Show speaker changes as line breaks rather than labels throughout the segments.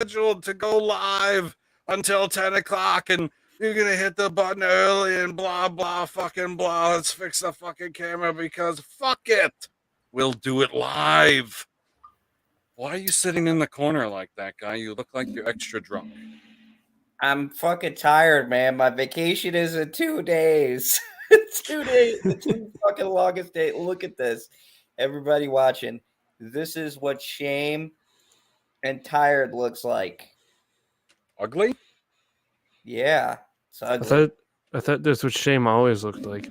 scheduled to go live until 10 o'clock and you're going to hit the button early and blah, blah, fucking blah. Let's fix the fucking camera because fuck it. We'll do it live. Why are you sitting in the corner like that, guy? You look like you're extra drunk.
I'm fucking tired, man. My vacation is in 2 days. 2 days, the 2 fucking longest day. Look at this. Everybody watching. This is what shame and tired looks like.
Ugly?
Yeah, it's ugly.
I thought that's what shame always looked like.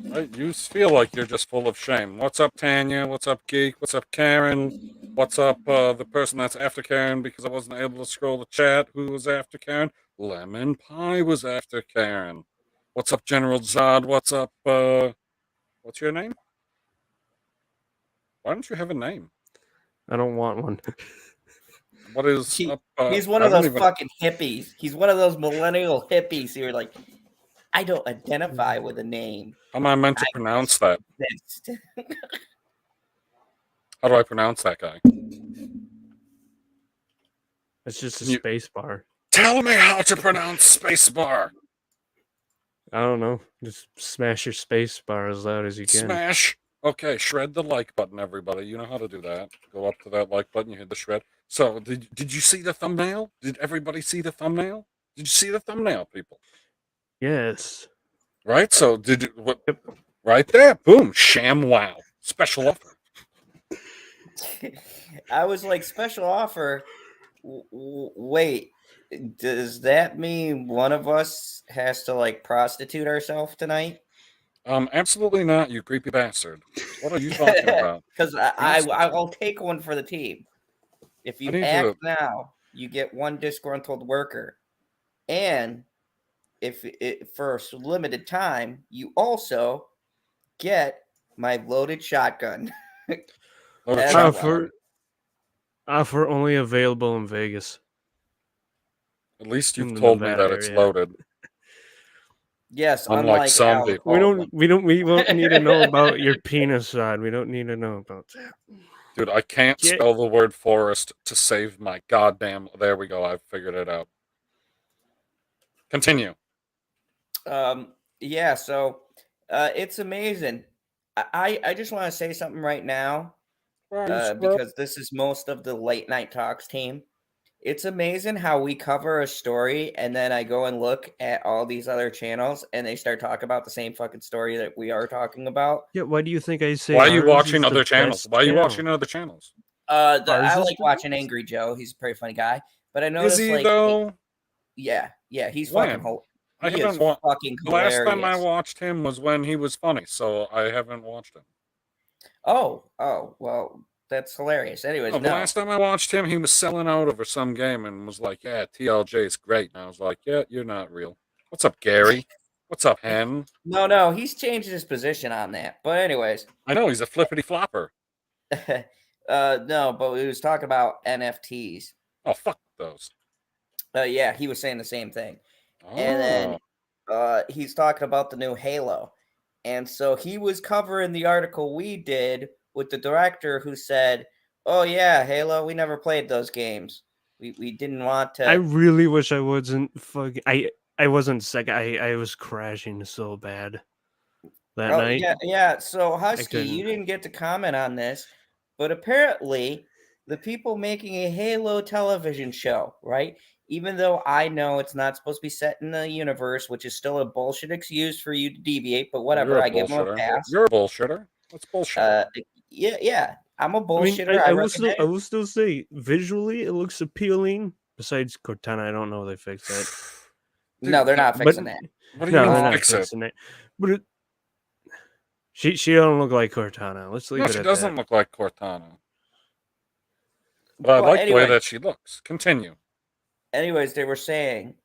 Right? You feel like you're just full of shame. What's up, Tanya? What's up, Geek? What's up, Karen? What's up, the person that's after Karen because I wasn't able to scroll the chat? Who was after Karen? Lemon Pie was after Karen. What's up, General Zod? What's up, what's your name? Why don't you have a name?
I don't want one.
What is up?
He's one of those fucking hippies. He's one of those millennial hippies who are like, I don't identify with a name.
How am I meant to pronounce that? How do I pronounce that guy?
It's just a space bar.
Tell me how to pronounce space bar.
I don't know. Just smash your space bar as loud as you can.
Smash. Okay, shred the like button, everybody. You know how to do that. Go up to that like button, you hit the shred. So, did you see the thumbnail? Did everybody see the thumbnail? Did you see the thumbnail, people?
Yes.
Right? So, did you, what? Yep. Right there. Boom. Sham wow. Special offer.
I was like, special offer. Wait, does that mean one of us has to like prostitute ourselves tonight?
Absolutely not, you creepy bastard. What are you talking about?
Because I'll take one for the team. If you act now, you get one disgruntled worker, and if it for a limited time, you also get my loaded shotgun.
Offer only available in Vegas.
At least you've told me that it's loaded.
Yes,
unlike some people.
We won't need to know about your penis side. We don't need to know about that.
Dude, I can't spell the word forest to save my goddamn. There we go. I figured it out. Continue.
Yeah. So, it's amazing. I just want to say something right now, because this is most of the late night talks team. It's amazing how we cover a story and then I go and look at all these other channels and they start talking about the same fucking story that we are talking about.
Yeah, why do you think I say?
Why are you watching other channels? Why are you watching other channels?
I like watching Angry Joe. He's a pretty funny guy. But I noticed,
is he though?
Yeah, he's fucking hilarious.
The last time I watched him was when he was funny, so I haven't watched him.
Oh, well. That's hilarious. Anyways,
the last time I watched him, he was selling out over some game and was like, yeah, TLJ is great. And I was like, yeah, you're not real. What's up, Gary? What's up, Hen?
No, he's changed his position on that. But anyways.
I know, he's a flippity flopper.
No, but we was talking about NFTs.
Oh, fuck those.
Yeah, he was saying the same thing. Oh. And then he's talking about the new Halo. And so he was covering the article we did with the director who said, oh yeah, Halo, we never played those games. We didn't want to.
I really wish I wasn't fucking. I wasn't sick. I was crashing so bad that night.
Yeah. So Husky, you didn't get to comment on this, but apparently the people making a Halo television show, right? Even though I know it's not supposed to be set in the universe, which is still a bullshit excuse for you to deviate, but whatever, I give them a pass.
You're a bullshitter. What's bullshit?
Yeah. I'm a bullshitter.
I will still say visually it looks appealing. Besides Cortana, I don't know if they fixed that.
No, they're not fixing that.
What do you mean they're not fixing
it? But she don't look like Cortana. Let's leave it at that.
She doesn't look like Cortana. But I like the way that she looks. Continue.
Anyways, they were saying,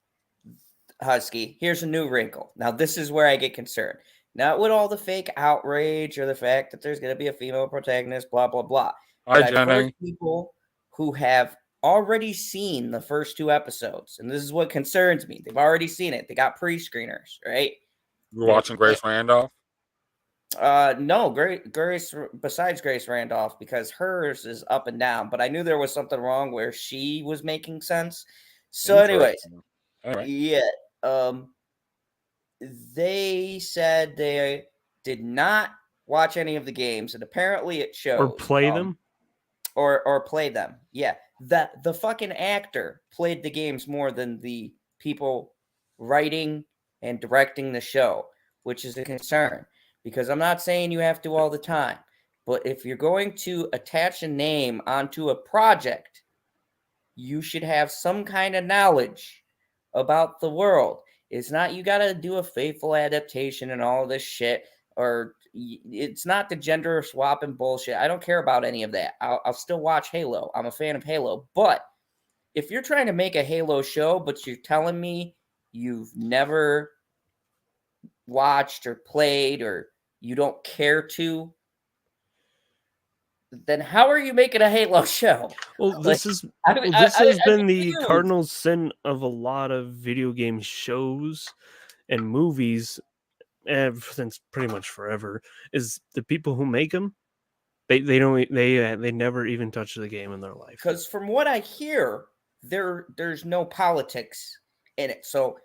Husky, here's a new wrinkle. Now, this is where I get concerned. Not with all the fake outrage or the fact that there's going to be a female protagonist, blah, blah, blah.
Hi, Jenny.
People who have already seen the first 2 episodes, and this is what concerns me. They've already seen it. They got pre-screeners, right?
You're watching Grace Randolph?
No, Grace. Besides Grace Randolph, because hers is up and down. But I knew there was something wrong where she was making sense. So, anyways,
Interesting. All right.
yeah. They said they did not watch any of the games, and apparently it shows.
Or play them?
Or play them. Yeah. The fucking actor played the games more than the people writing and directing the show, which is a concern. Because I'm not saying you have to all the time, but if you're going to attach a name onto a project, you should have some kind of knowledge about the world. It's not you got to do a faithful adaptation and all this shit, or it's not the gender swapping bullshit. I don't care about any of that. I'll still watch Halo. I'm a fan of Halo. But if you're trying to make a Halo show, but you're telling me you've never watched or played or you don't care to, then how are you making a Halo show?
Well,
Like,
this
I'm
has been the
confused.
cardinal sin of a lot of video game shows and movies since pretty much forever. Is the people who make them, they never even touch the game in their life.
Because from what I hear, there's no politics in it. So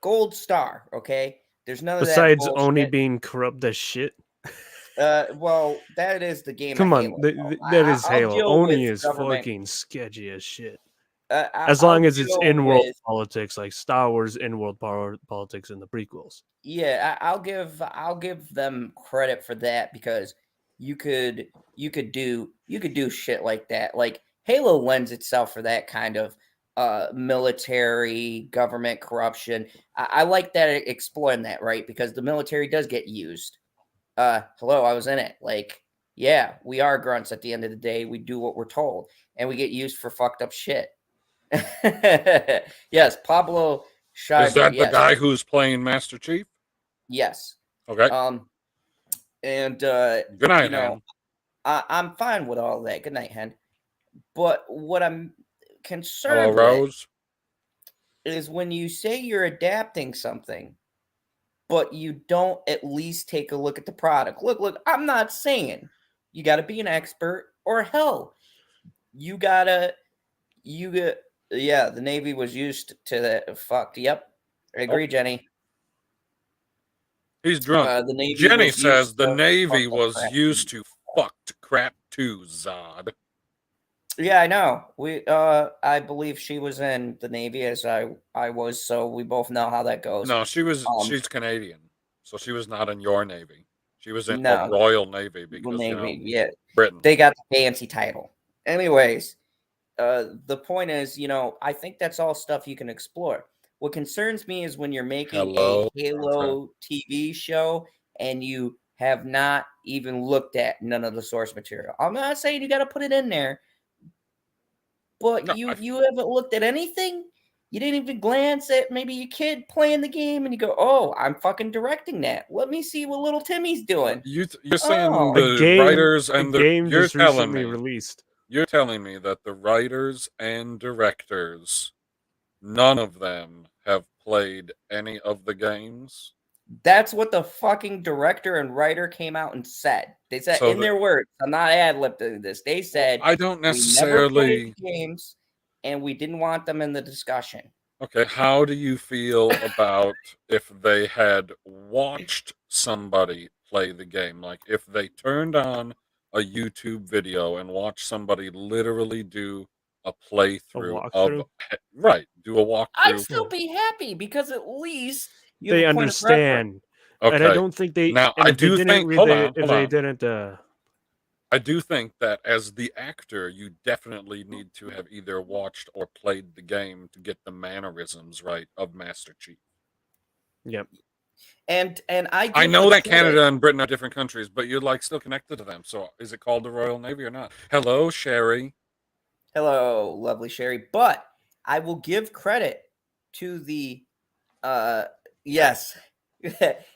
Gold Star, okay? There's none of
Besides
that
Oni
bullshit.
being corrupt as shit.
Well, that is the game.
Come
of
on,
Halo.
that is
I'll
Halo.
deal
Oni
with
is
government.
fucking sketchy as shit.
As
long as it's in-world politics, like Star Wars in-world politics in the prequels.
Yeah, I'll give them credit for that, because you could do shit like that. Like Halo lends itself for that kind of military government corruption. I like that exploring that, right? Because the military does get used. Hello, I was in it. Like, yeah, we are grunts at the end of the day. We do what we're told, and we get used for fucked up shit. Yes, Pablo Schreiber.
Is that
yes.
the guy who's playing Master Chief?
Yes.
Okay.
And
Good night, Hen.
I'm fine with all that. Good night, Hen. But what I'm concerned
Hello, Rose.
is when you say you're adapting something, but you don't at least take a look at the product. Look, I'm not saying you got to be an expert, or hell, yeah, the Navy was used to that. Fucked. Yep. I agree, Jenny.
He's drunk.
The Navy
Jenny
was
says
used
the
to
Navy
fucked up
was
crap.
used to fucked crap too, Zod.
Yeah, I know. I believe she was in the Navy as I was, so we both know how that goes.
No, she's Canadian, so she was not in your Navy. She was in
No.
the Royal Navy because
Navy, yeah,
Britain.
They got the fancy title. Anyways, the point is, I think that's all stuff you can explore. What concerns me is when you're making a Halo TV show and you have not even looked at none of the source material. I'm not saying you got to put it in there, but
No,
you haven't looked at anything. You didn't even glance at maybe your kid playing the game and you go, "Oh, I'm fucking directing that. Let me see what little Timmy's doing."
You're saying
Oh.
the writers and the
game
you're
just
telling
recently
me
released.
You're telling me that the writers and directors, none of them have played any of the games?
That's what the fucking director and writer came out and said. They said in their words, I'm not ad-libbing this. They said,
I don't
we never
necessarily
played the games and we didn't want them in the discussion.
Okay, how do you feel about if they had watched somebody play the game? Like if they turned on a YouTube video and watched somebody literally do a playthrough of do a walkthrough.
I'd still be happy because at least
they understand.
Okay.
And I don't think they
now I do think I do think that as the actor, you definitely need to have either watched or played the game to get the mannerisms right of Master Chief.
Yep.
And
I know that Canada and Britain are different countries, but you're still connected to them. So is it called the Royal Navy or not? Hello, Sherry.
Hello, lovely Sherry. But I will give credit to the yes.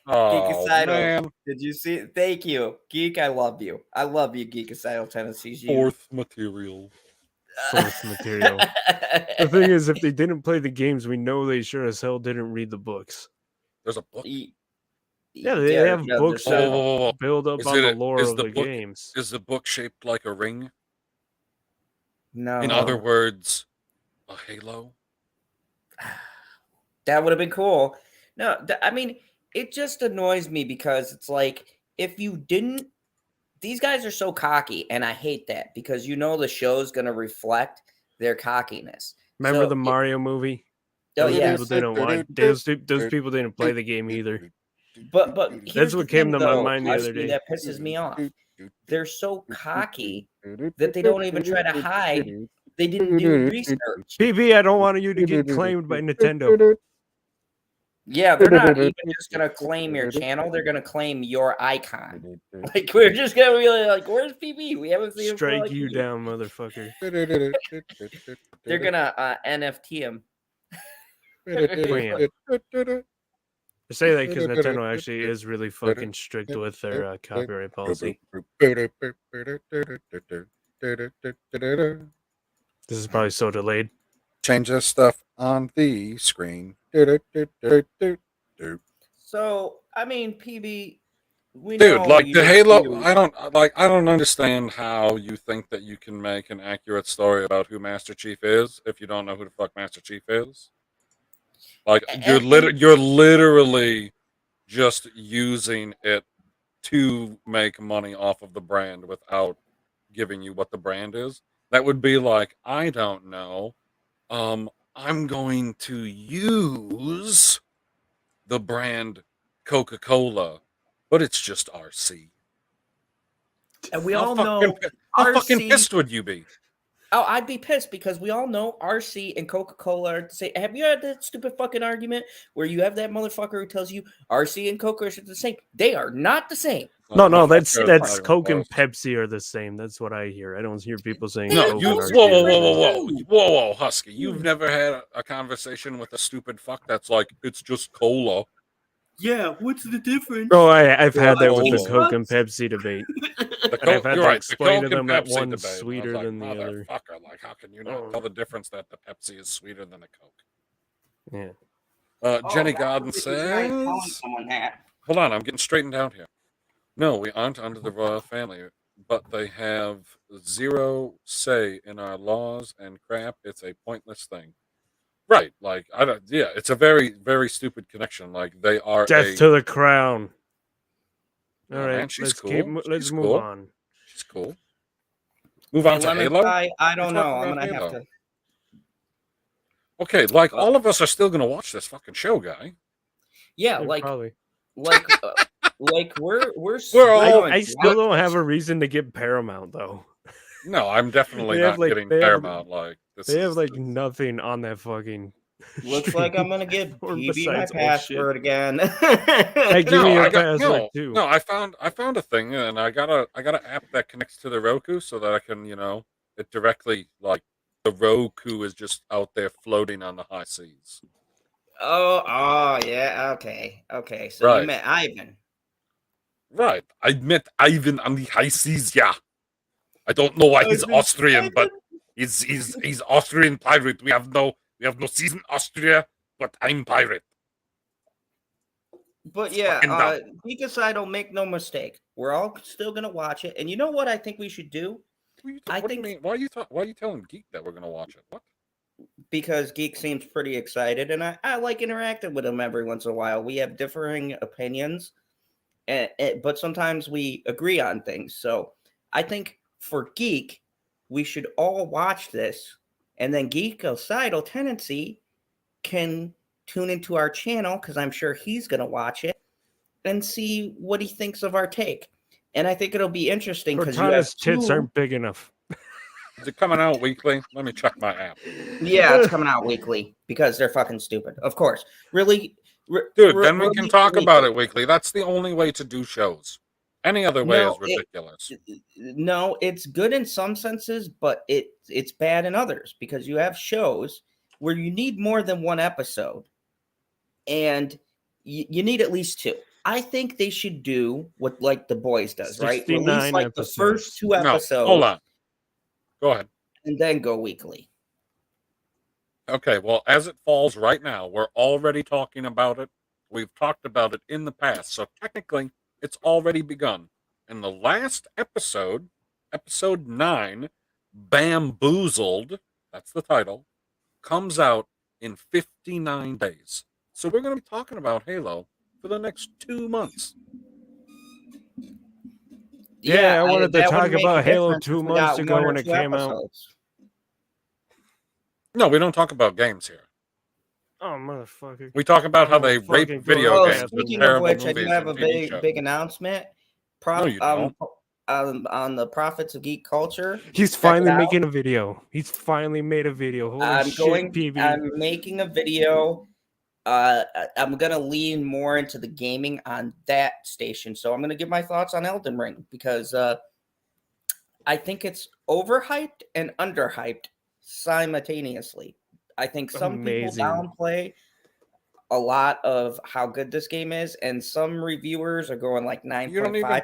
Oh, man.
Did you see it? Thank you. Geek, I love you. I love you, Geek Asylum Tennessee.
Fourth material.
The thing is, if they didn't play the games, we know they sure as hell didn't read the books.
There's a book.
Yeah, they have books
there's
that
several.
build up
Is
on
it
the
a-
lore
is
of
the
the
book-
games.
Is the book shaped like a ring?
No.
In other words, a halo?
That would have been cool. No, I mean, it just annoys me because it's like if you didn't, these guys are so cocky, and I hate that because the show's gonna reflect their cockiness.
Remember
So
the Mario movie?
Oh
Those
yeah,
people didn't watch. Those people didn't play the game either.
but here's
That's
the
what came
thing,
to my
though,
mind the other
Husky,
day.
that pisses me off. They're so cocky that they don't even try to hide. They didn't do research.
PB, I don't want you to get claimed by Nintendo.
Yeah, they're not even just gonna claim your channel. They're gonna claim your icon. Like we're just gonna be like, "Where's PB? We haven't seen him for
Strike
like
you
years."
down, motherfucker.
They're gonna NFT him.
I say that because Nintendo actually is really fucking strict with their copyright policy. This is probably so delayed.
Change this stuff on the screen.
So I mean, PB, we
Dude,
know
like the
you-
Halo, I don't understand how you think that you can make an accurate story about who Master Chief is if you don't know who the fuck Master Chief is. Like you're literally just using it to make money off of the brand without giving you what the brand is. That would be like, I don't know. I'm going to use the brand Coca-Cola, but it's just RC.
And we
How
all
fucking
know
How fucking
RC
pissed would you be?
Oh, I'd be pissed because we all know RC and Coca-Cola are the same. Have you had that stupid fucking argument where you have that motherfucker who tells you RC and Coke are the same? They are not the same.
No, that's
not
Coke
even
and Pepsi are the same. That's what I hear. I don't hear people saying
No,
Coke
you
and RC
whoa,
are
whoa,
the
whoa,
same.
whoa, whoa, whoa, Husky. You've never had a conversation with a stupid fuck that's like, it's just cola.
Yeah, what's the difference?
Oh, I've had that with the
Cola.
Coke and Pepsi debate.
The
And I've had
you're
to
right.
explain
The
to
Coke
them
and
that
Pepsi
one's
debate.
sweeter
I was
than the
like,
other.
motherfucker, like, how can you not tell the difference that the Pepsi is sweeter than the Coke?
Yeah.
Jenny
that
Garden
was because I was telling
says,
someone that.
hold on, I'm getting straightened out here. No, we aren't under the royal family, but they have zero say in our laws and crap. It's a pointless thing. Right, like I don't. Yeah, it's a very, very stupid connection. Like they are
Death to the crown.
Yeah,
All right,
man, she's
let's
cool.
let's
She's
move
cool.
on.
She's cool. Move on to
Lemon
Halo.
pie, I don't
We're
know.
talking
I'm
about
gonna have
Halo.
to.
Okay, like all of us are still gonna watch this fucking show, guy.
Yeah,
Yeah,
like
probably.
like we're
We're
I,
all-
I still don't have a reason to get Paramount though.
No, I'm definitely
They have,
not
like-
getting
they have-
Paramount. Like this
They have
is-
like nothing on that fucking.
looks like I'm gonna give
Or
PB my
besides old
password again.
Hey, give me
No,
your
I got
password
no,
too.
no. I found a thing, and I got a app that connects to the Roku, so that I can, it directly like the Roku is just out there floating on the high seas.
oh yeah, okay. So
Right.
you met Ivan.
Right. I met Ivan on the high seas. Yeah. I don't know why he's
Ivan,
Austrian, but
Ivan.
he's Austrian pirate. We have no seas in Austria, but I'm pirate.
But yeah,
Fucking dumb.
Geekicidal, make no mistake. We're all still gonna watch it. And you know what I think we should do?
What do you mean? Why are you telling Geek that we're gonna watch it? What?
Because Geek seems pretty excited, and I like interacting with him every once in a while. We have differing opinions, but sometimes we agree on things. So I think for Geek, we should all watch this, and then Geekicidal Tendency can tune into our channel because I'm sure he's going to watch it and see what he thinks of our take. And I think it'll be interesting because
Cortana's tits aren't big enough.
Is it coming out weekly? Let me check my app.
Yeah, it's coming out weekly because they're fucking stupid. Of course. Really?
Dude, then we can talk about it weekly. That's the only way to do shows. Any other way is ridiculous.
No, it's good in some senses, but it's bad in others because you have shows where you need more than one episode and you need at least two. I think they should do what like The Boys does, right? Release like
episodes.
the first two episodes.
No, hold on. Go ahead.
And then go weekly.
Okay, well, as it falls right now, we're already talking about it. We've talked about it in the past, so technically it's already begun. And the last episode, episode 9, Bamboozled, that's the title, comes out in 59 days. So we're going to be talking about Halo for the next 2 months.
Yeah, I wanted to
that
talk
would make a
about Halo
difference
2
if we
months
got
ago
one or
when it
two
came out.
episodes.
No, we don't talk about games here.
Oh, motherfucker.
We talk about how
I'm a
they rape
fucking
video
grown
games
ass
with
Speaking of
terrible
which, I do
movies
have a
and TV shows.
big announcement.
No, you don't.
On the Profits of Geek Culture.
He's
Check it
finally
out.
making a video. He's finally made a video. Holy shit, PB.
I'm making a video. I'm gonna lean more into the gaming on that station. So I'm gonna give my thoughts on Elden Ring because I think it's overhyped and underhyped simultaneously. I think some people downplay a lot of how good this game is, and some reviewers are going like 9.5.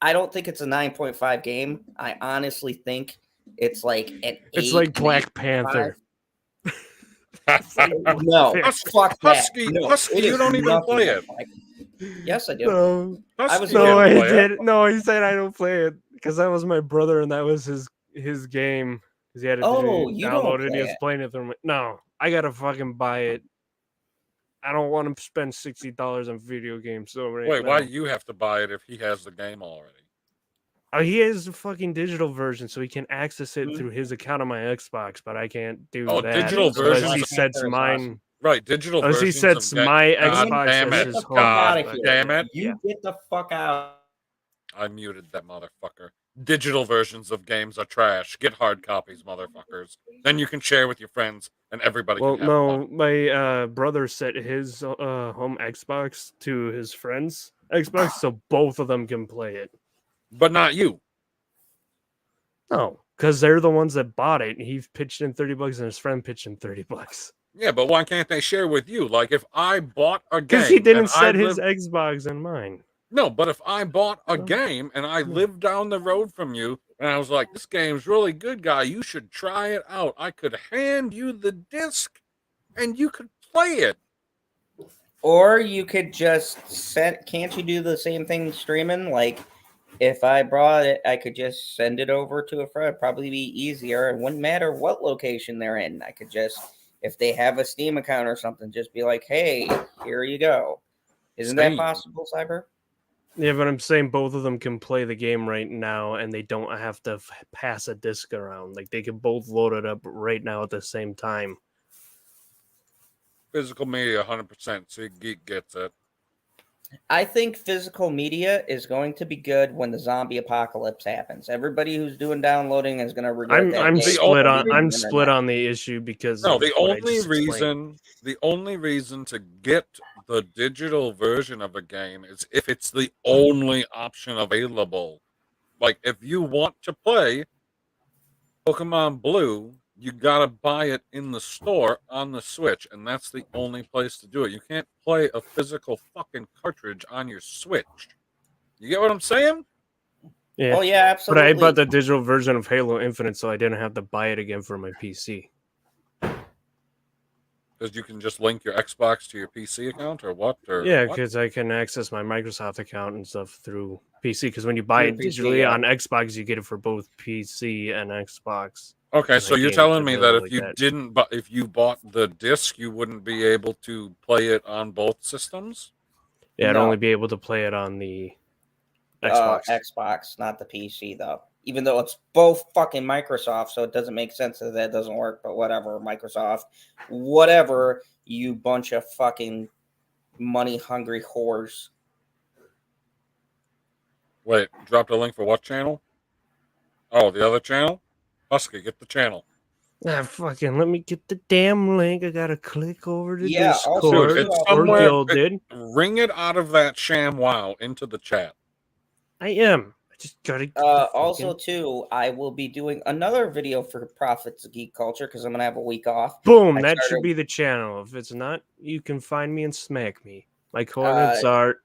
I don't think it's a 9.5 game. I honestly think it's like an 8.
It's like Black Panther.
No, fuck that.
Husky,
No,
Husky, you don't even play it.
Yes, I do.
No,
Husky
no, I
didn't play it.
did. No, he said I don't play it because that was my brother and that was his game. Because he had to
You don't
download it and he
play
was
it.
playing it through my... No, I gotta fucking buy it. I don't want to spend $60 on video games. So
Wait, why do you have to buy it if he has the game already?
He has the fucking digital version, so he can access it through his account on my Xbox, but I can't do that.
Digital versions.
Unless he sets mine.
Right, digital
Unless
versions.
he sets my Xbox
damn
as
it.
his home.
God damn it.
You get the fuck out.
I muted that motherfucker. Digital versions of games are trash. Get hard copies, motherfuckers. Then you can share with your friends and everybody
Well,
can have
no,
fun.
my brother set his home Xbox to his friend's Xbox, so both of them can play it.
But not you.
No, because they're the ones that bought it. He pitched in $30 and his friend pitched in $30.
Yeah, but why can't they share with you? Like if I bought a game,
Because he didn't
and
set
I
his
lived...
Xbox and mine.
No, but if I bought a game and I lived down the road from you, and I was like, "This game's really good, guy. You should try it out." I could hand you the disc, and you could play it.
Or you could just set. Can't you do the same thing streaming? Like, if I brought it, I could just send it over to a friend. It'd probably be easier. It wouldn't matter what location they're in. I could just, if they have a Steam account or something, just be like, "Hey, here you go." Isn't that possible, Cyber?
Yeah, but I'm saying both of them can play the game right now, and they don't have to pass a disc around. Like they can both load it up right now at the same time.
Physical media, 100%. See, Geek gets it.
I think physical media is going to be good when the zombie apocalypse happens. Everybody who's doing downloading is going to regret that.
I'm split on the issue because
the only reason to get the digital version of a game is if it's the only option available. Like if you want to play Pokemon Blue, you gotta buy it in the store on the Switch, and that's the only place to do it. You can't play a physical fucking cartridge on your Switch. You get what I'm saying?
Yeah.
Oh yeah, absolutely.
But I bought the digital version of Halo Infinite, so I didn't have to buy it again for my PC.
Because you can just link your Xbox to your PC account, or what?
Yeah, because I can access my Microsoft account and stuff through PC. Because when you buy it digitally on Xbox, you get it for both PC and Xbox.
Okay, so you're telling me that if you if you bought the disc, you wouldn't be able to play it on both systems?
Yeah, I'd only be able to play it on the Xbox.
Xbox, not the PC, though. Even though it's both fucking Microsoft, so it doesn't make sense that doesn't work, but whatever, Microsoft. Whatever, you bunch of fucking money-hungry whores.
Wait, dropped a link for what channel? Oh, the other channel? Husky, get the channel.
Fucking let me get the damn link. I gotta click over to Discord.
Dude, it's somewhere.
Gilded.
Ring it out of that ShamWow into the chat.
I am. I just gotta.
Also, too, I will be doing another video for Profits of Geek Culture because I'm gonna have a week off.
Boom! That should be the channel. If it's not, you can find me and smack me. My coordinates are.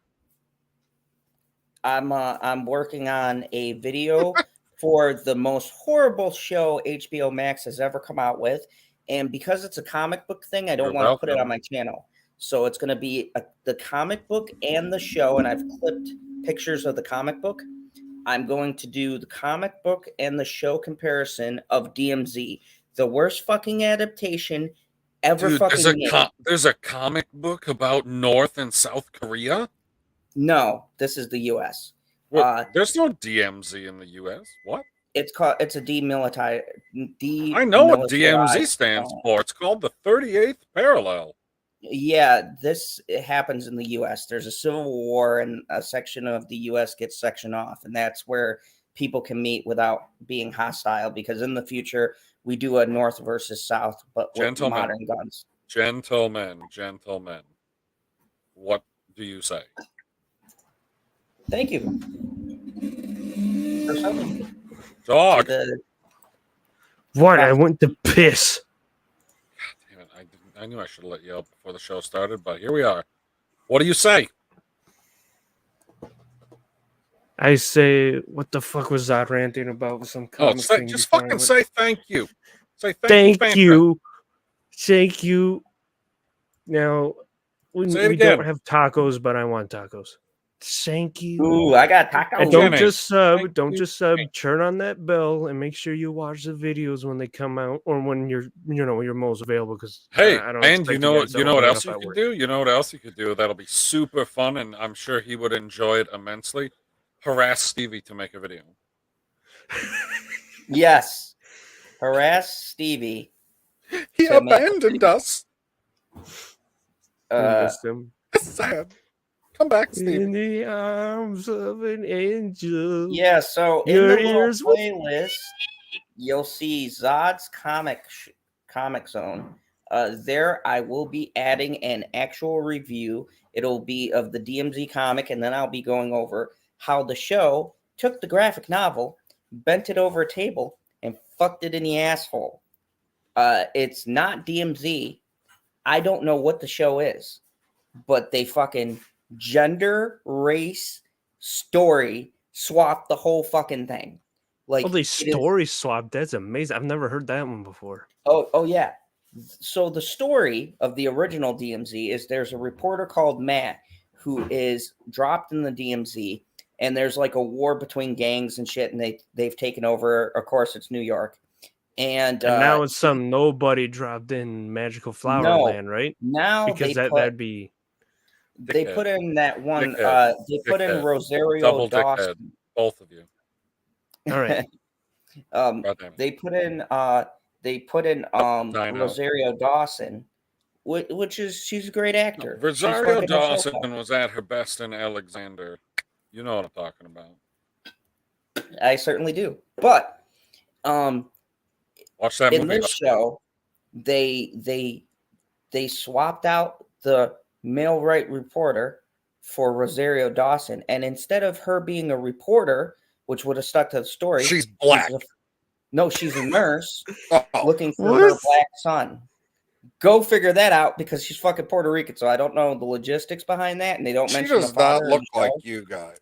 I'm working on a video for the most horrible show HBO Max has ever come out with, and because it's a comic book thing, I don't want to put it on my channel. So it's going to be the comic book and the show, and I've clipped pictures of the comic book. I'm going to do the comic book and the show comparison of DMZ, the worst fucking adaptation ever.
Dude,
fucking made.
There's a comic book about North and South Korea?
No, this is the U.S.
There's no DMZ in the U.S. What?
It's a demilitarized.
I know what DMZ stands for. It's called the 38th Parallel.
Yeah, it happens in the U.S. There's a civil war, and a section of the U.S. gets sectioned off, and that's where people can meet without being hostile. Because in the future, we do a North versus South, but with modern guns.
Gentlemen, what do you say?
Thank you.
Dog.
What? I went to piss.
God damn it! I knew I should have let you out before the show started, but here we are. What do you say?
I say, what the fuck was that ranting about? With some comic thing
just fucking say thank you. Say
thank you. Thank you. Now, we don't have tacos, but I want tacos. Thank you.
Ooh, I got tacos.
And don't just sub. Don't just sub. Turn on that bell and make sure you watch the videos when they come out, or when you're most available. Because
hey,
I don't
and you know what else you could do? You know what else you could do? That'll be super fun, and I'm sure he would enjoy it immensely. Harass Stevie to make a video.
Yes, harass Stevie.
He abandoned us. Sad. Come back, Steve.
In the arms of an angel.
Yeah, so in the little playlist, you'll see Zod's comic zone. There, I will be adding an actual review. It'll be of the DMZ comic, and then I'll be going over how the show took the graphic novel, bent it over a table, and fucked it in the asshole. It's not DMZ. I don't know what the show is, but they fucking gender, race, story swapped the whole fucking thing. Like,
they story swapped. That's amazing. I've never heard that one before.
Oh yeah. So the story of the original DMZ is there's a reporter called Matt who is dropped in the DMZ, and there's like a war between gangs and shit, and they've taken over. Of course, it's New York. And
now it's some nobody dropped in Magical Flower Land, right?
Now
because that'd be.
They put in that one. They put in Rosario Dawson.
Both of you.
All right.
They put in. Rosario Dawson, which is she's a great actor.
Rosario Dawson was at her best in Alexander. You know what I'm talking about.
I certainly do. But
watch that movie.
In this show, they swapped out the male right reporter for Rosario Dawson, and instead of her being a reporter, which would have stuck to the story,
she's black.
She's a nurse looking for her black son. Go figure that out, because she's fucking Puerto Rican, so I don't know the logistics behind that, and they don't mention the father.
She does not look like you guys.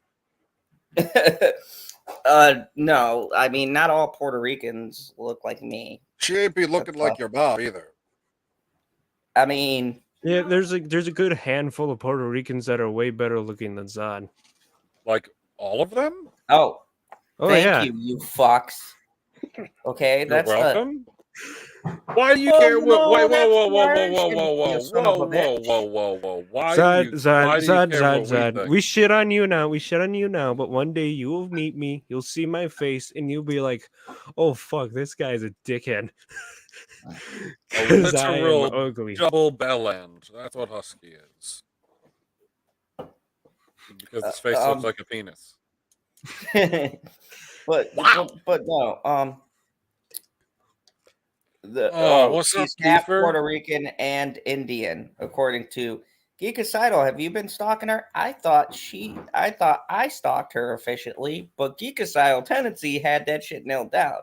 No, I mean, not all Puerto Ricans look like me.
She ain't be looking like your mom either.
I mean,
yeah, there's a good handful of Puerto Ricans that are way better looking than Zod.
Like all of them?
Thank you, you fucks. Okay, that's
welcome. Why do you care? Whoa! Why
Zod. We shit on you now. But one day you will meet me. You'll see my face, and you'll be like, "Oh fuck, this guy's a dickhead."
A literal ugly double bell end. That's what Husky is. Because his face looks like a penis.
But no.
What's up,
she's half Puerto Rican and Indian, according to Geek Asylum. Have you been stalking her? I thought I stalked her efficiently, but Geek Asylum Tendency had that shit nailed down.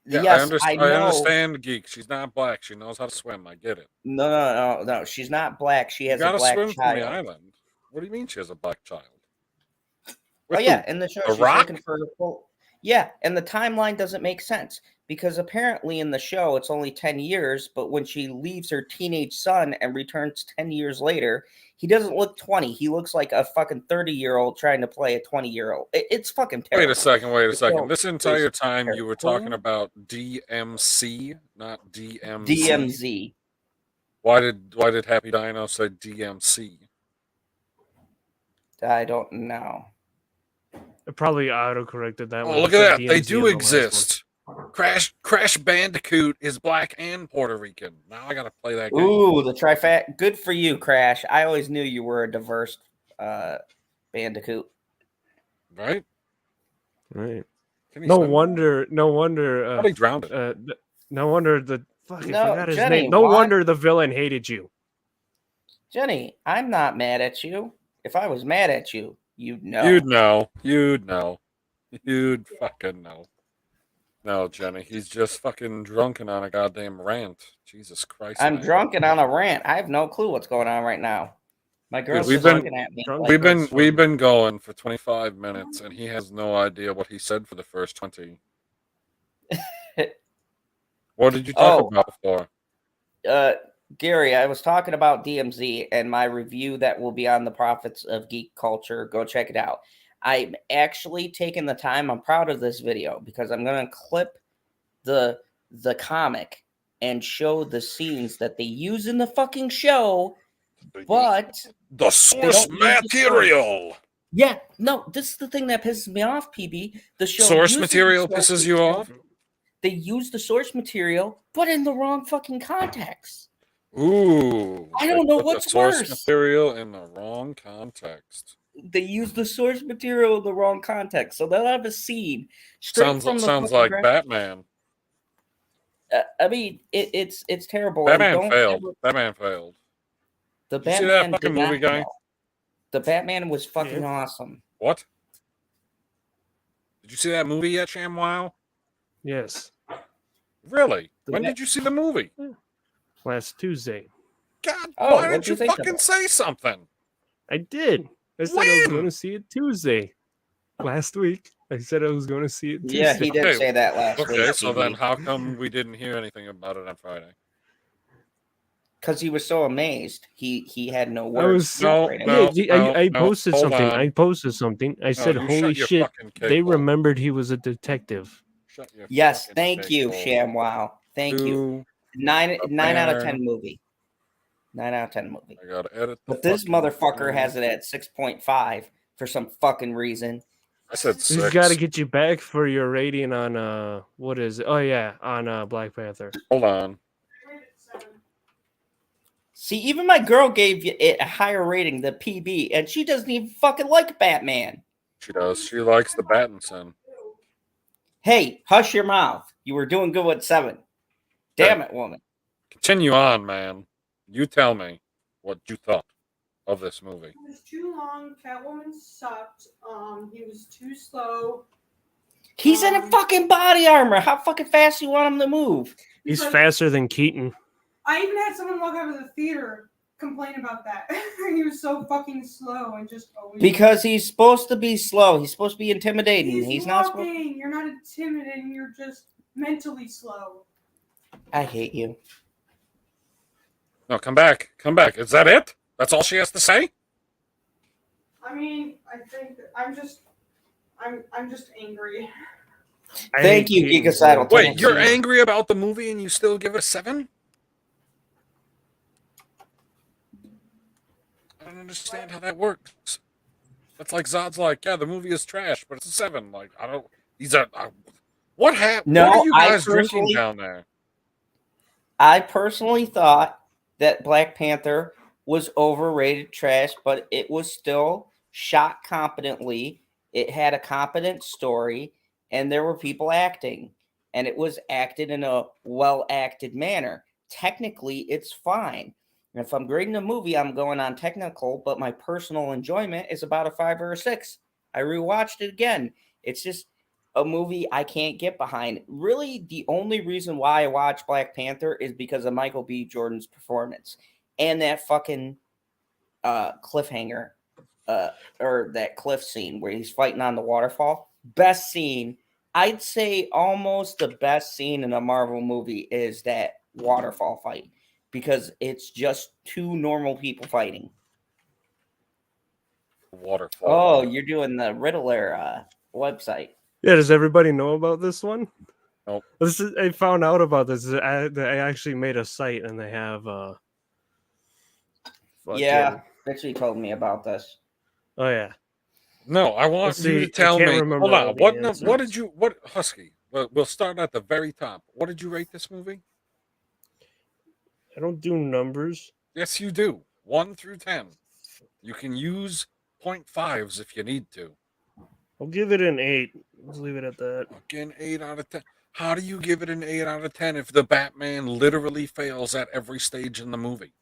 Yeah, yes, I understand, Geek. She's not black. She knows how to swim. I get it.
No. She's not black. She has a black
swim
child.
From the island. What do you mean she has a black child?
In the show, she's looking for Yeah, and the timeline doesn't make sense because apparently in the show it's only 10 years, but when she leaves her teenage son and returns 10 years later, he doesn't look 20. He looks like a fucking 30-year-old trying to play a 20-year-old. It's fucking terrible.
Wait a second.
The show
This entire
is
time you were
terrible.
talking about DMC, not DMZ.
DMZ.
Why did Happy Dino say DMC?
I don't know.
It probably auto-corrected that one.
Oh, look
It
at
said
that. They
DMZ
do
in the last one.
exist. Crash Bandicoot is black and Puerto Rican. Now I gotta play that game.
Ooh, the trifecta. Good for you, Crash. I always knew you were a diverse Bandicoot.
Right?
Right.
Can he
No
swim?
wonder.
Oh, he drowned it.
No wonder the fucking
No,
forgot his
Jenny,
name. No
what?
wonder the villain hated you.
Jenny, I'm not mad at you. If I was mad at you, you'd know.
You'd know. You'd fucking know. No, Jenny, he's just fucking drunken on a goddamn rant. Jesus Christ.
I'm
man.
drunk and on a rant. I have no clue what's going on right now. My girl's
we've
just
been-
looking at me.
drunk-
like,
We've been going for 25 minutes and he has no idea what he said for the first 20. What did you talk about for?
Gary, I was talking about DMZ and my review that will be on the Prophets of Geek Culture. Go check it out. I'm actually taking the time. I'm proud of this video because I'm going to clip the comic and show the scenes that they use in the fucking show, but
The source
don't use the
material.
yeah, no, this is the thing that pisses me off, PB. The show
Source
uses
material
the source
pisses you
material.
off?
They use the source material, but in the wrong fucking context.
Ooh.
I don't
they
know
put
what's
the source
worse.
material in the wrong context.
They use the source material in the wrong context, so they'll have a scene straight from the
Sounds
fucking
like
gra-
Batman.
I mean, it's terrible.
Batman
and
failed.
ever-
Batman failed.
The
Did you see that
Batman
fucking
did not
movie, guy?
fail. The Batman was fucking
Yeah.
awesome.
What? Did you see that movie yet, ShamWow?
Yes,
Really?
The
When
Bat-
did you see the movie?
last Tuesday.
God,
Oh,
why
what'd
didn't
you
you
think of
fucking
it?
say something?
I did. I said I was
When?
going to see it Tuesday. Last week, I said I was going to see it Tuesday.
Yeah, he did
Okay,
say that last week.
Okay, so then how come we didn't hear anything about it on Friday?
Because he was so amazed, he had no
I
words.
was
to
No,
separate it.
no.
Yeah, I posted
hold
something.
on.
I posted something. I said,
you
"Holy
shut your
shit!"
fucking cake
They
hole.
remembered he was a detective.
Shut your
Yes,
fucking
thank
cake
you,
hole.
ShamWow. Thank you.
Two,
9 out of
banner.
10 movie. 9 out of 10 movie.
I gotta edit. The
But this
fucking
motherfucker
thing.
has it at 6.5 for some fucking reason.
I said
He's
6.
got to get you back for your rating on what is it? Oh yeah, on Black Panther.
Hold on.
See, even my girl gave it a higher rating than PB, and she doesn't even fucking like Batman.
She does. She likes the Battinson.
Hey, hush your mouth. You were doing good with 7. Damn it, woman.
Continue on, man. You tell me what you thought of this movie.
It was too long. Catwoman sucked. He was too slow.
He's in a fucking body armor. How fucking fast do you want him to move?
He's
Because
faster than Keaton.
I even had someone walk out of the theater complain about that. He was so fucking slow and just always.
Because he's supposed to be slow. He's supposed to be intimidating.
he's
not
walking.
supposed.
You're not intimidating. You're just mentally slow.
I hate you.
No, come back. Come back. Is that it? That's all she has to say?
I mean, I think that I'm just angry.
I
Thank
hate
you,
Keaton's
Geekocidal.
role.
Wait,
Thank
you're
you.
angry about the movie and you still give it a 7? I don't understand how that works. That's like Zod's like, yeah, the movie is trash, but it's a 7. Like, I don't. These are. What happened?
No,
what are you
I
guys drinking
personally-
down there?
I personally thought that Black Panther was overrated trash, but it was still shot competently. It had a competent story, and there were people acting, and it was acted in a well-acted manner. Technically, it's fine. And if I'm grading a movie, I'm going on technical, but my personal enjoyment is about a 5 or a 6. I rewatched it again. It's just a movie I can't get behind. Really, the only reason why I watch Black Panther is because of Michael B. Jordan's performance and that fucking cliffhanger or that cliff scene where he's fighting on the waterfall. Best scene I'd say almost the best scene in a Marvel movie is that waterfall fight because it's just two normal people fighting.
Waterfall.
Oh, you're doing the Riddler website.
Yeah, does everybody know about this one?
Nope.
I found out about this. They actually made a site and they have
Yeah, Richie told me about this.
Oh yeah.
No, I want
Let's
you
see,
to tell
I can't
me.
remember
Hold
all
on.
the
What did
answers.
you? What Husky? We'll start at the very top. What did you rate this movie?
I don't do numbers.
Yes, you do. 1 through 10. You can use 0.5s if you need to.
I'll give it an 8. Let's leave it at that.
Again, 8 out of 10. How do you give it an 8 out of 10 if the Batman literally fails at every stage in the movie?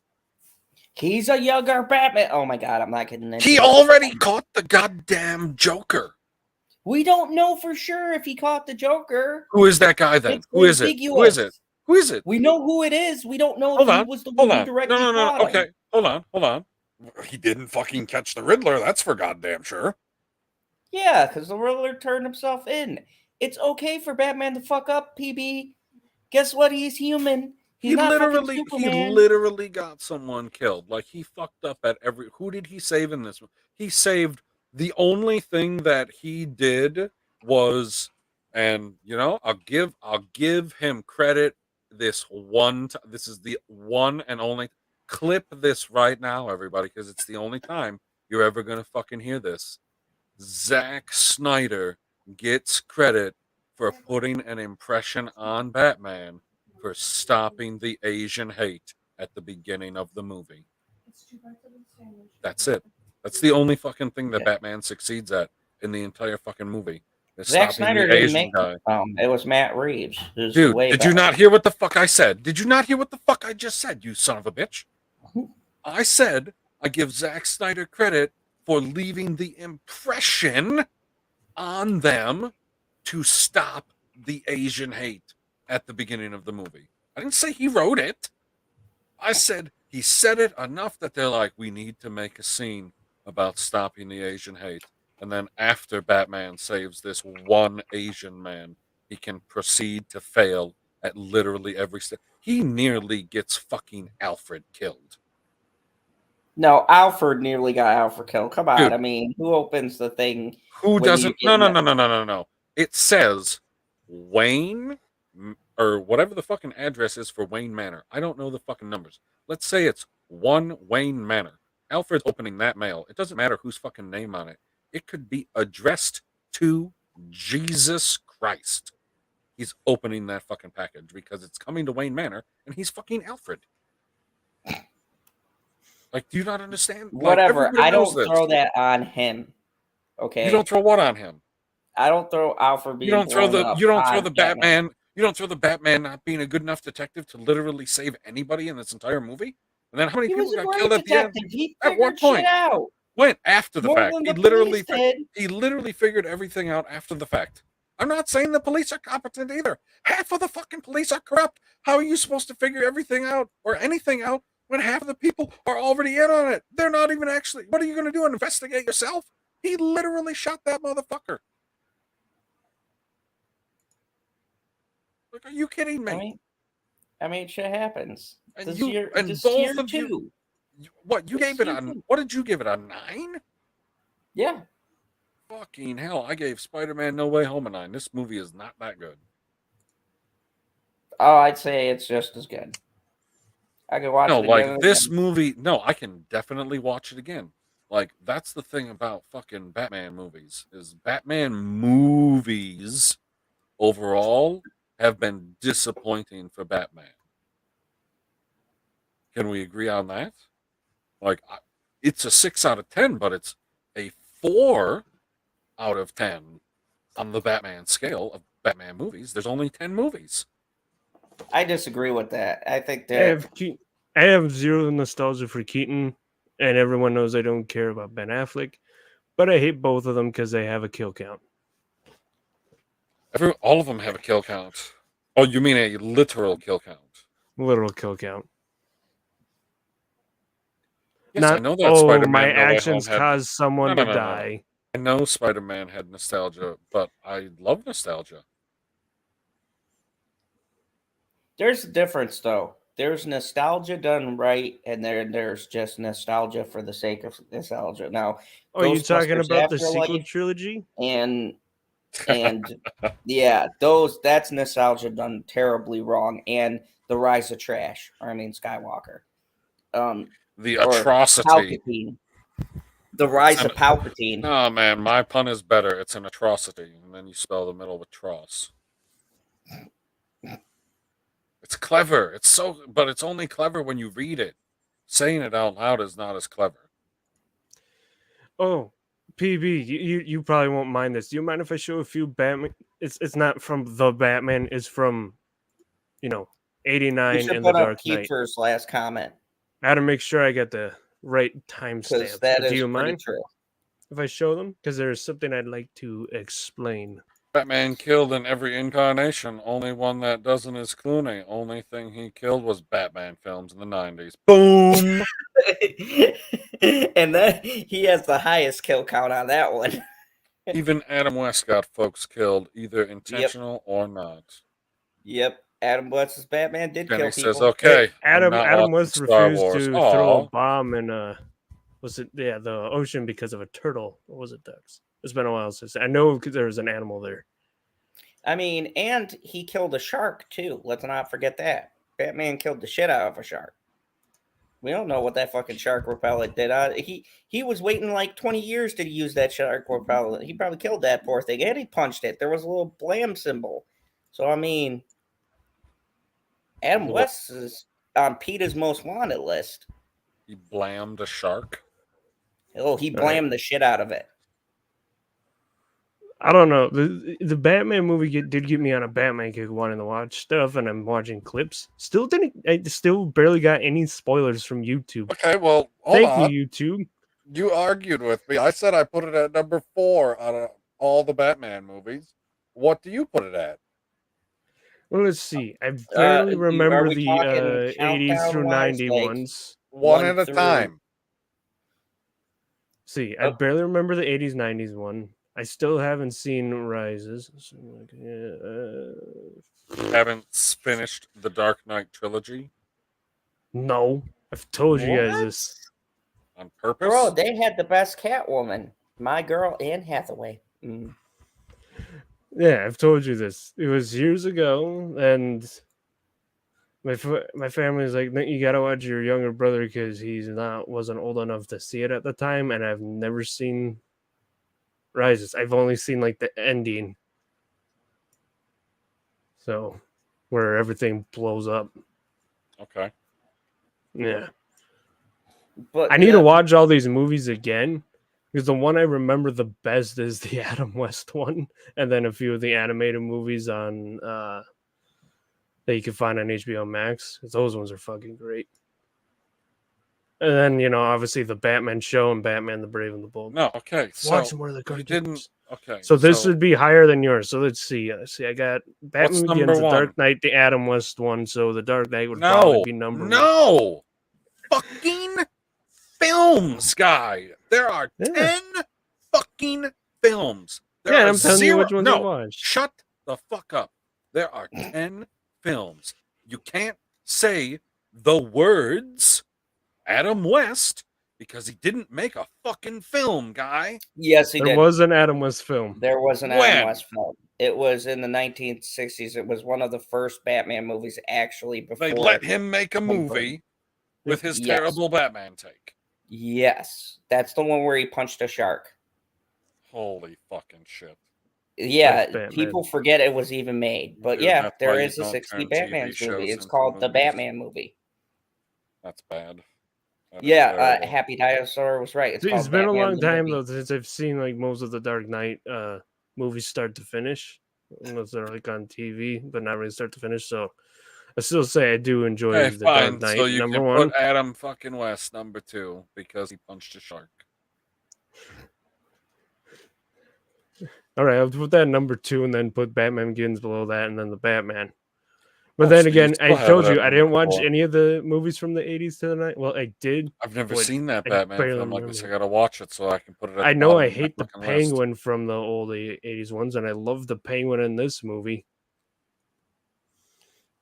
He's a younger Batman. Oh my god, I'm not kidding.
He already caught the goddamn Joker.
We don't know for sure if he caught the Joker.
Who is that guy then?
It's
Who is it? Who is it?
ambiguous.
Who is it?
We know who it is. We don't know
Hold
if
on.
he was the
Hold
one who
on.
directly
No.
caught him.
Okay. Hold on. He didn't fucking catch the Riddler. That's for goddamn sure.
Yeah, because the Riddler turned himself in. It's okay for Batman to fuck up, PB. Guess what? He's human. He's not fucking Superman.
He literally got someone killed. Like he fucked up at every. Who did he save in this one? He saved the only thing that he did was, and you know, I'll give him credit. This is the one and only. Clip this right now, everybody, because it's the only time you're ever gonna fucking hear this. Zack Snyder gets credit for putting an impression on Batman for stopping the Asian hate at the beginning of the movie. That's it. That's the only fucking thing that Batman succeeds at in the entire fucking movie.
Zack Snyder didn't make
guy.
It was Matt Reeves.
Dude, did you not hear what the fuck I said? Did you not hear what the fuck I just said, you son of a bitch? I said I give Zack Snyder credit for leaving the impression on them to stop the Asian hate at the beginning of the movie. I didn't say he wrote it. I said he said it enough that they're like, we need to make a scene about stopping the Asian hate. And then after Batman saves this one Asian man, he can proceed to fail at literally every step. He nearly gets fucking Alfred killed.
No, Alfred nearly got Alfred killed. Come on.
Dude.
I mean, who opens the thing?
Who doesn't? No. It says Wayne or whatever the fucking address is for Wayne Manor. I don't know the fucking numbers. Let's say it's 1 Wayne Manor. Alfred's opening that mail. It doesn't matter whose fucking name on it. It could be addressed to Jesus Christ. He's opening that fucking package because it's coming to Wayne Manor and he's fucking Alfred. Like, do you not understand?
Whatever.
Like,
I don't throw that on him. Okay.
You don't throw what on him?
I don't throw Alfred being
You don't throw the
Batman.
You don't throw the Batman not being a good enough detective to literally save anybody in this entire movie. And then how many people got killed at the end? At what point? When? After the fact. He literally figured everything out after the fact. I'm not saying the police are competent either. Half of the fucking police are corrupt. How are you supposed to figure everything out or anything out when half of the people are already in on it? They're not even actually. What are you going to do? Investigate yourself? He literally shot that motherfucker. Like, are you kidding me?
I mean, shit happens.
And
This
you
year,
and
this
both
year
of
too.
What you gave it on? What did you give it, a 9?
Yeah.
Fucking hell! I gave Spider-Man No Way Home a 9. This movie is not that good.
Oh, I'd say it's just as good. I could watch it again.
No, like this movie. No, I can definitely watch it again. Like, that's the thing about fucking Batman movies is Batman movies overall have been disappointing for Batman. Can we agree on that? Like, it's a 6 out of 10, but it's a 4 out of 10 on the Batman scale of Batman movies. There's only 10 movies.
I disagree with that. I think that
I have zero nostalgia for Keaton, and everyone knows I don't care about Ben Affleck, but I hate both of them because they have a kill count.
All of them have a kill count. Oh, you mean a literal kill count?
Literal kill count.
Yes, I know that Spider-Man
my
No Way
actions
Home had...
caused someone to die.
I know Spider-Man had nostalgia, but I love nostalgia.
There's a difference, though. There's nostalgia done right, and there's just nostalgia for the sake of nostalgia. Now,
Oh, you talking
Ghostbusters
about the sequel
Afterlife
trilogy?
and yeah, that's nostalgia done terribly wrong, and the Rise of Trash. Or I mean Skywalker.
The
Or
atrocity.
Palpatine. The Rise of Palpatine.
Oh man, my pun is better. It's an atrocity, and then you spell the middle with tross. It's clever. But it's only clever when you read it. Saying it out loud is not as clever.
Oh, PB, you probably won't mind this. Do you mind if I show a few Batman? It's not from the Batman. It's from, 89
You should
and the
put up
Dark Knight.
Kiefer's last comment.
I had to make sure I get the right
Because
timestamp.
that
Do
is
you
pretty
mind
true.
if I show them? Because there's something I'd like to explain.
Batman killed in every incarnation. Only one that doesn't is Clooney. Only thing he killed was Batman films in the 90s. Boom!
And then he has the highest kill count on that one.
Even Adam West got folks killed, either intentional or not.
Yep. Adam West's Batman did
Then
kill
he
people.
says, okay,
Adam West
Star
refused
Wars.
to
Aw.
throw a bomb in the ocean because of a turtle, or was it ducks? It's been a while since I know there was an animal there.
I mean, and he killed a shark too. Let's not forget that. Batman killed the shit out of a shark. We don't know what that fucking shark repellent did. He was waiting like 20 years to use that shark repellent. He probably killed that poor thing, and he punched it. There was a little blam symbol. So I mean, Adam West is on PETA's most wanted list.
He blamed a shark.
Oh, he blamed the shit out of it.
I don't know. The Batman movie did get me on a Batman kick, wanting to watch stuff, and I'm watching clips. I still barely got any spoilers from YouTube.
Okay, well, hold on.
Thank you, YouTube.
You argued with me. I said I put it at number 4 out of all the Batman movies. What do you put it at?
Well, let's see. I barely remember
we
the
talking
80s through
countdown-wise,
90
like,
ones.
One at a time.
See, I barely remember the 80s, 90s one. I still haven't seen Rises. So,
Haven't finished the Dark Knight trilogy
no, I've told you guys this.
on purpose?
Bro, they had the best Catwoman. My girl, Anne Hathaway. Mm.
Yeah, I've told you this. It was years ago, and my family's like, you gotta watch your younger brother because wasn't old enough to see it at the time, and I've never seen Rises. I've only seen like the ending, so where everything blows up.
Okay.
Yeah,
But
I need to watch all these movies again because the one I remember the best is the Adam West one, and then a few of the animated movies on that you can find on HBO Max. Those ones are fucking great. And then, obviously the Batman show and Batman the Brave and the Bold.
No, okay. So
Watch some more of the
you
cartoons.
didn't. Okay.
So this would be higher than yours. So let's see. I got Batman
What's
Begins,
number
the
one?
Dark Knight, the Adam West one. So the Dark Knight would probably be number one.
No, fucking films, guy. There are 10 fucking films. There are
I'm telling you which ones I
No,
watched.
shut the fuck up. There are 10 films. You can't say the words Adam West because he didn't make a fucking film, guy.
yes, he
There
did.
was an Adam West film.
There was an
When?
Adam West film. It was in the 1960s. It was one of the first Batman movies, actually. Before
They let him make a movie with his
Yes.
terrible Batman take.
Yes, that's the one where he punched a shark.
Holy fucking shit.
Yeah,
Batman.
people forget it was even made, but
Dude,
yeah,
that's
there
why you
is a
don't
60
turn
Batman
TV shows
movie. It's
into
called the
movies.
Batman movie.
That's bad. That is
Yeah,
terrible.
Happy Dinosaur was right.
It's
called
been a
Batman
long
the
time
movie.
though since I've seen like most of the Dark Knight movies start to finish, unless they're like on TV, but not really start to finish. So I still say I do enjoy
Okay,
the
fine.
Dark Knight
So you
number
can
one.
put Adam fucking West number 2 because he punched a shark.
All right, I'll put that number 2 and then put Batman Begins below that, and then the Batman. But
Oh,
then
so you
again,
still
I
have
told
it at
you I
number
didn't watch
4.
any of the movies from the 80s to the 90s. Well, I did.
I've never
but
seen that
I
Batman
barely
film. Like I
remember.
gotta watch it so I can put it. At
I
the
know
bottom
I
of my
hate the
fucking list.
Penguin from the old 80s ones, and I love the Penguin in this movie.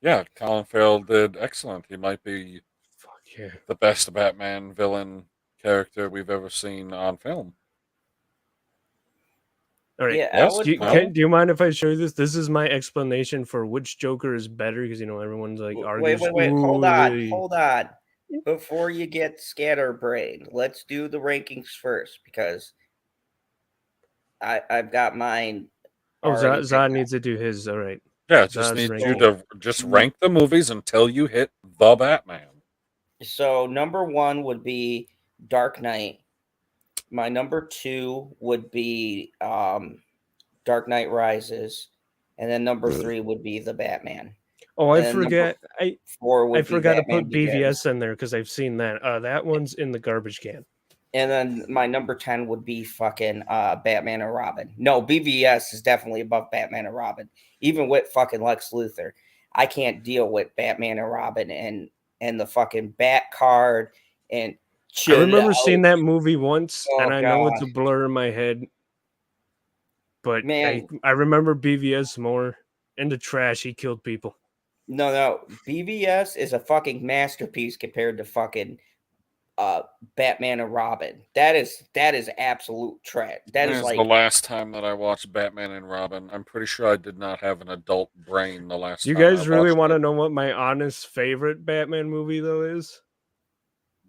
Yeah, Colin Farrell did excellent. He might be
Fuck yeah.
the best Batman villain character we've ever seen on film.
All right.
Yeah, I
Yes,
would.
Do you,
no.
do you mind if I show you this? This is my explanation for which Joker is better because everyone's like argues.
Wait. Hold
"Ooh,
on.
the-"
Hold on. Before you get scatterbrained, let's do the rankings first because I've got mine.
Oh,
already
Zod
picked out.
needs to do his. All right.
Yeah, just
Zod's
need
ranking.
you to just rank the movies until you hit the Batman.
So number 1 would be Dark Knight. My number 2 would be Dark Knight Rises, and then number 3 would be the Batman.
Oh, I
And then number
forget.
4 would
I
be
forgot to
Batman
put
Begins.
BVS in there because I've seen that. That one's in the garbage can.
And then my number 10 would be fucking Batman and Robin. No, BVS is definitely above Batman and Robin. Even with fucking Lex Luthor. I can't deal with Batman and Robin and the fucking Bat card and
I remember
Chill
seeing
Out.
that movie once,
Oh,
and I know it's a
God.
blur in my head. But
Man.
I remember BVS more. In the trash, he killed people.
No. BVS is a fucking masterpiece compared to fucking Batman and Robin. That is absolute trash. That is
This
like
the last time that I watched Batman and Robin. I'm pretty sure I did not have an adult brain the last
Do you
time
guys
I
really
watched
want to
it.
know what my honest favorite Batman movie though is?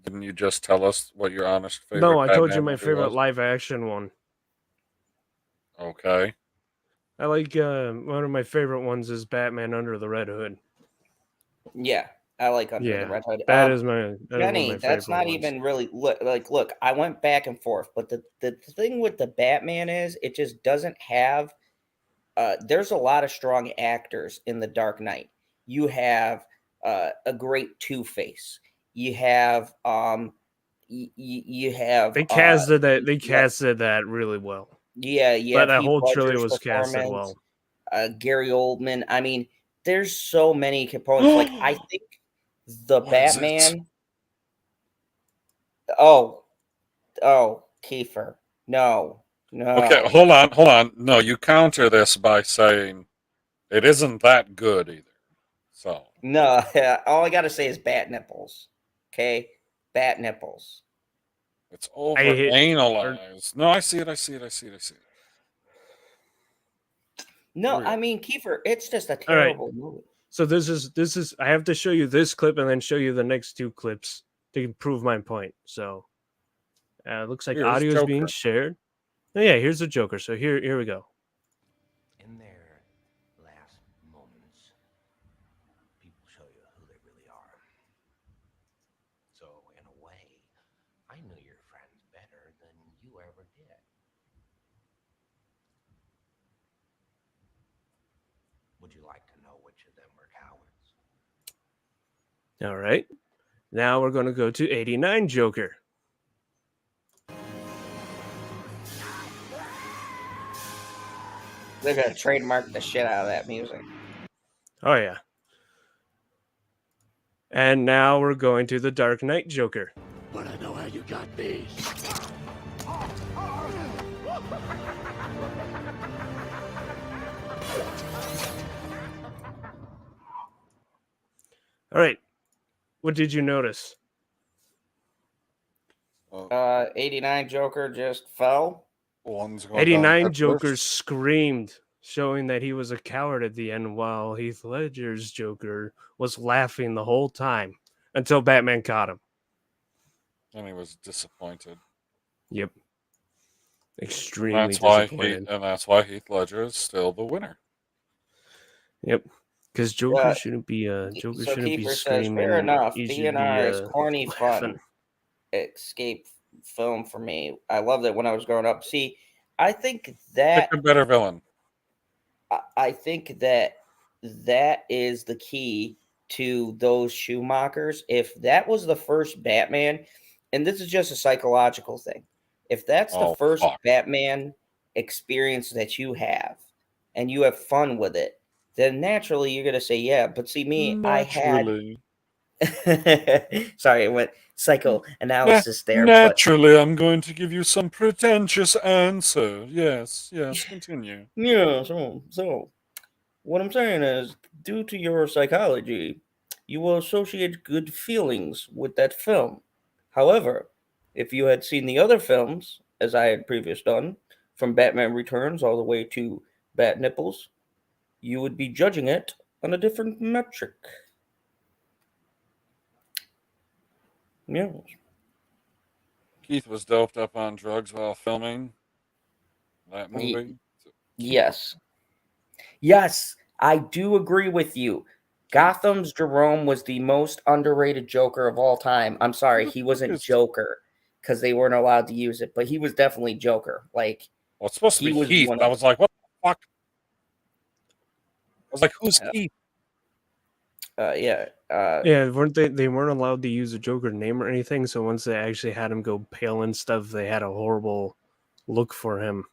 Didn't you just tell us what your honest favorite
No, I told you
Batman
my
movie
favorite
was?
live action one.
Okay.
I like one of my favorite ones is Batman Under the Red Hood.
yeah. I like Under the
Yeah,
Red Hood.
that is one of
Jenny,
my
that's
favorite
not
ones.
even really look. I went back and forth, but the thing with the Batman is it just doesn't have. There's a lot of strong actors in the Dark Knight. You have a great Two-Face. You have you have
They casted that. They
you have-
casted that really well.
yeah, you
But
have
that
Heath
whole trilogy
Ledger's
was casted
performance,
well.
Gary Oldman. I mean, there's so many components. Like I think the
What is it?
Batman. Oh, Kiefer. No.
Okay, hold on. No, you counter this by saying it isn't that good either. So
No, all I gotta say is bat nipples. Okay? Bat nipples.
it's over
I hate-
analyzed. No, I see it.
No,
Real.
I mean Kiefer, it's just a
All right.
terrible movie.
So this is. I have to show you this clip and then show you the next two clips to prove my point. So, looks like
Here's
audio is being
Joker.
shared. Oh, yeah, here's the Joker. So here we go.
In their last moments, people show you who they really are. So, in a way, I knew your friends better than you ever did. Would you like to know which of them were cowards?
All right. Now we're going to go to 89 Joker.
They're gonna trademark the shit out of that music.
Oh, yeah. And now we're going to the Dark Knight Joker.
But I know how you got me.
All right. What did you notice?
89 Joker just fell.
One's going down
89
head
Joker
first.
screamed, showing that he was a coward at the end, while Heath Ledger's Joker was laughing the whole time until Batman caught him.
And he was disappointed.
Yep.
And
Extremely
that's why
disappointed.
Heath Ledger is still the winner.
Yep. Because Joker
Yeah.
shouldn't be Joker
So
shouldn't be
Kiefer says,
screaming.
fair enough.
He should
DNR is
be,
corny
laughing.
fun. Escape film for me. I loved it when I was growing up. See, I think that
Pick a better villain.
I think that is the key to those Schumachers. If that was the first Batman, and this is just a psychological thing, if that's the
Oh,
first
fuck.
Batman experience that you have and you have fun with it, then naturally you're going to say, yeah. But see, me,
Naturally.
I had. Sorry, I went psychoanalysis there. But
Naturally, I'm going to give you some pretentious answer. Yes, continue.
yeah, so What I'm saying is, due to your psychology, you will associate good feelings with that film. However, if you had seen the other films, as I had previously done, from Batman Returns all the way to Bat Nipples, you would be judging it on a different metric. Yes.
Keith was doped up on drugs while filming that
Ye-
movie.
Yes. Yes, I do agree with you. Gotham's Jerome was the most underrated Joker of all time. I'm sorry,
Who the
he
fuck
wasn't
is-
Joker because they weren't allowed to use it, but he was definitely Joker. Like,
Well, it's supposed to
he
be
was
Heath.
one
I
of
was like, what the fuck? I was like, who's
Yeah.
Heath?
yeah.
Yeah, weren't they? They weren't allowed to use a Joker name or anything. So once they actually had him go pale and stuff, they had a horrible look for him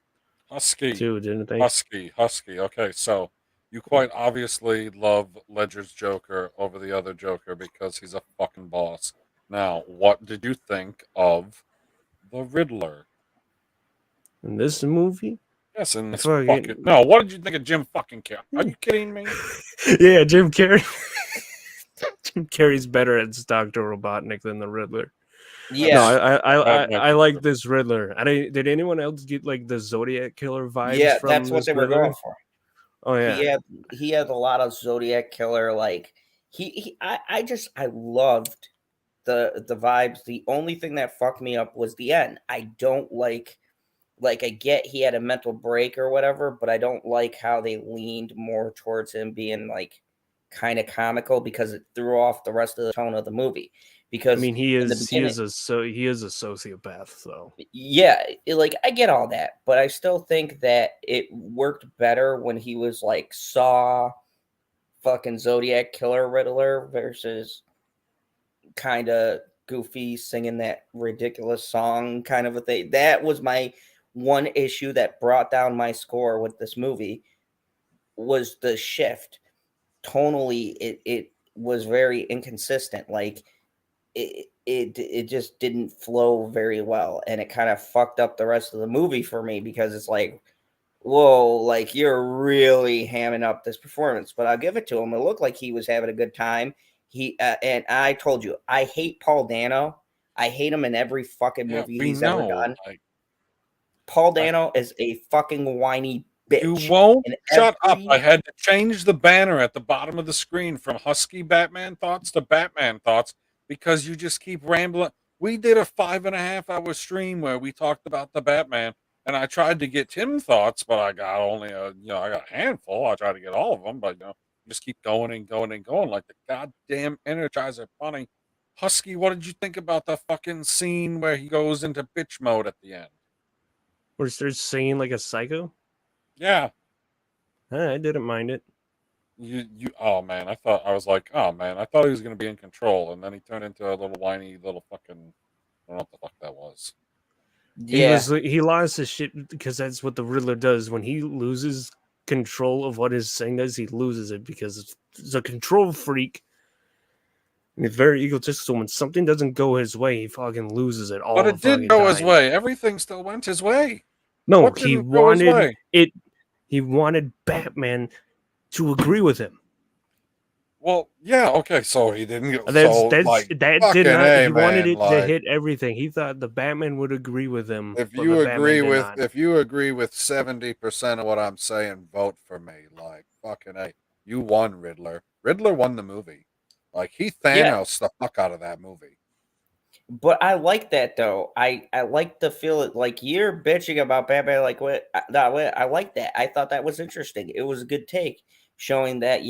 Husky.
too, didn't they?
Husky. Okay, so you quite obviously love Ledger's Joker over the other Joker because he's a fucking boss. Now, what did you think of the Riddler?
In this movie,
Yes, in this
Fucking-
fucking... No, what did you think of Jim fucking Carrey? Are you kidding me?
yeah, Jim Carrey. Jim Carrey's better as Doctor Robotnik than the Riddler.
Yeah.
No,
That might
I
be
like
true.
this Riddler. Did anyone else get like the Zodiac Killer vibes?
Yeah,
from
that's what
this
they were
Riddler?
going for.
Oh yeah,
He had a lot of Zodiac Killer. Like, I loved the vibes. The only thing that fucked me up was the end. I don't like I get he had a mental break or whatever, but I don't like how they leaned more towards him being like kind of comical because it threw off the rest of the tone of the movie. Because
I mean he
in the
is
beginning,
he is a sociopath. So
yeah, like I get all that, but I still think that it worked better when he was like Saw, fucking Zodiac Killer Riddler versus kind of goofy singing that ridiculous song kind of a thing. That was my one issue that brought down my score with this movie was the shift. Tonally, it was very inconsistent. Like it just didn't flow very well, and it kind of fucked up the rest of the movie for me because it's like, whoa, like you're really hamming up this performance. But I'll give it to him. It looked like he was having a good time. He and I told you, I hate Paul Dano. I hate him in every fucking
Yeah,
movie
we
he's ever
know.
done.
Like,
Paul Dano is a fucking whiny bitch.
you won't
in
shut up.
every-
I had to change the banner at the bottom of the screen from Husky Batman Thoughts to Batman Thoughts because you just keep rambling. We did a 5.5 hour stream where we talked about the Batman, and I tried to get Tim thoughts, but I got only I got a handful. I tried to get all of them, but just keep going and going and going like the goddamn Energizer Bunny. Husky, what did you think about the fucking scene where he goes into bitch mode at the end?
where he starts singing like a psycho.
Yeah.
I didn't mind it.
Oh man, I was like, oh man, I thought he was gonna be in control, and then he turned into a little whiny little fucking, I don't know what the fuck that was.
Yeah,
He lost his shit because that's what the Riddler does. When he loses control of what his thing does, he loses it because it's a control freak. And he's very egotistical. When something doesn't go his way, he fucking loses it all.
But it
the
did
fucking
go his
time.
way. Everything still went his way.
No,
What
he
didn't go his
wanted
way?
it. He wanted Batman to agree with him.
Well, yeah, okay, so he didn't get
That
fucking
did not.
A,
He wanted
man,
it to
like,
hit everything. He thought the Batman would agree with him.
if
but
you
the Batman
agree
did
with
not.
if you agree with 70% of what I'm saying, vote for me. Like fucking A. You won, Riddler. Riddler won the movie. Like he Thanos the fuck out of that movie.
but I like that though. I like to feel it. Like you're bitching about Batman. Like what? I like that. I thought that was interesting. It was a good take, showing that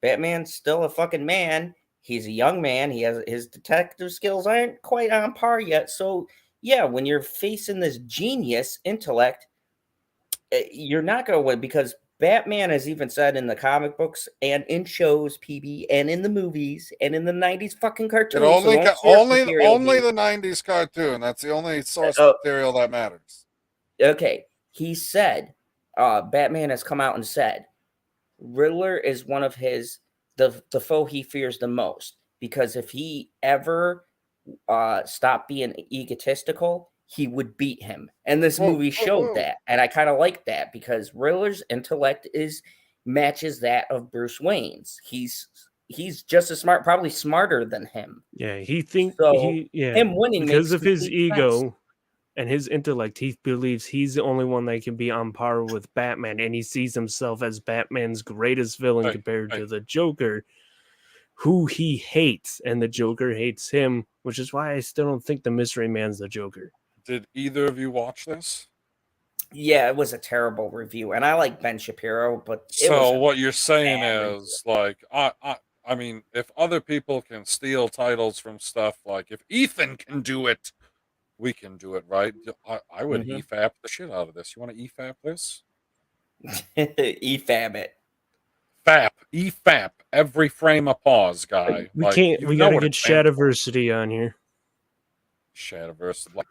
Batman's still a fucking man. He's a young man. He has his detective skills aren't quite on par yet. So when you're facing this genius intellect, you're not going to win because Batman has even said in the comic books and in shows, PB, and in the movies and in the 90s fucking cartoons.
Only
the
the 90s cartoon. That's the only source
Oh.
material that matters.
Okay. He said, Batman has come out and said, Riddler is one of the foe he fears the most because if he ever stopped being egotistical, he would beat him. And this movie showed that. And I kind of like that because Riddler's intellect is matches that of Bruce Wayne's. He's just as smart, probably smarter than him.
Yeah,
So him winning
because
makes
of his
complete sense.
ego and his intellect, he believes he's the only one that can be on par with Batman, and he sees himself as Batman's greatest villain
Hey,
compared
hey.
to the Joker, who he hates, and the Joker hates him, which is why I still don't think the Mystery Man's the Joker.
Did either of you watch this?
Yeah, it was a terrible review, and I like Ben Shapiro, but it was
So
a
what you're saying
bad review.
is like I mean, if other people can steal titles from stuff, like if Ethan can do it, we can do it, right? I would
Mhm.
EFAP the shit out of this. You want to EFAP this?
EFAB it.
EFAP every frame of pause, guy.
We
Like,
can't.
you
We
know
gotta
what
get
it stands for.
Shadiversity on here.
Shadiverse. Like,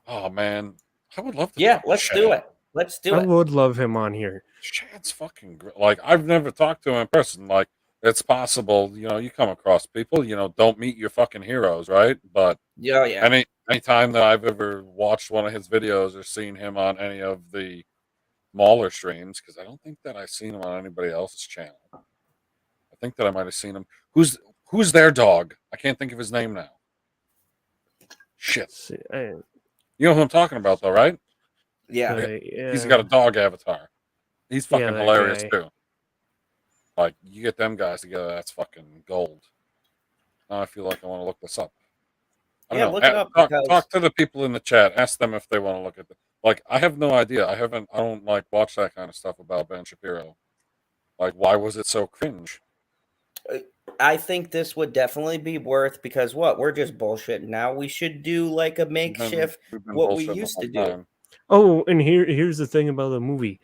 oh man, I would love to.
Yeah,
talk to
let's do
Shad.
it. Let's do
I
it.
would love him on here.
Shad's fucking great. Like, I've never talked to him in person. Like, it's possible, you come across people, don't meet your fucking heroes, right? But
Yeah, yeah.
anytime that I've ever watched one of his videos or seen him on any of the Mauler streams, because I don't think that I've seen him on anybody else's channel. I think that I might have seen him. Who's their dog? I can't think of his name now. Shit.
See,
You know who I'm talking about, though, right?
Yeah.
He's got a dog avatar. He's fucking
that
hilarious
guy.
too. Like, you get them guys together, that's fucking gold. Now I feel like I want to look this up. I don't
Yeah,
know.
look it up
Talk
because
to the people in the chat. Ask them if they want to look at it. Like, I have no idea. I don't like watch that kind of stuff about Ben Shapiro. Like, why was it so cringe?
I think this would definitely be worth, because we're just bullshitting now. We should do like a makeshift
We've been
what we
bullshitting the
used to
whole
do.
time.
Oh, and here's the thing about the movie.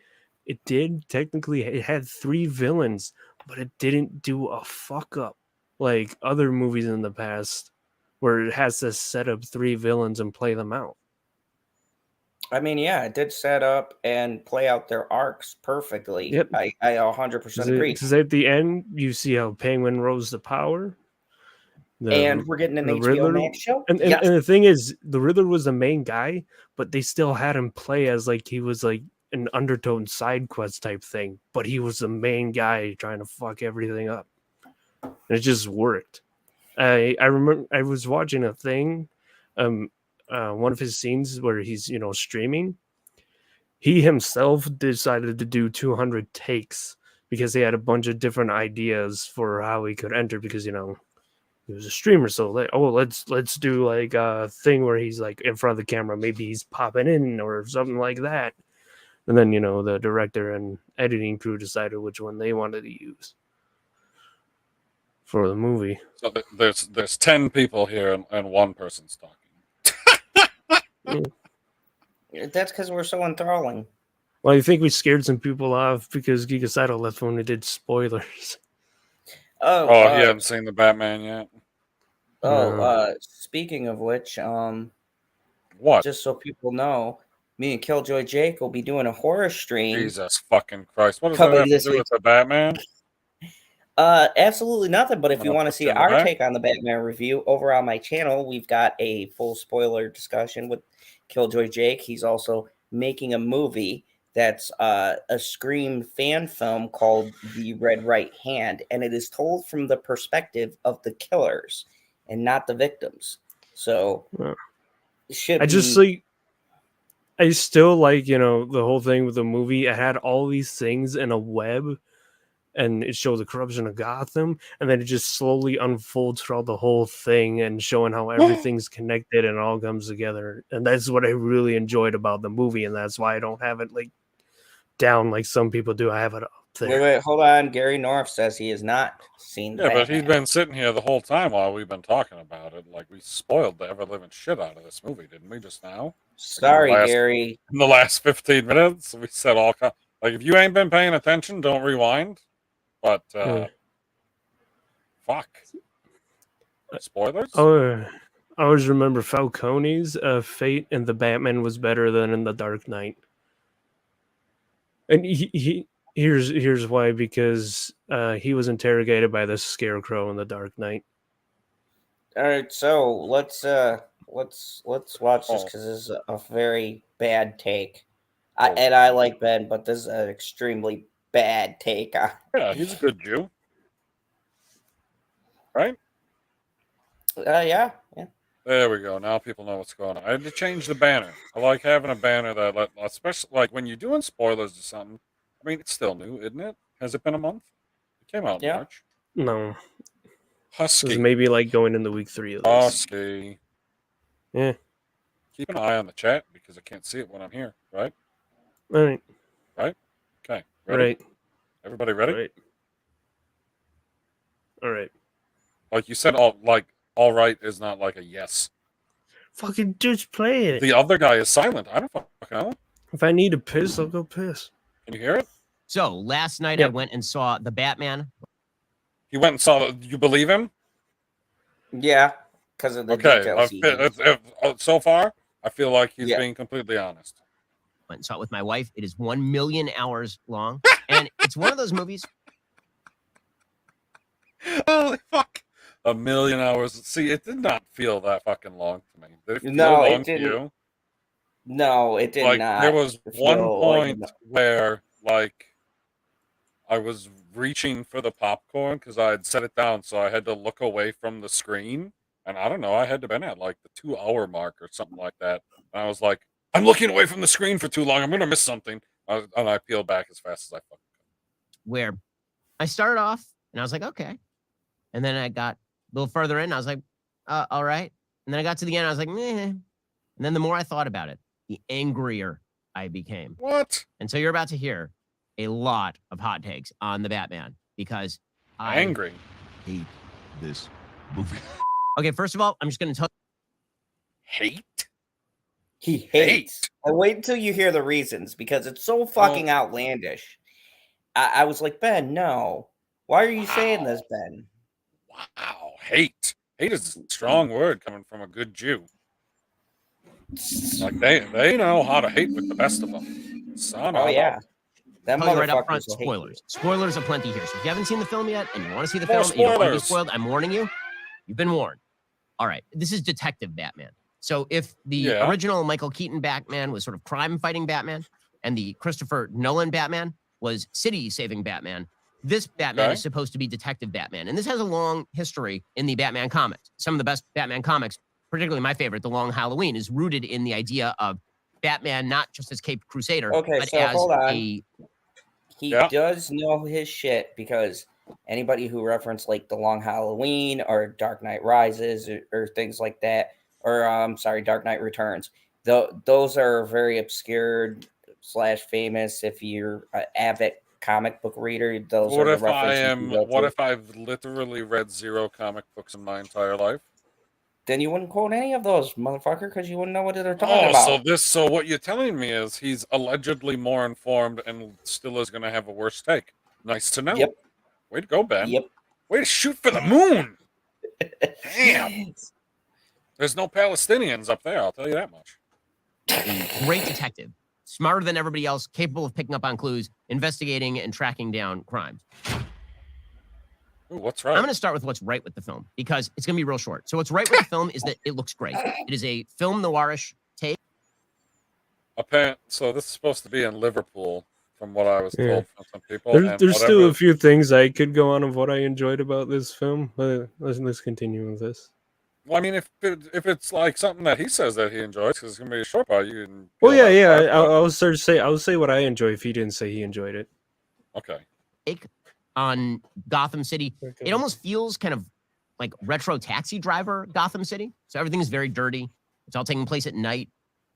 It had 3 villains, but it didn't do a fuck up like other movies in the past where it has to set up 3 villains and play them out.
I mean, yeah, it did set up and play out their arcs perfectly.
Yep.
I 100% agree.
Because at the end, you see how Penguin rose to power.
And we're getting an
the
HBO
Riddler,
Max show.
and
Yes.
the thing is, the Riddler was the main guy, but they still had him play as like he was like an undertone side quest type thing, but he was the main guy trying to fuck everything up, and it just worked. I remember I was watching a thing, one of his scenes where he's streaming. He himself decided to do 200 takes because he had a bunch of different ideas for how he could enter, because he was a streamer, so let's do like a thing where he's like in front of the camera, maybe he's popping in or something like that, and then the director and editing crew decided which one they wanted to use for the movie.
So there's 10 people here and one person's talking.
That's because we're so enthralling.
Well, I think we scared some people off because Gigasato left when we did spoilers.
Oh,
He hadn't seen the Batman yet.
Speaking of which,
What?
just so people know, me and Killjoy Jake will be doing a horror stream.
Jesus fucking Christ! What does that have to do with the Batman?
Absolutely nothing. But if you want to see our
back.
take on the Batman review over on my channel, we've got a full spoiler discussion with Killjoy Jake. He's also making a movie that's a Scream fan film called The Red Right Hand, and it is told from the perspective of the killers and not the victims. So it should
I just I still like the whole thing with the movie. It had all these things in a web, and it showed the corruption of Gotham, and then it just slowly unfolds throughout the whole thing and showing how everything's connected and all comes together. And that's what I really enjoyed about the movie, and that's why I don't have it like down like some people do. I have it up there.
Wait, hold on. Gary North says he has not seen.
Yeah, but he's been sitting here the whole time while we've been talking about it. Like, we spoiled the ever living shit out of this movie, didn't we? Just now.
Sorry, Gary.
In the last 15 minutes, we said all like, if you ain't been paying attention, don't rewind. But fuck. Spoilers?
Oh, I always remember Falcone's fate in the Batman was better than in the Dark Knight. And here's why, because he was interrogated by the Scarecrow in the Dark Knight.
All right, so let's watch this, because this is a very bad take. I like Ben, but this is an extremely bad take on.
Yeah, he's a good Jew. Right?
Yeah.
There we go. Now people know what's going on. I had to change the banner. I like having a banner that, especially like when you're doing spoilers or something. I mean, it's still new, isn't it? Has it been a month? It came out in
Yeah.
March.
No, this is
Husky.
maybe like going into week 3 of this.
Husky.
Yeah.
Keep an eye on the chat because I can't see it when I'm here, right?
All right.
Okay. Ready?
Right.
Everybody ready?
Right. All right.
Like you said, all right is not like a yes.
Fucking just play it.
The other guy is silent. I don't fucking know.
If I need to piss, I'll go piss.
Can you hear it?
So last night I
Yep.
went and saw the Batman.
He went and saw. You believe him?
Yeah, because of the
Okay.
details. he used.
So far, I feel like he's
Yeah.
being completely honest.
Went and saw it with my wife. It is 1 million hours long, and it's one of those movies.
Holy fuck! 1 million hours. See, it did not feel that fucking long to me. Did it feel
No, it
long to
didn't.
you?
No, it did
Like
not.
there was one
feel
point
like-
where like I was reaching for the popcorn because I had set it down, so I had to look away from the screen. And I don't know, I had to been at like the 2 hour mark or something like that. And I was like, I'm looking away from the screen for too long. I'm gonna miss something. And I peeled back as fast as I fucking
Where I started off and I was like, okay. And then I got a little further in. I was like, all right. And then I got to the end. I was like, meh. And then the more I thought about it, the angrier I became.
could. What?
And so you're about to hear a lot of hot takes on the Batman because I
Angry.
Hate this movie.
Okay, first of all, I'm just going to tell
Hate?
He hates. And wait until you hear the reasons because it's so fucking outlandish. I was like, Ben, no. Why are you saying this, Ben?
Wow. Hate. Hate is a strong word coming from a good Jew. Like they know how to hate with the best of them. Son
Oh
of a-
yeah, that
tell you right up
motherfucker's
front,
a hate you.
spoilers. Spoilers aplenty here. So if you haven't seen the film yet and you want to see the
More
film and you don't want to be
spoilers.
spoiled, I'm warning you. You've been warned. All right. This is Detective Batman. So if the
Yeah.
original Michael Keaton Batman was sort of crime-fighting Batman and the Christopher Nolan Batman was city-saving Batman, this Batman
Okay.
is supposed to be Detective Batman. And this has a long history in the Batman comics. Some of the best Batman comics, particularly my favorite, The Long Halloween, is rooted in the idea of Batman not just as Caped Crusader,
Okay,
but
so
as
hold on.
a
He
Yeah.
does know his shit because anybody who referenced like the Long Halloween or Dark Knight Rises or things like that, or Dark Knight Returns, those are very obscure / famous. If you're an avid comic book reader, those
What
are
if
the
I
references.
am?
you go
What
to.
if I've literally read 0 comic books in my entire life?
Then you wouldn't quote any of those, motherfucker, because you wouldn't know what they're talking
Oh,
about.
so what you're telling me is he's allegedly more informed and still is going to have a worse take. Nice to know.
Yep.
Way to go, Ben.
Yep.
Way to shoot for the moon. Damn. There's no Palestinians up there. I'll tell you that much.
a great detective, smarter than everybody else, capable of picking up on clues, investigating and tracking down crimes.
Ooh, what's right?
I'm going to start with what's right with the film because it's going to be real short. So what's right with the film is that it looks great. It is a film noirish take.
So this is supposed to be in Liverpool, from what I was
Yeah.
told from some people.
There's,
and
there's still
whatever-
a few things I could go on of what I enjoyed about this film, but let's continue with this.
Well, I mean, if it's like something that he says that he enjoys, because it's gonna be a short part, you can.
Well,
peel
yeah,
that
yeah.
part,
I'll say what I enjoy if he didn't say he enjoyed it.
Okay.
On Gotham City. It almost feels kind of like retro Taxi Driver Gotham City. So everything is very dirty. It's all taking place at night.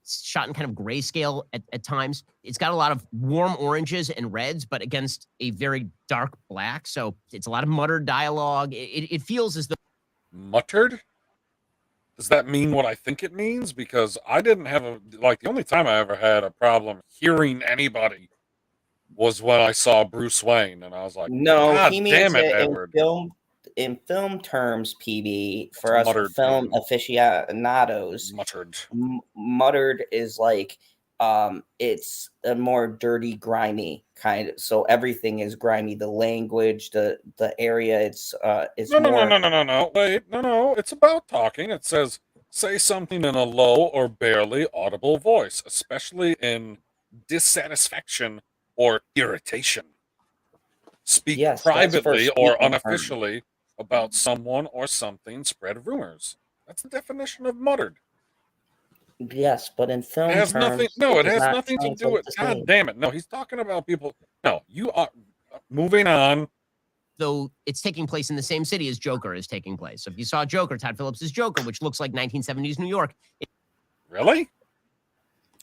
It's shot in kind of grayscale at times. It's got a lot of warm oranges and reds, but against a very dark black. So it's a lot of muttered dialogue. It feels as though
Muttered? Does that mean what I think it means? Because I didn't have the only time I ever had a problem hearing anybody was when I saw Bruce Wayne, and I was like,
No,
God
he
damn
means
it,
it
Edward.
in film terms, PB, for
It's
us
muttered
film
too.
aficionados.
Muttered.
Muttered is like it's a more dirty, grimy kind of. So everything is grimy. The language, the area, it's
No,
more.
no. Wait, no. It's about talking. It says, say something in a low or barely audible voice, especially in dissatisfaction or irritation. speak
Yes, that's for
privately
speaking
or
terms.
unofficially about someone or something, spread rumors. That's the definition of muttered.
Yes, but in
It
film
has nothing.
terms,
No, it
does
has
not
nothing to do
translate
with.
the
God
same.
damn it! No, he's talking about people. No, you are moving on.
Though it's taking place in the same city as Joker is taking place. So if you saw Joker, Todd Phillips' Joker, which looks like 1970s New York,
Really?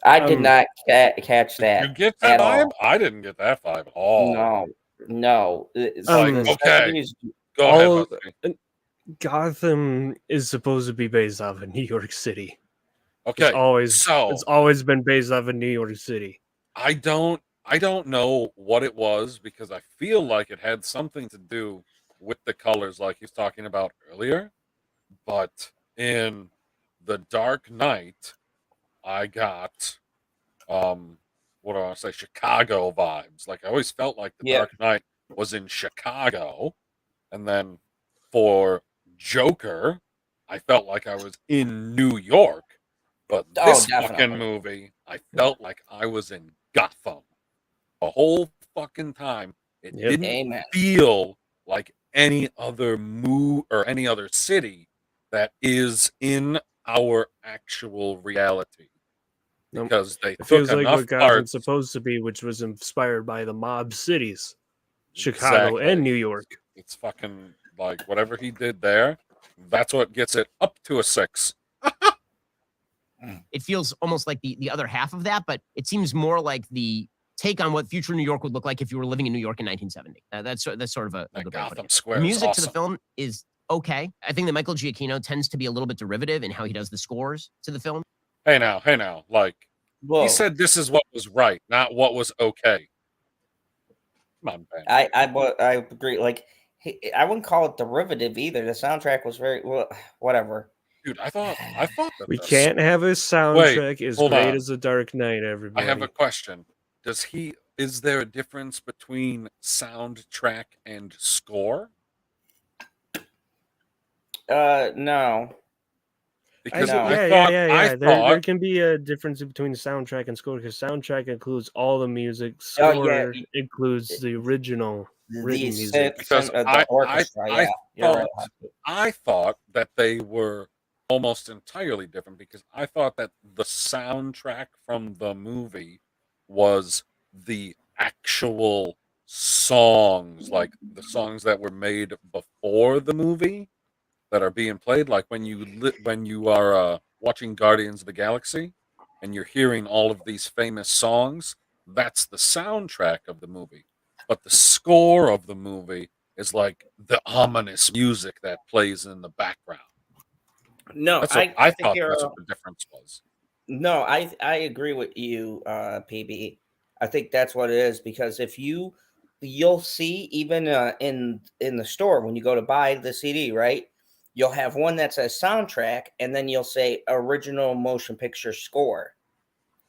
I did not catch
Did
that
you get that
at
vibe?
all.
I didn't get that vibe at all.
No.
It's like,
The
okay,
70s
go ahead,
all
Husky.
Gotham is supposed to be based off of New York City.
Okay,
It's
so
always been based off of New York City.
I don't know what it was because I feel like it had something to do with the colors, like he was talking about earlier. But in The Dark Knight, I got what do I want to say, Chicago vibes. Like I always felt like The
Yeah.
Dark Knight was in Chicago, and then for Joker, I felt like I was in New York. But
Oh,
this fucking
definitely.
movie, I felt like I was in Gotham the whole fucking time. It
Yep.
didn't
Amen.
feel like any other or any other city that is in our actual reality.
Nope.
Because they
It
took
feels like
enough
what Gotham's
parts.
supposed to be, which was inspired by the mob cities, Chicago
Exactly.
and New York.
It's fucking like whatever he did there, that's what gets it up to a 6.
it feels almost like the other half of that, but it seems more like the take on what future New York would look like if you were living in New York in 1970. That's sort of a
That
good way of putting
Gotham
it.
Square
The
is
music to the
awesome.
film is okay. I think that Michael Giacchino tends to be a little bit derivative in how he does the scores to the film.
Hey now. Like,
Whoa.
he said this is what was right, not what was okay. Come on, Ben.
I agree. Like, I wouldn't call it derivative either. The soundtrack was very well, whatever.
Dude, I thought that
We
the
can't have a soundtrack as
hold
great
on.
as The Dark Knight,
I
everybody.
have a question. Is there a difference between soundtrack and score?
No.
Because
No.
I
Yeah. There
thought
can be a difference between soundtrack and score because soundtrack includes all the music.
Oh,
Score
yeah.
includes the original written
The
music.
because
the orchestra. Yeah, you're right.
I thought that they were almost entirely different because I thought that the soundtrack from the movie was the actual songs, like the songs that were made before the movie that are being played, like when you are watching Guardians of the Galaxy and you're hearing all of these famous songs, that's the soundtrack of the movie. But the score of the movie is like the ominous music that plays in the background.
No,
That's what
I
I
think
thought.
you're.
That's what the difference was.
No, I agree with you, PB. I think that's what it is because if you'll see even in the store when you go to buy the CD, right? You'll have one that says soundtrack, and then you'll say original motion picture score,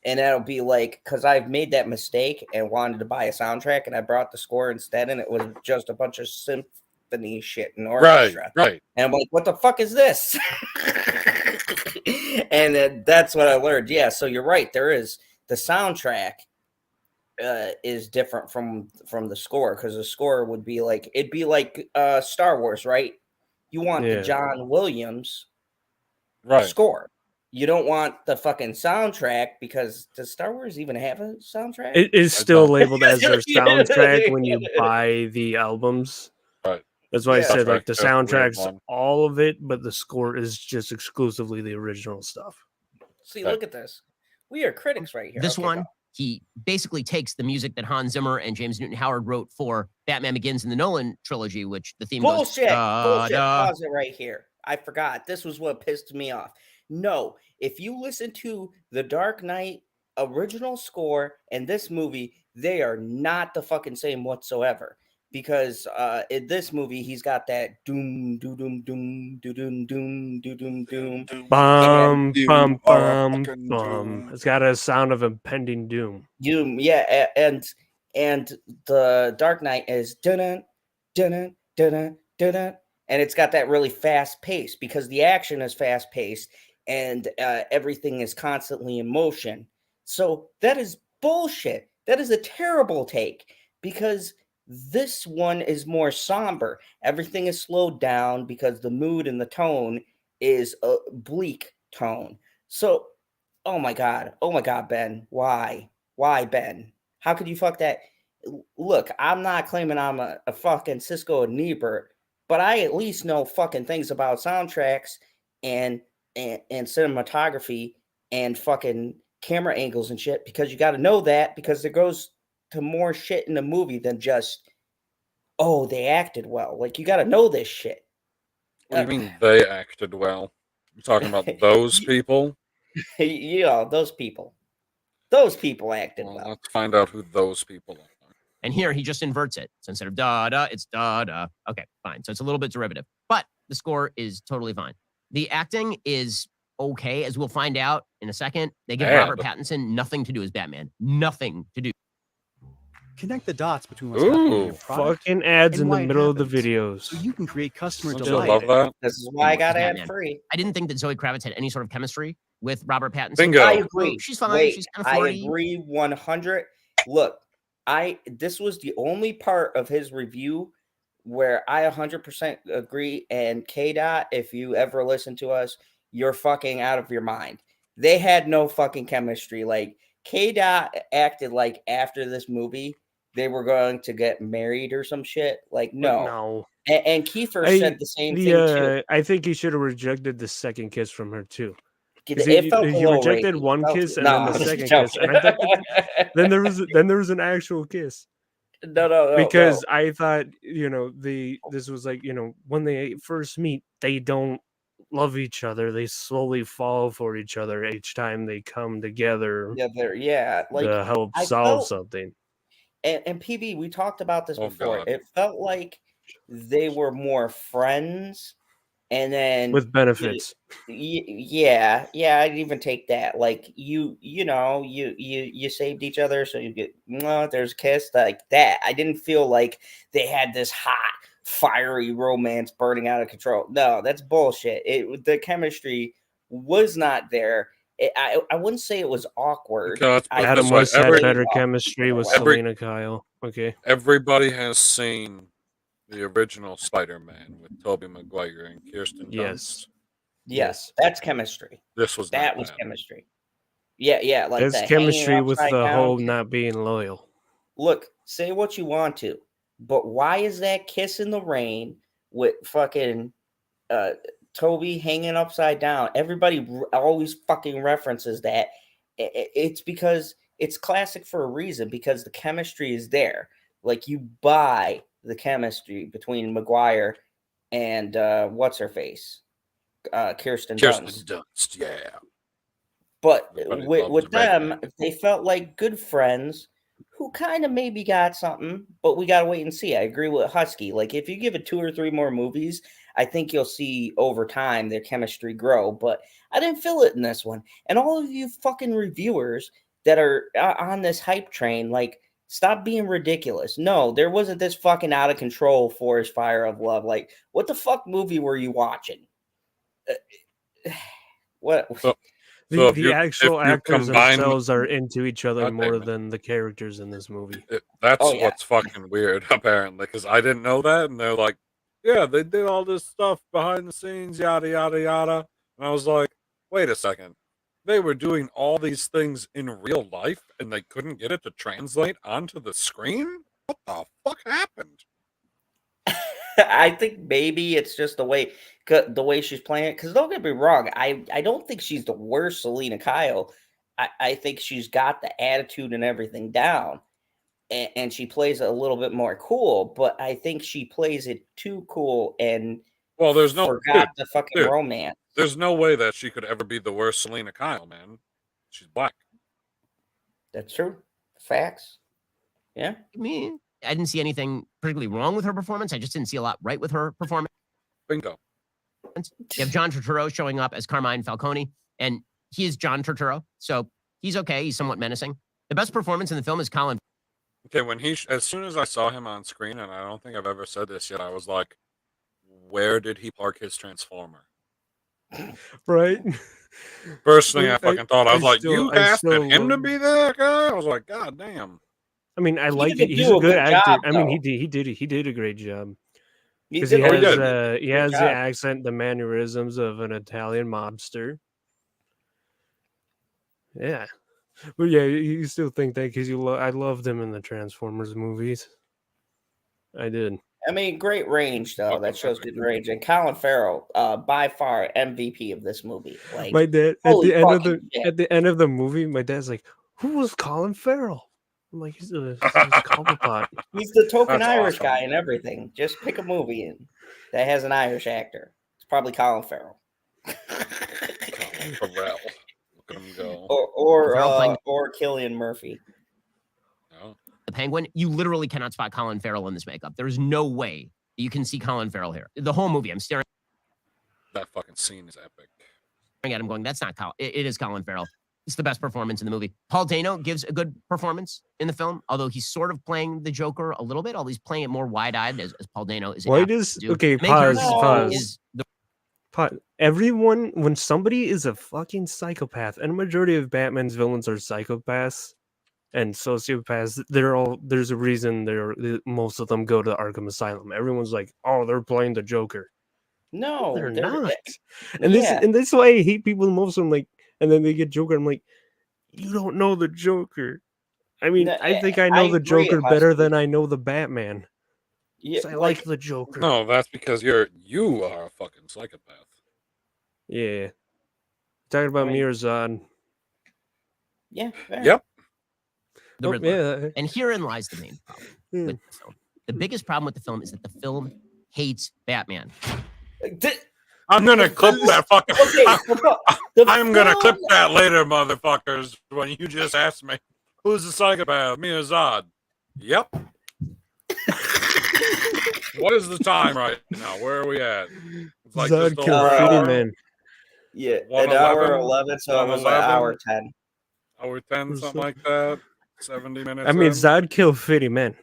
and that'll be like because I've made that mistake and wanted to buy a soundtrack, and I brought the score instead, and it was just a bunch of symphony shit and orchestra.
Right.
And I'm like, what the fuck is this? And that's what I learned. Yeah, so you're right. There is the soundtrack is different from the score because the score would be like it'd be like Star Wars, right? You want the
Yeah.
John Williams
Right.
score. You don't want the fucking soundtrack because does Star Wars even have a soundtrack?
It is
I
still
don't.
labeled as their soundtrack when you buy the albums.
Right.
That's why I
Yeah.
said
Star
like the
Trek, that's a weird
soundtrack's
one.
all of it, but the score is just exclusively the original stuff.
See,
Okay.
look at this. We are critics right here.
This
Okay,
one,
go.
he basically takes the music that Hans Zimmer and James Newton Howard wrote for Batman Begins in the Nolan trilogy, which the theme
Bullshit.
goes,
Bullshit.
da.
Pause it right here. I forgot. This was what pissed me off. No, if you listen to the Dark Knight original score and this movie, they are not the fucking same whatsoever. Because in this movie, he's got that doom, doo doom, doom, doo doom, doom, doo doom, doom.
Bum,
You
bum,
are a
bum,
fucking
bum.
doom.
It's got a sound of impending doom.
Doom, yeah, and the Dark Knight is dun dun dun dun, and it's got that really fast pace because the action is fast paced and everything is constantly in motion. So that is bullshit. That is a terrible take because This one is more somber. Everything is slowed down because the mood and the tone is a bleak tone. So, oh my god, Ben, why, Ben? How could you fuck that? Look, I'm not claiming I'm a fucking Cisco and Ebert, but I at least know fucking things about soundtracks and cinematography and fucking camera angles and shit, because you got to know that, because there goes to more shit in the movie than just, oh, they acted well. Like, you got to know this shit.
What do you mean they acted well? You're talking about those people?
You know, those people. Those people acted
Well,
well.
let's find out who those people are.
And here he just inverts it. So instead of da da, it's da da. Okay, fine. So it's a little bit derivative, but the score is totally fine. The acting is okay, as we'll find out in a second. They give Robert Pattinson nothing to do as Batman. Nothing to do.
Connect the dots between what's happening in your product
Fucking ads
and
in the
why it
middle of the
happens,
videos.
so you can create customer
Don't you
delight.
love that?
This is why I got
Batman.
ad free.
I didn't think that Zoe Kravitz had any sort of chemistry with Robert Pattinson.
Bingo.
I agree.
She's fine.
Wait,
She's kind of
I
flirty.
agree 100. Look, this was the only part of his review where I 100% agree. And K-Dot, if you ever listen to us, you're fucking out of your mind. They had no fucking chemistry. Like, K-Dot acted like after this movie they were going to get married or some shit. Like, no. And Kiefer said the same thing too.
I think he should have rejected the second kiss from her too.
It felt
he rejected one kiss and then the second kiss, and I thought then there was an actual kiss.
No.
Because I thought, this was like, when they first meet, they don't love each other. They slowly fall for each other each time they come together.
Yeah, like,
to help solve something.
And PB, we talked about this before.
God.
It felt like they were more friends, and then
with benefits.
Yeah, I'd even take that. Like, you saved each other, so you get there's a kiss like that. I didn't feel like they had this hot, fiery romance burning out of control. No, that's bullshit. The chemistry was not there. I wouldn't say it was awkward.
Adam West had better chemistry with Selena Kyle. Okay.
Everybody has seen the original Spider-Man with Tobey Maguire and Kirsten Dunst.
Yes, that's chemistry.
This was
that was chemistry. Yeah, like
that's
that
chemistry with the
down.
whole not being loyal.
Look, say what you want to, but why is that kiss in the rain with fucking Toby hanging upside down? Everybody always fucking references that. It's because it's classic for a reason, because the chemistry is there. Like, you buy the chemistry between Maguire and what's her face, Kirsten
Dunst, yeah.
But with them, they felt like good friends who kind of maybe got something, but we got to wait and see. I agree with Husky. Like, if you give it 2 or 3 more movies, I think you'll see over time their chemistry grow. But I didn't feel it in this one. And all of you fucking reviewers that are on this hype train, like, stop being ridiculous. No, there wasn't this fucking out of control Forest Fire of Love. Like, what the fuck movie were you watching? What?
The actual actors themselves are into each other more than the characters in this movie.
That's what's fucking weird, apparently, because I didn't know that, and they're like, yeah, they did all this stuff behind the scenes, yada, yada, yada. And I was like, wait a second. They were doing all these things in real life, and they couldn't get it to translate onto the screen? What the fuck happened?
I think maybe it's just the way she's playing it. Because don't get me wrong, I don't think she's the worst Selena Kyle. I think she's got the attitude and everything down, and she plays it a little bit more cool. But I think she plays it too cool and forgot the fucking romance.
There's no way that she could ever be the worst Selena Kyle, man. She's black.
That's true. Facts. Yeah.
I didn't see anything particularly wrong with her performance. I just didn't see a lot right with her performance.
Bingo.
You have John Turturro showing up as Carmine Falcone, and he is John Turturro, so he's okay. He's somewhat menacing. The best performance in the film is Colin.
Okay, as soon as I saw him on screen, and I don't think I've ever said this yet, I was like, where did he park his Transformer?
Right?
First thing I fucking thought, I was like, you asked him to be that guy? I was like, God damn.
I mean, I
He
like
didn't
it. He's
do
a
a
good
good
actor.
job,
I mean,
though.
he did a great job
He
because
did
he
a
has
really
he
good
has the
job.
accent, the mannerisms of an Italian mobster. Yeah, but yeah, you still think that because I loved him in the Transformers movies. I did.
I mean, great range though.
Fucking
That shows good
epic.
range. And Colin Farrell, by far MVP of this movie. Like,
My dad
holy fucking shit.
at the end of the movie, my dad's like, "Who was Colin Farrell?" I'm like, "He's a Cobblepot."
He's the token
That's
Irish
awesome.
guy and everything. Just pick a movie that has an Irish actor. It's probably Colin Farrell.
Colin Farrell. Look at him go.
Farrell playing-
Or Cillian Murphy.
Oh.
The Penguin, you literally cannot spot Colin Farrell in this makeup. There's no way you can see Colin Farrell here. The whole movie, I'm staring
That fucking scene is epic.
at him going, that's not Colin. It is Colin Farrell. It's the best performance in the movie. Paul Dano gives a good performance in the film, although he's sort of playing the Joker a little bit, although he's playing it more wide-eyed as Paul Dano is.
Why does okay?
The main character
Pause.
is the
Everyone, when somebody is a fucking psychopath, and a majority of Batman's villains are psychopaths and sociopaths, there's a reason most of them go to Arkham Asylum. Everyone's like, oh, they're playing the Joker.
No,
They're
they're-
not. And this is why I hate people the most. I'm like, and then they get Joker. I'm like, you don't know the Joker. I mean,
No,
I think I know the
agree,
Joker better
Husky.
than I know the Batman.
Yeah,
'Cause I like the Joker.
No, that's because you are a fucking psychopath.
Yeah. Talking about
I mean-
Mirzad.
yeah. fair.
Yep.
the
Oh,
Riddler.
yeah.
And herein lies the main problem
Hmm.
with the film. The biggest problem with the film is that the film hates Batman.
I'm gonna clip that fucking. I'm gonna clip that later, motherfuckers. When you just asked me, who's the psychopath? Me or Zod? Yep. What is the time right now? Where are we at? It's like
Zod
just
killed
over an
50
hour.
men.
Yeah, an
111,
hour 11, so it was like
111.
hour 10.
Hour 10, something like that. 70 minutes.
I mean,
in.
Zod killed 50 men.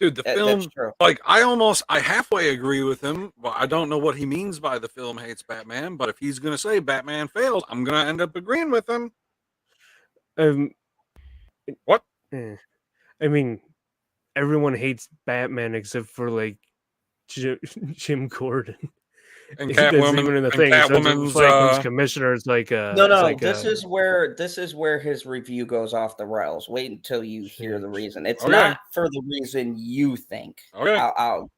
Dude, the
That's
film,
true.
like, I halfway agree with him. Well, I don't know what he means by the film hates Batman, but if he's going to say Batman failed, I'm going to end up agreeing with him. What?
I mean, everyone hates Batman except for like Jim Gordon.
And
That's
Catwoman,
even in the
and
thing. So
Catwoman's,
Franklin's commissioner is like
No,
it's like
this is where his review goes off the rails. Wait until you hear the reason. It's
Okay.
not for the reason you think.
Okay.
I'll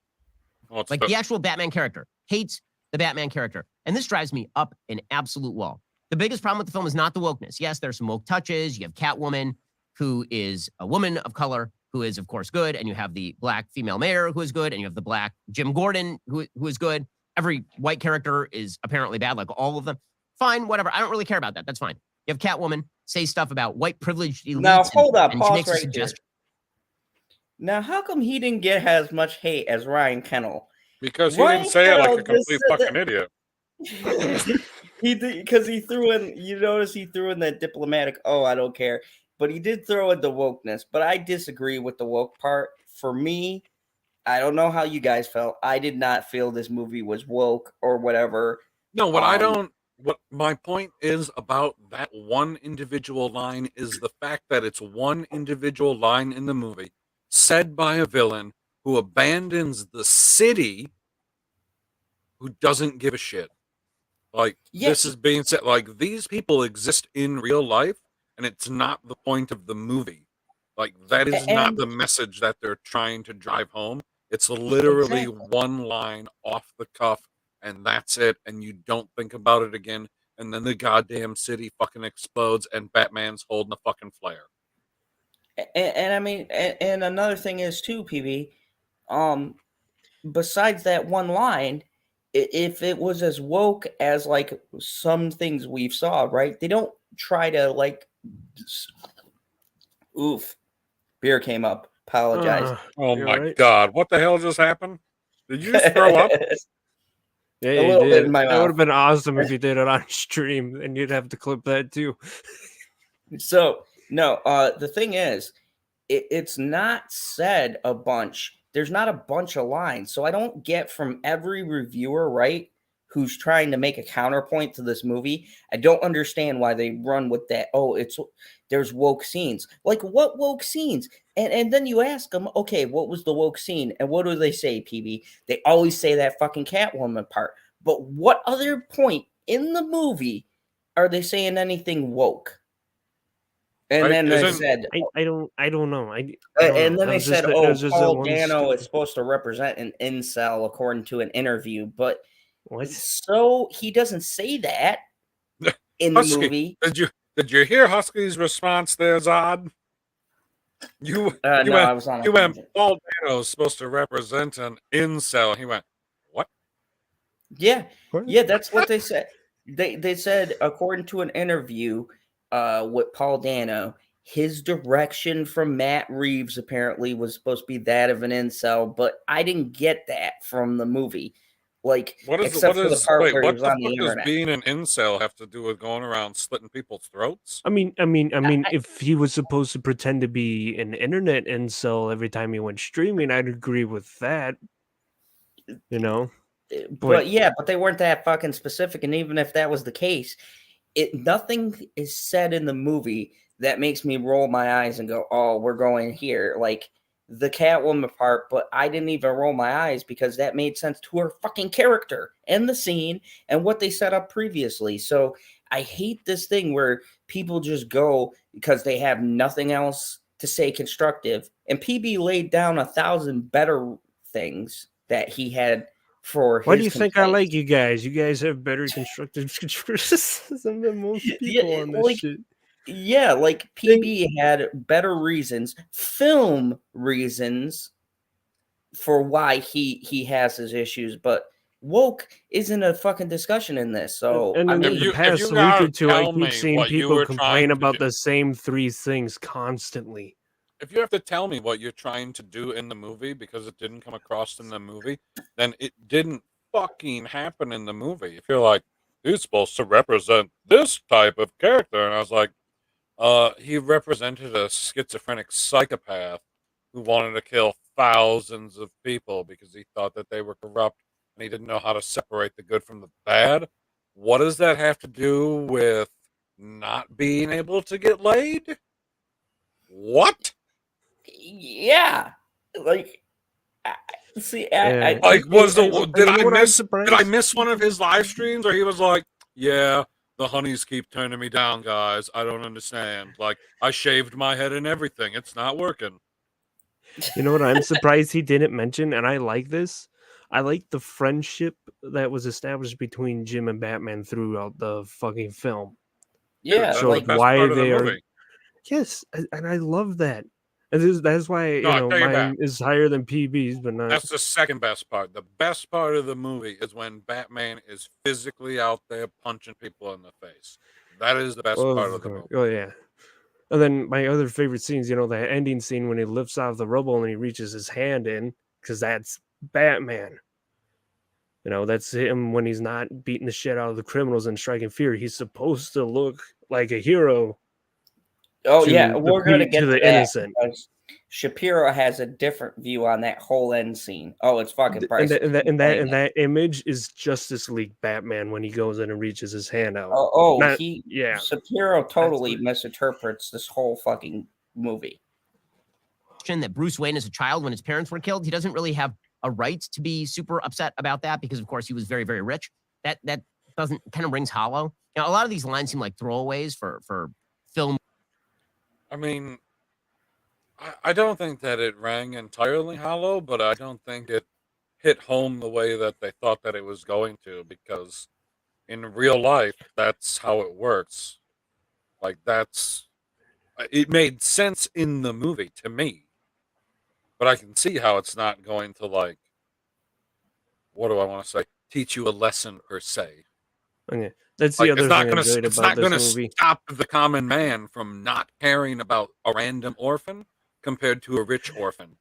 Well, it's
Like the actual Batman character hates the Batman character. And this drives me up an absolute wall. The biggest problem with the film is not the wokeness. Yes, there's some woke touches. You have Catwoman, who is a woman of color, who is, of course, good. And you have the black female mayor, who is good. And you have the black Jim Gordon, who is good. Every white character is apparently bad, like all of them. Fine, whatever. I don't really care about that. That's fine. You have Catwoman say stuff about white privileged elites.
Now, hold up.
and she
Pause
makes a
right there.
suggestion.
Now, how come he didn't get as much hate as Ryan Kennel?
because he
Ryan
didn't say it like
Kennel
a complete
just said
fucking
that-
idiot.
He did, because he threw in. You notice he threw in that diplomatic. Oh, I don't care. But he did throw in the wokeness. But I disagree with the woke part. For me, I don't know how you guys felt. I did not feel this movie was woke or whatever.
No, what my point is about that one individual line is the fact that it's one individual line in the movie said by a villain who abandons the city who doesn't give a shit. Like, this is being said, like, these people exist in real life, and it's not the point of the movie. Like, that is not the message that they're trying to drive home. It's literally one line off the cuff, and that's it, and you don't think about it again, and then the goddamn city fucking explodes, and Batman's holding a fucking flare.
And I mean, and another thing is too, PB. Besides that one line, if it was as woke as like some things we've saw, right? They don't try to like. Oof, beer came up. Apologize.
Oh
You're
my
right.
god, what the hell just happened? Did you just throw up?
Yeah,
A
you
little bit
did.
in my
That would
mouth.
have been awesome if you did it on stream, and you'd have to clip that too.
So no, the thing is, it's not said a bunch. There's not a bunch of lines, so I don't get from every reviewer, right, who's trying to make a counterpoint to this movie, I don't understand why they run with that. Oh, there's woke scenes. Like, what woke scenes? And then you ask them, okay, what was the woke scene? And what do they say, PB? They always say that fucking Catwoman part. But what other point in the movie are they saying anything woke? And then they said,
I don't know.
and then they said, oh, Paul Dano is supposed to represent an incel according to an interview, but
what?
So he doesn't say that in
Husky,
the movie.
Did you hear Husky's response there, Zod?
I was on.
You went. Paul Dano is supposed to represent an incel. He went, what?
Yeah, that's what they said. They said according to an interview with Paul Dano, his direction from Matt Reeves apparently was supposed to be that of an incel, but I didn't get that from the movie. Like, except for the part where he was on the internet.
Does being an incel have to do with going around slitting people's throats?
I mean, if he was supposed to pretend to be an internet incel every time he went streaming, I'd agree with that. You know,
but they weren't that fucking specific. And even if that was the case, nothing is said in the movie that makes me roll my eyes and go, "Oh, we're going here." Like the Catwoman part, but I didn't even roll my eyes because that made sense to her fucking character and the scene and what they set up previously. So I hate this thing where people just go because they have nothing else to say constructive. And PB laid down 1,000 better things that he had for his
Why do you think I like you guys? You guys have better constructive criticism than most people on this shit.
Yeah, like PB had better reasons, film reasons for why he has his issues, but woke isn't a fucking discussion in this. So
and in the past week or two, I keep seeing people complain about the same 3 things constantly.
If you have to tell me what you're trying to do in the movie because it didn't come across in the movie, then it didn't fucking happen in the movie. If you're like, he's supposed to represent this type of character, and I was like, he represented a schizophrenic psychopath who wanted to kill thousands of people because he thought that they were corrupt and he didn't know how to separate the good from the bad. What does that have to do with not being able to get laid? What?
Yeah, like, see, did
I miss one of his live streams where he was like, yeah, the honeys keep turning me down, guys. I don't understand. Like, I shaved my head and everything. It's not working.
You know what I'm surprised he didn't mention, and I like this? I like the friendship that was established between Jim and Batman throughout the fucking film.
Yeah,
so
like
why they are. Yes, and I love that. And that's why mine is higher than PB's, but not.
That's the second best part. The best part of the movie is when Batman is physically out there punching people in the face. That is the best part of the movie.
Oh yeah. And then my other favorite scenes, that ending scene when he lifts out of the rubble and he reaches his hand in, because that's Batman. That's him when he's not beating the shit out of the criminals and striking fear. He's supposed to look like a hero.
Oh yeah, we're gonna get to the
innocent.
Shapiro has a different view on that whole end scene. Oh, it's fucking priceless.
And that image is Justice League Batman when he goes in and reaches his hand out.
Shapiro totally misinterprets this whole fucking movie.
That Bruce Wayne as a child when his parents were killed, he doesn't really have a right to be super upset about that because of course he was very, very rich. That doesn't kind of rings hollow. A lot of these lines seem like throwaways for film.
I mean, I don't think that it rang entirely hollow, but I don't think it hit home the way that they thought that it was going to, because in real life, that's how it works. Like, it made sense in the movie to me, but I can see how it's not going to, like, what do I want to say? Teach you a lesson per se.
Okay. That's the other thing I enjoyed about this movie.
It's not going to stop the common man from not caring about a random orphan compared to a rich orphan.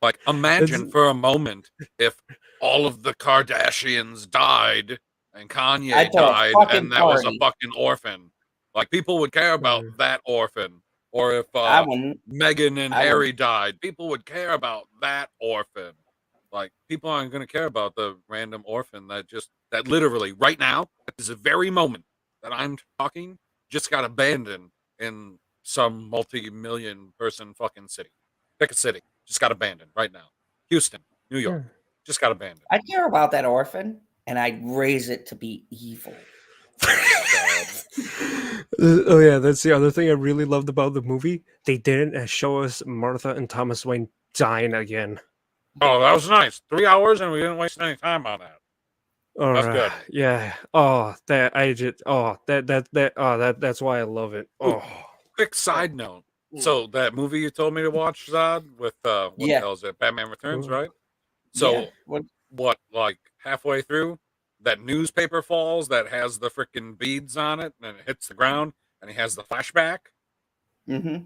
Like, imagine for a moment if all of the Kardashians died and Kanye died and that was a fucking orphan. Like, people would care about that orphan. Or if Meghan and Harry died, people would care about that orphan. Like, people aren't going to care about the random orphan that just that literally right now, at this very moment that I'm talking, just got abandoned in some multi-million person fucking city. Pick a city. Just got abandoned right now. Houston, New York. Just got abandoned.
I'd care about that orphan, and I'd raise it to be evil.
Oh yeah, that's the other thing I really loved about the movie. They didn't show us Martha and Thomas Wayne dying again.
Oh, that was nice. 3 hours, and we didn't waste any time on that.
All
That's
right.
good.
Yeah. That's why I love it. Oh.
Quick side note. So that movie you told me to watch, Zod, with what the hell is it? Batman Returns, right? So what, like halfway through, that newspaper falls that has the freaking beads on it, and it hits the ground, and he has the flashback.
Mm-hmm.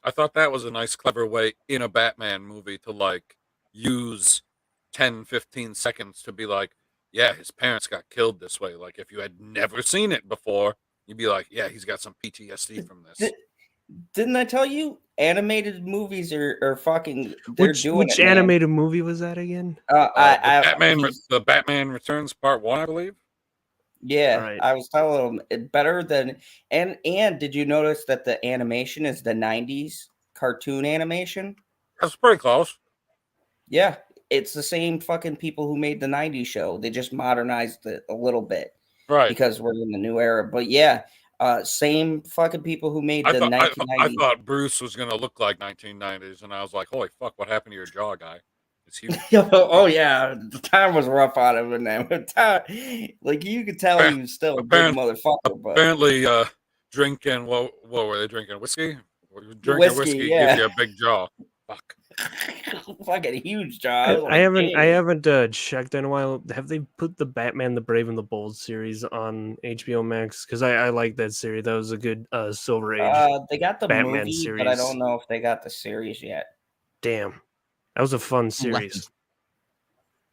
I thought that was a nice, clever way in a Batman movie to like use 10, 15 seconds to be like, yeah, his parents got killed this way. Like if you had never seen it before, you'd be like, yeah, he's got some PTSD from this.
Didn't I tell you animated movies are fucking? Which
animated movie was that again?
The Batman Returns Part 1, I believe.
Yeah,
Right.
I was telling them better than and did you notice that the animation is the 90s cartoon animation?
That's pretty close.
Yeah, it's the same fucking people who made the 90s show. They just modernized it a little bit.
Right.
Because we're in the new era. But yeah, same fucking people who made the 1990s.
I thought Bruce was going to look like 1990s, and I was like, holy fuck, what happened to your jaw, guy? It's huge.
Oh, yeah. The time was rough on him. And like, you could tell he was still a big motherfucker. But
apparently, drinking, what were they drinking? Whiskey? Drinking whiskey gives you a big jaw. Fuck.
Fucking huge jaw.
I haven't checked in a while. Have they put the Batman the Brave and the Bold series on HBO Max? Because I like that series. That was a good Silver Age.
They got the
Batman
movie,
series.
but I don't know if they got the series yet.
Damn, that was a fun series.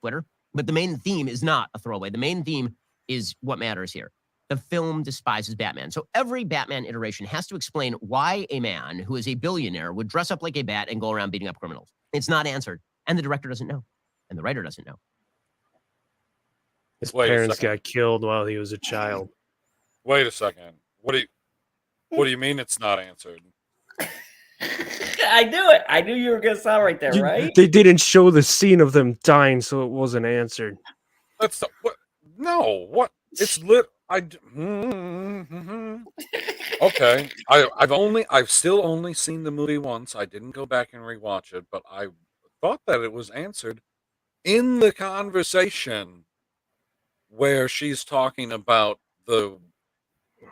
Twitter, but the main theme is not a throwaway. The main theme is what matters here. The film despises Batman. So every Batman iteration has to explain why a man who is a billionaire would dress up like a bat and go around beating up criminals. It's not answered. And the director doesn't know. And the writer doesn't know.
His parents got killed while he was a child.
Wait a second. What do you mean it's not answered?
I knew it. I knew you were gonna sound right there, right?
They didn't show the scene of them dying, so it wasn't answered.
That's what? No, what? It's lit. Okay. I've still only seen the movie once. I didn't go back and rewatch it, but I thought that it was answered in the conversation where she's talking about the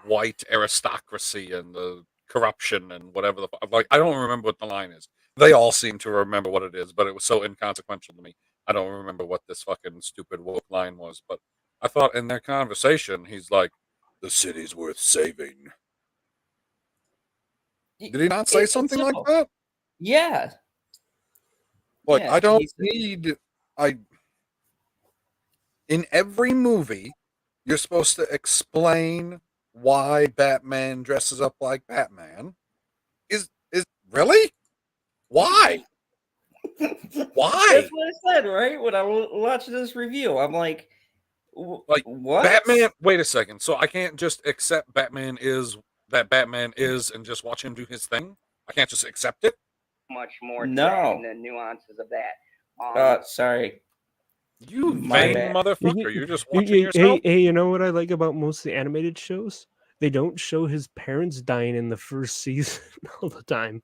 white aristocracy and the corruption and whatever the like. I don't remember what the line is. They all seem to remember what it is, but it was so inconsequential to me. I don't remember what this fucking stupid woke line was, but I thought in their conversation, he's like, the city's worth saving. Did he not say something like that?
Yeah.
Like, I don't need... In every movie, you're supposed to explain why Batman dresses up like Batman. Is really? Why? Why?
That's what I said, right? When I watched this review, I'm like what?
Batman, wait a second. So I can't just accept Batman is and just watch him do his thing? I can't just accept it?
Much more
no.
the nuances of that.
Sorry.
You vain motherfucker. You're just watching yourself.
Hey, you know what I like about most of the animated shows? They don't show his parents dying in the first season all the time.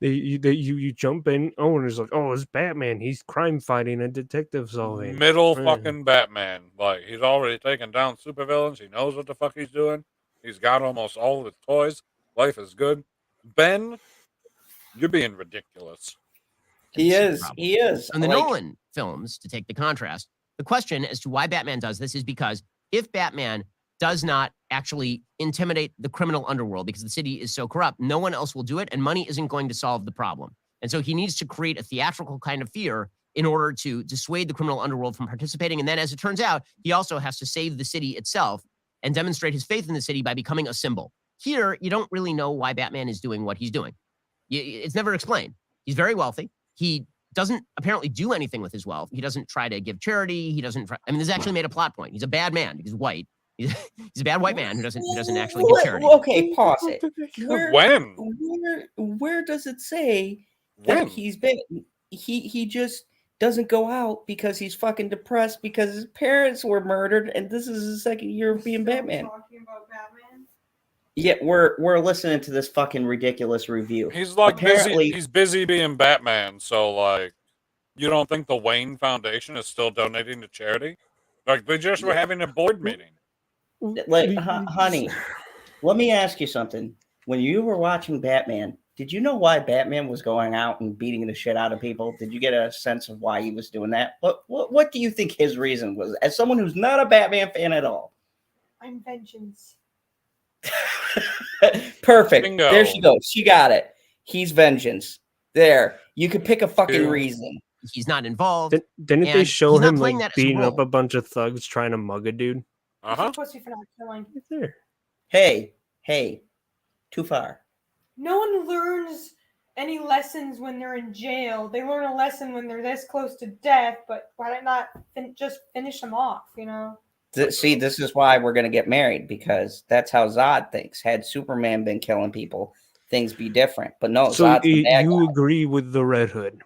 You jump in, and it's like, oh, it's Batman. He's crime fighting and detective solving.
Fucking Batman. Like, he's already taken down supervillains. He knows what the fuck he's doing. He's got almost all of his toys. Life is good. Ben, you're being ridiculous.
He is.
On the Nolan films, to take the contrast, the question as to why Batman does this is because if Batman does not actually intimidate the criminal underworld because the city is so corrupt, no one else will do it, and money isn't going to solve the problem. And so he needs to create a theatrical kind of fear in order to dissuade the criminal underworld from participating. And then, as it turns out, he also has to save the city itself and demonstrate his faith in the city by becoming a symbol. Here, you don't really know why Batman is doing what he's doing. It's never explained. He's very wealthy. He doesn't apparently do anything with his wealth. He doesn't try to give charity. He doesn't. I mean, this is actually made a plot point. He's a bad man because he's white. He's a bad white man who doesn't actually give charity.
Okay, pause it. Where does it say that he's been? He just doesn't go out because he's fucking depressed because his parents were murdered, and this is his second year of being Batman.
Talking about Batman.
Yeah, we're listening to this fucking ridiculous review.
He's like
Apparently,
busy. He's busy being Batman. So like, you don't think the Wayne Foundation is still donating to charity? Like they just were having a board meeting.
Like, honey, let me ask you something. When you were watching Batman, did you know why Batman was going out and beating the shit out of people? Did you get a sense of why he was doing that? What do you think his reason was? As someone who's not a Batman fan at all.
I'm vengeance.
Perfect.
Bingo.
There she goes. She got it. He's vengeance. There. You could pick a fucking reason.
He's not involved.
Didn't they
and
show
he's not
him
playing
like
that as a
beating up
role.
a bunch of thugs trying to mug a dude?
Uh-huh.
Pussy for not killing.
Right there.
Hey. Too far.
No one learns any lessons when they're in jail. They learn a lesson when they're this close to death, but why not just finish them off, you know?
See, this is why we're going to get married, because that's how Zod thinks. Had Superman been killing people, things be different. But no,
So
Zod's the bad
you
guy.
agree with the Red Hood?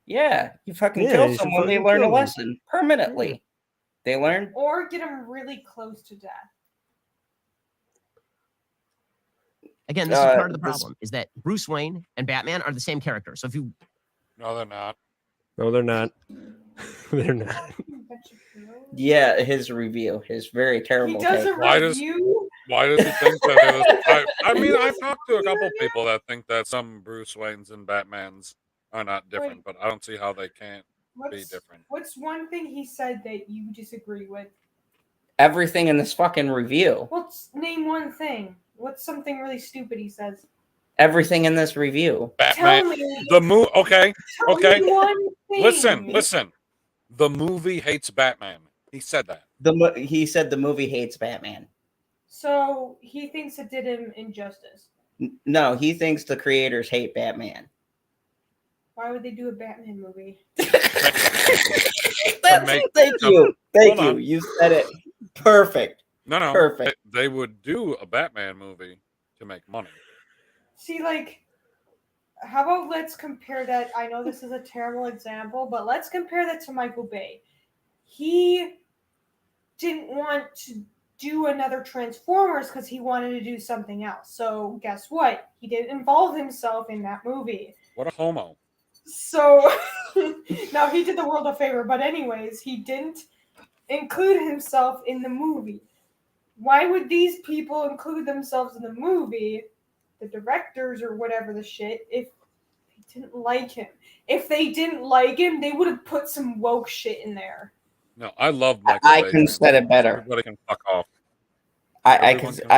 Yeah, you fucking
Yeah,
kill
you should
someone, they
fucking
learn a
kill 'em.
lesson permanently. They learn.
Or get them really close to death.
Again, this is part of the problem: is that Bruce Wayne and Batman are the same character. So if you
No, they're not.
No, they're not. They're not.
Yeah, his review, his very terrible.
He does
take.
a
Why does-
review.
Why does he think that? I mean, I've talked to a couple people that think that some Bruce Waynes and Batmans are not different, but I don't see how they can't be different.
What's one thing he said that you disagree with?
Everything in this fucking review.
Name one thing. What's something really stupid he says?
Everything in this review.
Batman.
Tell me.
The movie. Okay.
Tell
Okay.
me one thing.
Listen. The movie hates Batman. He said that.
He said the movie hates Batman.
So he thinks it did him injustice.
No, he thinks the creators hate Batman.
Why would they do a Batman movie?
Thank you. You said it perfect.
No.
Perfect.
They would do a Batman movie to make money.
See, like, how about let's compare that? I know this is a terrible example, but let's compare that to Michael Bay. He didn't want to do another Transformers because he wanted to do something else. So guess what? He didn't involve himself in that movie.
What a homo.
So now he did the world a favor, but anyways, he didn't include himself in the movie. Why would these people include themselves in the movie, the directors or whatever the shit, if they didn't like him? If they didn't like him, they would have put some woke shit in there.
No, I love Michael
I
Bay.
couldn't have said it better.
Everybody can fuck off.
I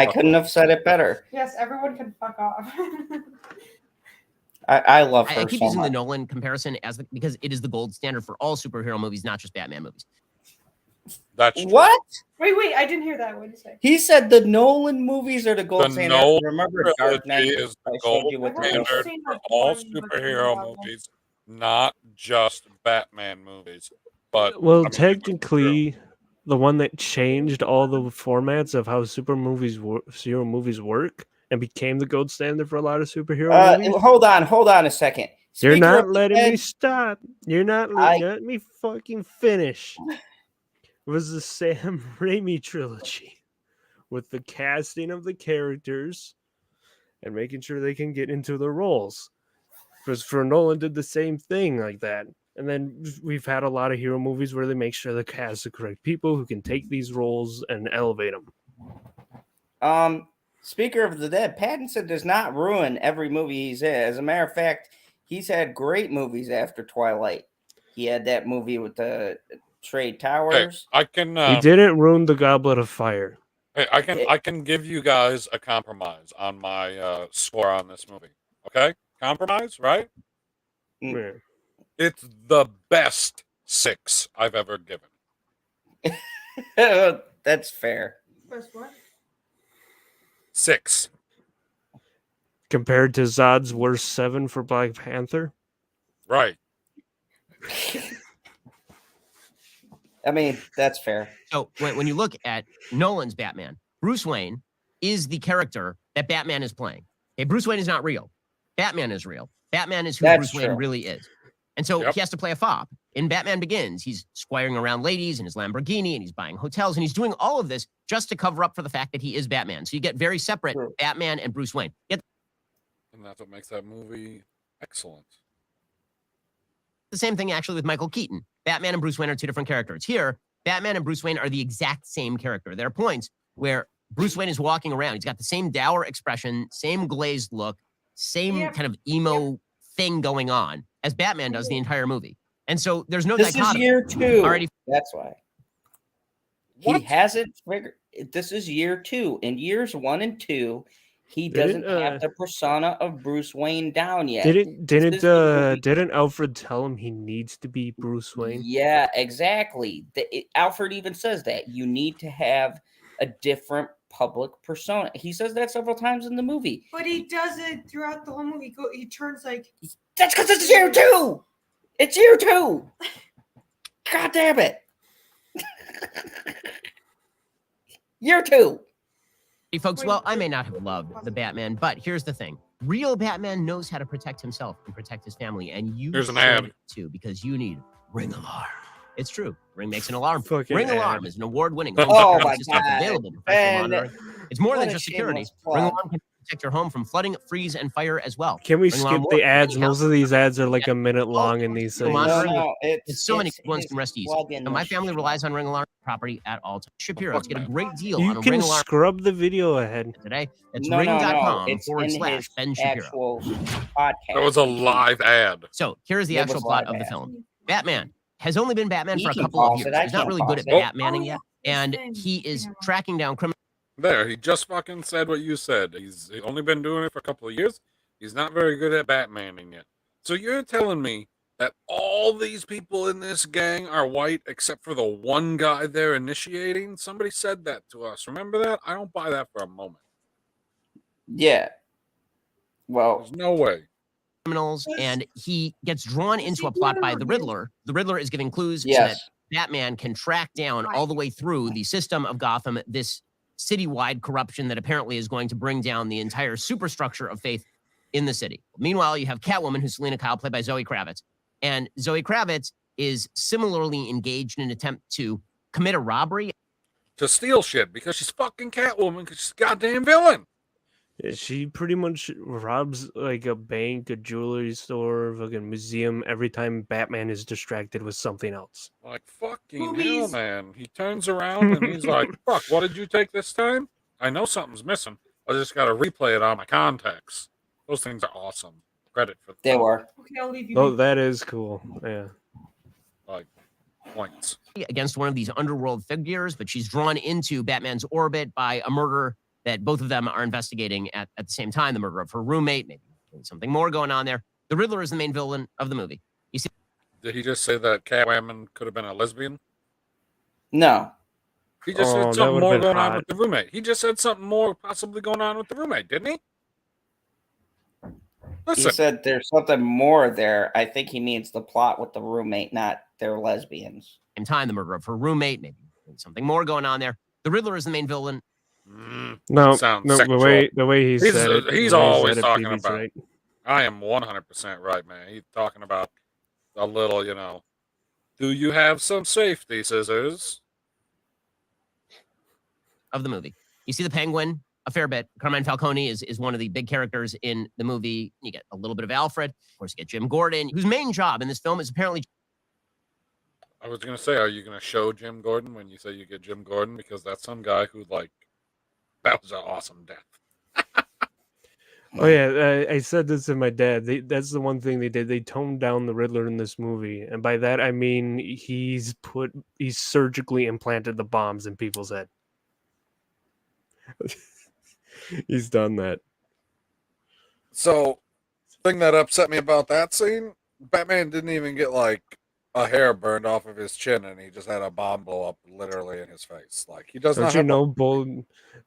couldn't have said it better.
Yes, everyone can fuck off.
I love her
I keep
so
using
much.
the Nolan comparison because it is the gold standard for all superhero movies, not just Batman movies.
That's true.
What?
Wait, I didn't hear that. What did you say?
He said the Nolan movies are the gold
The
standard.
Nolan
Remember Dark Knight?
trilogy is
I
the
showed
gold
you with the
standard
seen
for
that
all
one, but
superhero
no.
movies, not just Batman movies. But
Well,
I mean,
technically, the one that changed all the formats of how superhero movies work and became the gold standard for a lot of superhero movies.
Hold on a second.
You're
Speaker
not
of the
letting me
Dead-
stop. You're not letting me fucking finish. It was the Sam Raimi trilogy with the casting of the characters and making sure they can get into the roles. Christopher Nolan did the same thing like that. And then we've had a lot of hero movies where they make sure they cast the correct people who can take these roles and elevate them.
Speaker of the Dead, Pattinson does not ruin every movie he's in. As a matter of fact, he's had great movies after Twilight. He had that movie with the Trade Towers.
I can.
He didn't ruin the Goblet of Fire.
Hey, I can give you guys a compromise on my score on this movie. Okay, compromise, right?
Yeah.
It's the best 6 I've ever given.
That's fair.
First what?
6.
Compared to Zod's worst 7 for Black Panther.
Right.
I mean, that's fair.
So when you look at Nolan's Batman, Bruce Wayne is the character that Batman is playing. Okay, Bruce Wayne is not real. Batman is real. Batman is who
That's
Bruce Wayne
true.
really is. And so he has to play a fop. In Batman Begins, he's squiring around ladies in his Lamborghini and he's buying hotels and he's doing all of this just to cover up for the fact that he is Batman. So you get very separate Batman and Bruce Wayne. Yet
And that's what makes that movie excellent.
the same thing actually with Michael Keaton. Batman and Bruce Wayne are two different characters. Here, Batman and Bruce Wayne are the exact same character. There are points where Bruce Wayne is walking around. He's got the same dour expression, same glazed look, same kind of emo thing going on as Batman does the entire movie. And so there's no
This is
dichotomy.
year 2.
Already.
That's why. He hasn't figured. This is year 2. In years 1 and 2, he doesn't have the persona of Bruce Wayne down yet.
Didn't Alfred tell him he needs to be Bruce Wayne?
Yeah, exactly. Alfred even says that you need to have a different public persona. He says that several times in the movie.
But he does it throughout the whole movie. He turns like.
That's because it's year 2. It's year 2. God damn it. Year 2.
Hey, folks, well, I may not have loved the Batman, but here's the thing. Real Batman knows how to protect himself and protect his family, and you
Here's an
should
ad.
too, because you need Ring Alarm. It's true. Ring makes an alarm.
Fucking
Ring
ad.
Alarm is an award-winning
Oh
home
my
system
God.
available professional monitoring. It's more
What
than
a
just security.
shameless plug.
Ring Alarm can protect your home from flooding, freeze, and fire as well.
Can we
Ring
skip
Alarm
the
works
ads?
anyhow.
Most of these ads are like a minute long in these things.
No, it's so many ones
his
can rest easy.
plug-in
And my family
machine.
relies on Ring Alarm property at all times. Shapiro, let's get a great deal
You
on a
can
Ring Alarm
scrub the video ahead.
today. It's
No.
ring.com
It's in his
/Ben Shapiro.
actual podcast.
That was a live ad.
So here's the
It
actual
was
plot
live
of the
ad.
film. Batman has only been Batman
He
for a
can
couple of
pause
years.
it. I
He's not
can't
really good at
pause it.
Batmaning yet. And he is tracking down criminals.
There, he just fucking said what you said. He's only been doing it for a couple of years. He's not very good at Batmaning yet. So you're telling me that all these people in this gang are white except for the one guy they're initiating? Somebody said that to us. Remember that? I don't buy that for a moment.
Yeah. Well,
There's no way.
And he gets drawn into a plot by the Riddler. The Riddler is giving clues so that
yes.
Batman can track down all the way through the system of Gotham this citywide corruption that apparently is going to bring down the entire superstructure of faith in the city. Meanwhile, you have Catwoman, who's Selena Kyle, played by Zoe Kravitz. And Zoe Kravitz is similarly engaged in an attempt to commit a robbery.
To steal shit because she's fucking Catwoman because she's a goddamn villain.
She pretty much robs like a bank, a jewelry store, fucking museum every time Batman is distracted with something else.
Like, fucking hell,
Movies.
man. He turns around and he's like, fuck, what did you take this time? I know something's missing. I just got to replay it on my contacts. Those things are awesome. Credit for
They were.
Okay, I'll leave you.
Oh, that is cool. Yeah.
like points.
Against one of these underworld figures, but she's drawn into Batman's orbit by a murder that both of them are investigating at the same time, the murder of her roommate, maybe something more going on there. The Riddler is the main villain of the movie. You see,
Did he just say that Catwoman could have been a lesbian?
No.
He just
Oh,
said
that
something
would've
more
been
going on
hot.
with the roommate. He just said something more possibly going on with the roommate, didn't he? Listen,
He said there's something more there. I think he means the plot with the roommate, not they're lesbians.
same time, the murder of her roommate, maybe something more going on there. The Riddler is the main villain.
No,
sounds
no,
sexual.
the way he said it.
He's
the way he
always
said it,
talking
BB's
about.
right.
I am 100% right, man. He's talking about a little, do you have some safety scissors?
Of the movie. You see the Penguin a fair bit. Carmine Falcone is one of the big characters in the movie. You get a little bit of Alfred. Of course, you get Jim Gordon, whose main job in this film is apparently.
I was going to say, are you going to show Jim Gordon when you say you get Jim Gordon? Because that's some guy who, that was an awesome death.
Oh yeah, I said this to my dad. That's the one thing they did. They toned down the Riddler in this movie, and by that I mean he's surgically implanted the bombs in people's head. He's done that.
So, the thing that upset me about that scene, Batman didn't even get, a hair burned off of his chin, and he just had a bomb blow up literally in his face. He does
Don't
not
you
have
know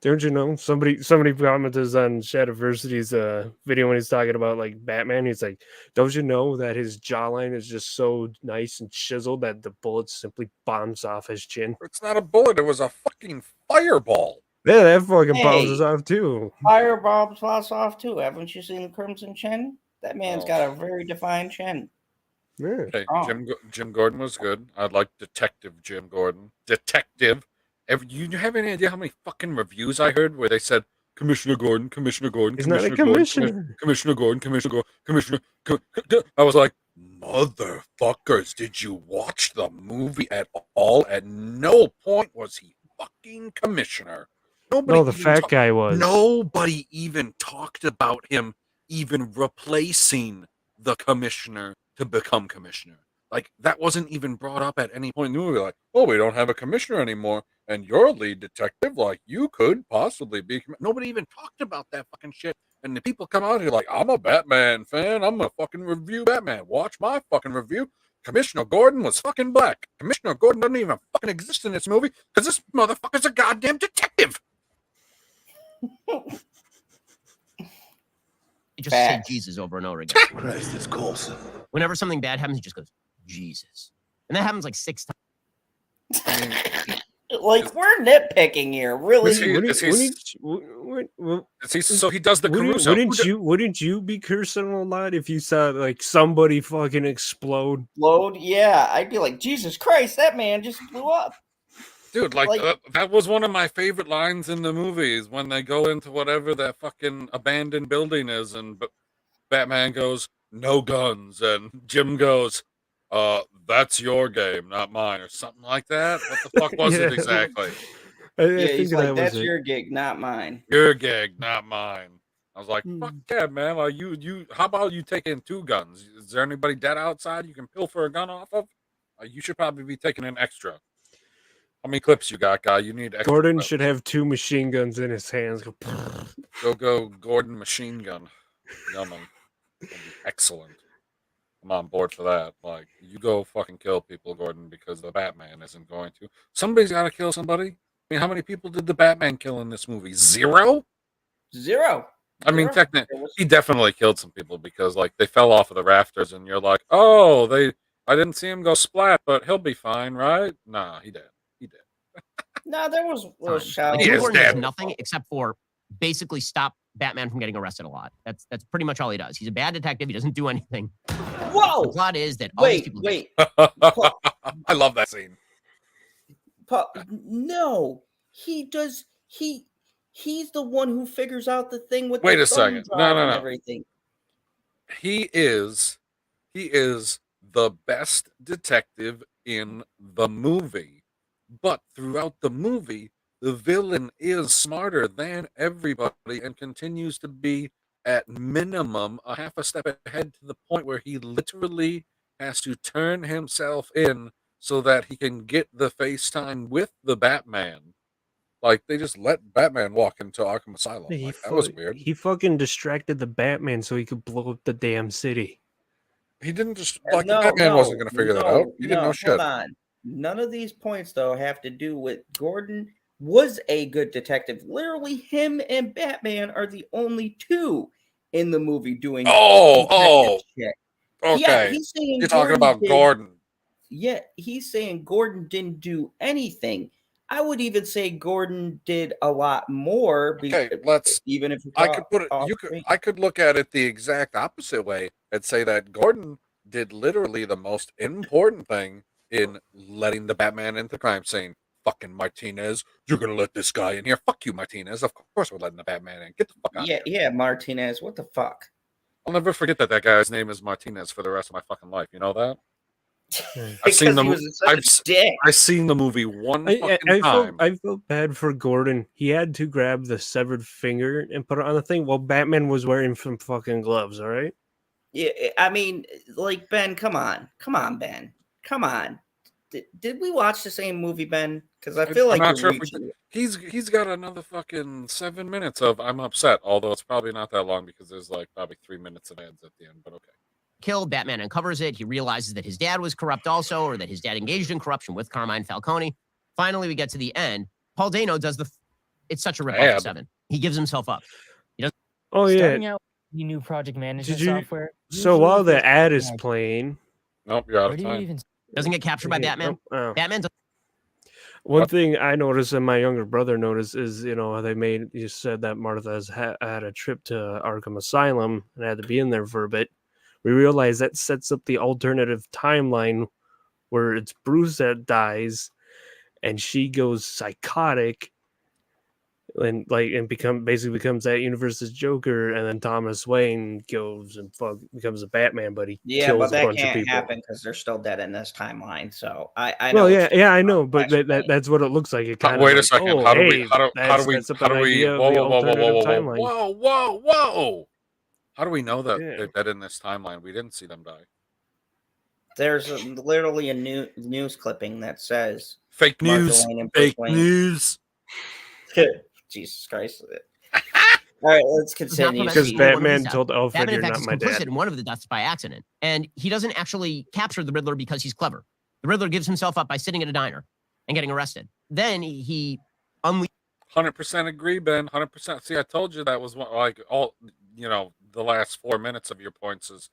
Don't you know? Somebody commented on Shadiversity's video when he's talking about like Batman. He's like, don't you know that his jawline is just so nice and chiseled that the bullet simply bombs off his chin?
It's not a bullet. It was a fucking fireball.
Yeah, that fucking bombs us
Hey.
off too.
Fireballs boss off too. Haven't you seen the Crimson Chin? That man's
Oh.
got a very defined chin.
Yeah.
Hey,
Oh.
Jim Gordon was good. I like Detective Jim Gordon. Detective. You have any idea how many fucking reviews I heard where they said Commissioner Gordon, Commissioner Gordon,
He's not a
Commissioner Gordon,
commissioner.
Commissioner Gordon, Commissioner Gordon, Commissioner. I was like, motherfuckers, did you watch the movie at all? At no point was he fucking commissioner. Nobody
No, the
even
fat guy was.
Nobody even talked about him even replacing the commissioner to become commissioner. Like, that wasn't even brought up at any point in the movie. Like, oh, we don't have a commissioner anymore, and you're a lead detective. Like, you could possibly be. Nobody even talked about that fucking shit. And the people come out here like, I'm a Batman fan. I'm gonna fucking review Batman. Watch my fucking review. Commissioner Gordon was fucking black. Commissioner Gordon doesn't even fucking exist in this movie because this motherfucker's a goddamn detective.
He just say
Facts.
Jesus over and over again.
Christ, it's Coulson.
Whenever something bad happens, he just goes, Jesus. And that happens like 6 times.
Like, we're nitpicking here, really.
Is he- so he does the Caruso.
Wouldn't you be cursing a lot if you saw like somebody fucking explode?
Load, yeah. I'd be like, Jesus Christ, that man just blew up.
Dude, that was one of my favorite lines in the movies when they go into whatever that fucking abandoned building is, and Batman goes, "No guns," and Jim goes, "That's your game, not mine," or something like that. What the fuck was it
Yeah.
exactly?
Yeah, he's like, that's your gig, not mine.
Your gig, not mine. I was like,
Hmm.
fuck yeah, man. Like you. How about you take in 2 guns? Is there anybody dead outside you can pilfer a gun off of? You should probably be taking an extra. How many clips you got, guy? You need extra.
Gordon
clips.
should have 2 machine guns in his hands.
Go, Gordon machine gun. Yummy. That'd be excellent. I'm on board for that. Like, you go fucking kill people, Gordon, because the Batman isn't going to. Somebody's got to kill somebody. I mean, how many people did the Batman kill in this movie? 0?
Zero.
I mean,
Zero.
technically, he definitely killed some people because, like, they fell off of the rafters, and you're like, oh, I didn't see him go splat, but he'll be fine, right? Nah, he did. He did.
No, there was
Fine.
shout.
Like,
He is
Gordon does
dead.
nothing except for basically stop Batman from getting arrested a lot. That's pretty much all he does. He's a bad detective. He doesn't do anything. The
Whoa!
plot is that all these people
Wait.
I love that scene.
No, he does. He's the one who figures out the thing with.
Wait
the
a second.
thumb
No,
drive
no,
and
no.
Everything.
He is the best detective in the movie. But throughout the movie, the villain is smarter than everybody and continues to be at minimum a half a step ahead to the point where he literally has to turn himself in so that he can get the FaceTime with the Batman. Like, they just let Batman walk into Arkham Asylum. Like, that was weird.
He fucking distracted the Batman so he could blow up the damn city.
He didn't just,
No,
the Batman wasn't going to figure that out. He didn't know shit.
Hold on. None of these points, though, have to do with Gordon was a good detective. Literally, him and Batman are the only 2 in the movie doing detective shit.
Okay.
Yeah, he's saying
You're talking about
did-
Gordon.
Yeah, he's saying Gordon didn't do anything. I would even say Gordon did a lot more.
Okay, let's.
Even if
I could put it. I could look at it the exact opposite way and say that Gordon did literally the most important thing in letting the Batman into the crime scene. Fucking Martinez, you're gonna let this guy in here? Fuck you, Martinez. Of course we're letting the Batman in. Get the fuck out.
Yeah, Martinez. What the fuck?
I'll never forget that guy's name is Martinez for the rest of my fucking life. You know that? I've
Because
seen the
he
movie.
was such a dick.
I've seen the movie one fucking time.
I felt bad for Gordon. He had to grab the severed finger and put it on the thing while Batman was wearing some fucking gloves, all right?
Yeah, I mean, like, Ben, come on, Ben, come on. Did we watch the same movie, Ben? Because I feel like
I'm not
you're
sure if we
reaching-
he's got another fucking 7 minutes of I'm upset, although it's probably not that long because there's like probably 3 minutes of ads at the end, but okay.
killed. Batman uncovers it. He realizes that his dad was corrupt also, or that his dad engaged in corruption with Carmine Falcone. Finally, we get to the end. Paul Dano does the It's such a ripoff
Bad.
of 7. He gives himself up.
Oh
Starting
yeah.
out with new project management
Did you?
software.
So
usually
while
feels
the ad
like
is
magic.
playing,
Nope, you're out
Where
of
do you
time.
even
Doesn't get captured by
okay,
Batman.
oh.
Batman does.
One
What?
thing I noticed and my younger brother noticed is, they made, you said that Martha had a trip to Arkham Asylum and had to be in there for a bit. We realized that sets up the alternative timeline where it's Bruce that dies and she goes psychotic and basically becomes that universe's Joker, and then Thomas Wayne goes and becomes a Batman, but he
Yeah,
kills
but
a
that
bunch of
can't
people.
happen because they're still dead in this timeline. So I know.
Well,
it's
yeah, I know, but
Flashpoint.
that's what it looks like. It kind of
Wait a
like,
second.
oh,
How do
hey,
we? How do we?
sets up
How
an
do we?
idea of
Whoa,
the
whoa, whoa, whoa, whoa,
alternative
whoa,
timeline.
whoa, whoa, whoa! How do we know that
Yeah.
they're dead in this timeline? We didn't see them die.
There's literally a news clipping that says
Fake
Martha
news.
Wayne and Bruce
Fake
Wayne.
news.
Jesus Christ. All right, let's continue.
prevent
Because
either one of
Batman
these deaths.
told Alfred,
Batman, in
"You're
fact,
not
is
my
complicit
dad."
in one of the deaths by accident, and he doesn't actually capture the Riddler because he's clever. The Riddler gives himself up by sitting at a diner and getting arrested. Then he unleashes.
100% agree, Ben. 100%. See, I told you that was like all. The last 4 minutes of your points is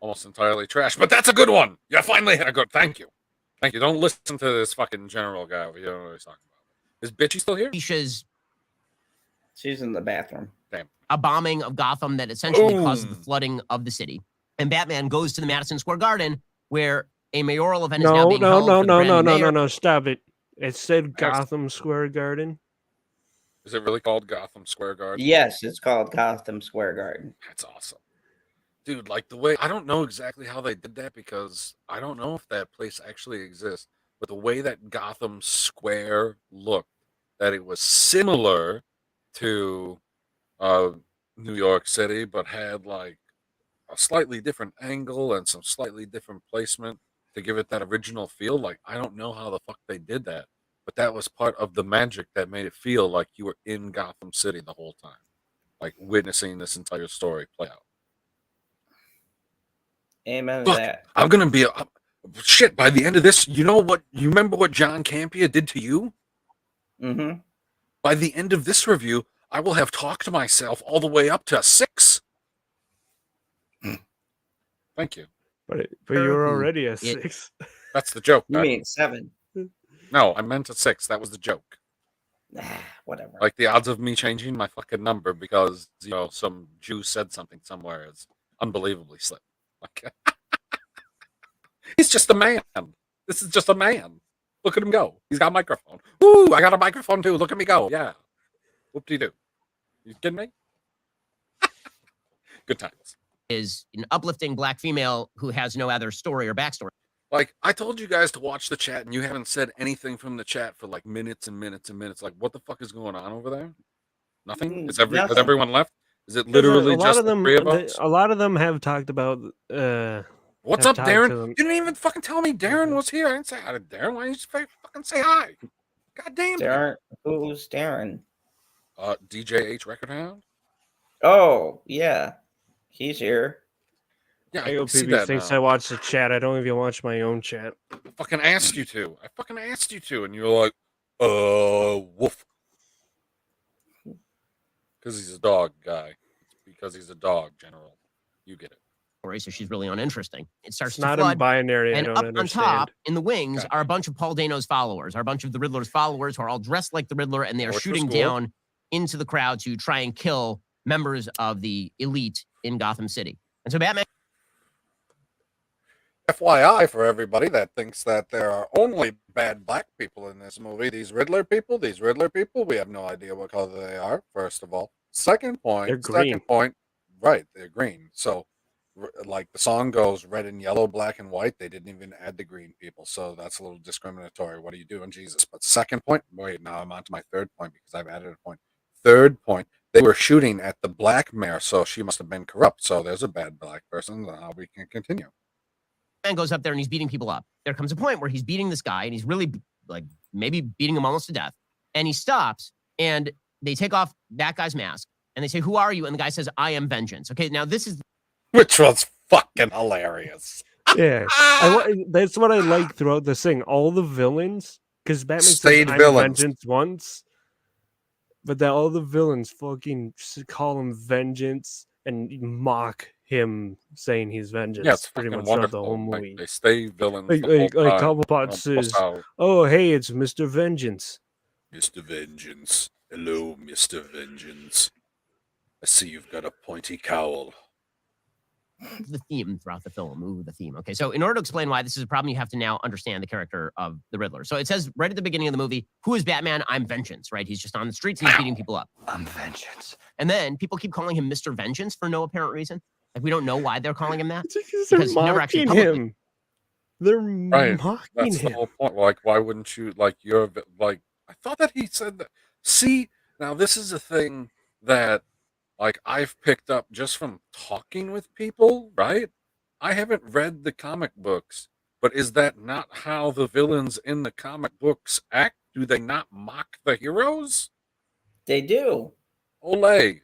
almost entirely trash, but that's a good one. You finally had a good. Thank you. Don't listen to this fucking general guy over here. You don't know what he's talking about. Is Bitchy still here?
She's in the bathroom.
Damn.
A bombing of Gotham that essentially causes the
Boom.
flooding of the city. And Batman goes to the Madison Square Garden where a mayoral event is now being held for the brand new mayor.
No, stop it. It said Gotham Square Garden.
Is it really called Gotham Square Garden?
Yes, it's called Gotham Square Garden.
That's awesome. Dude, like the way, I don't know exactly how they did that because I don't know if that place actually exists, but the way that Gotham Square looked, that it was similar to New York City, but had like a slightly different angle and some slightly different placement to give it that original feel. Like, I don't know how the fuck they did that, but that was part of the magic that made it feel like you were in Gotham City the whole time, like witnessing this entire story play out.
Amen to
Look,
that.
I'm gonna be shit by the end of this. You know what? You remember what John Campea did to you?
Mm-hmm.
By the end of this review, I will have talked to myself all the way up to 6. Thank you.
But you're already a 6.
That's the joke.
You mean 7?
No, I meant a 6. That was the joke.
Whatever.
Like the odds of me changing my fucking number because some Jew said something somewhere is unbelievably slim. Like, he's just a man. This is just a man. Look at him go. He's got a microphone. Ooh, I got a microphone too. Look at me go. Yeah. Whoop-de-doo. You kidding me? Good times.
Is an uplifting black female who has no other story or backstory.
Like, I told you guys to watch the chat, and you haven't said anything from the chat for like minutes and minutes and minutes. Like, what the fuck is going on over there? Nothing? Has everyone left? Is it literally just the 3 of us?
A lot of them have talked about.
What's up, Darren? You didn't even fucking tell me Darren was here. I didn't say hi to Darren. Why didn't you fucking say hi? God damn.
Darren, who's Darren?
DJH Record Hound.
Oh yeah, he's here.
Yeah,
I hope
see
people
that
thinks
now.
I watch the chat. I don't even watch my own chat.
I fucking asked you to. And you were like, woof. Because he's a dog guy. It's because he's a dog, General. You get it.
So she's really uninteresting. It starts
It's
to
not
flood,
in binary. I
and
don't
up
understand.
on top, in the wings, are a bunch of Paul Dano's followers, are a bunch of the Riddler's followers who are all dressed like the Riddler, and they are
Which was
shooting
cool.
down into the crowd to try and kill members of the elite in Gotham City. And so Batman.
FYI for everybody that thinks that there are only bad black people in this movie. These Riddler people, we have no idea what color they are, first of all. Second
They're green.
point, right, they're green. So, like the song goes, red and yellow, black and white. They didn't even add the green people, so that's a little discriminatory. What are you doing, Jesus? But second point, wait, now I'm on to my third point because I've added a point. Third point, they were shooting at the black mayor, so she must have been corrupt. So there's a bad black person. We can continue.
Man goes up there and he's beating people up. There comes a point where he's beating this guy and he's really like maybe beating him almost to death. And he stops and they take off that guy's mask and they say, "Who are you?" And the guy says, "I am vengeance." Okay, now this is.
Which was fucking hilarious.
Yeah, that's what I like throughout this thing. All the villains, because Batman
Stayed
says, "I'm
villains.
vengeance" once, but that all the villains fucking call him Vengeance and mock him saying he's Vengeance.
Yeah, it's
pretty
fucking
much throughout the
wonderful.
whole
Like,
movie.
they stay villains
Like,
the whole
like, like
time.
Cobblepot
Plus
says,
how,
"Oh, hey, it's Mr. Vengeance."
Mr. Vengeance. Hello, Mr. Vengeance. I see you've got a pointy cowl.
The theme throughout the film. Ooh, the theme. Okay, so in order to explain why this is a problem, you have to now understand the character of the Riddler. So it says right at the beginning of the movie, "Who is Batman? I'm Vengeance." Right? He's just on the streets and he's beating people up.
I'm Vengeance.
And then people keep calling him Mr. Vengeance for no apparent reason. Like we don't know why they're calling him that.
Because they're
Because he never actually
mocking
publicly-
him. They're
Right.
mocking
That's the
him.
whole point. Like, why wouldn't you, like, I thought that he said that. See, now this is a thing that, like, I've picked up just from talking with people, right? I haven't read the comic books, but is that not how the villains in the comic books act? Do they not mock the heroes?
They do.
Olay.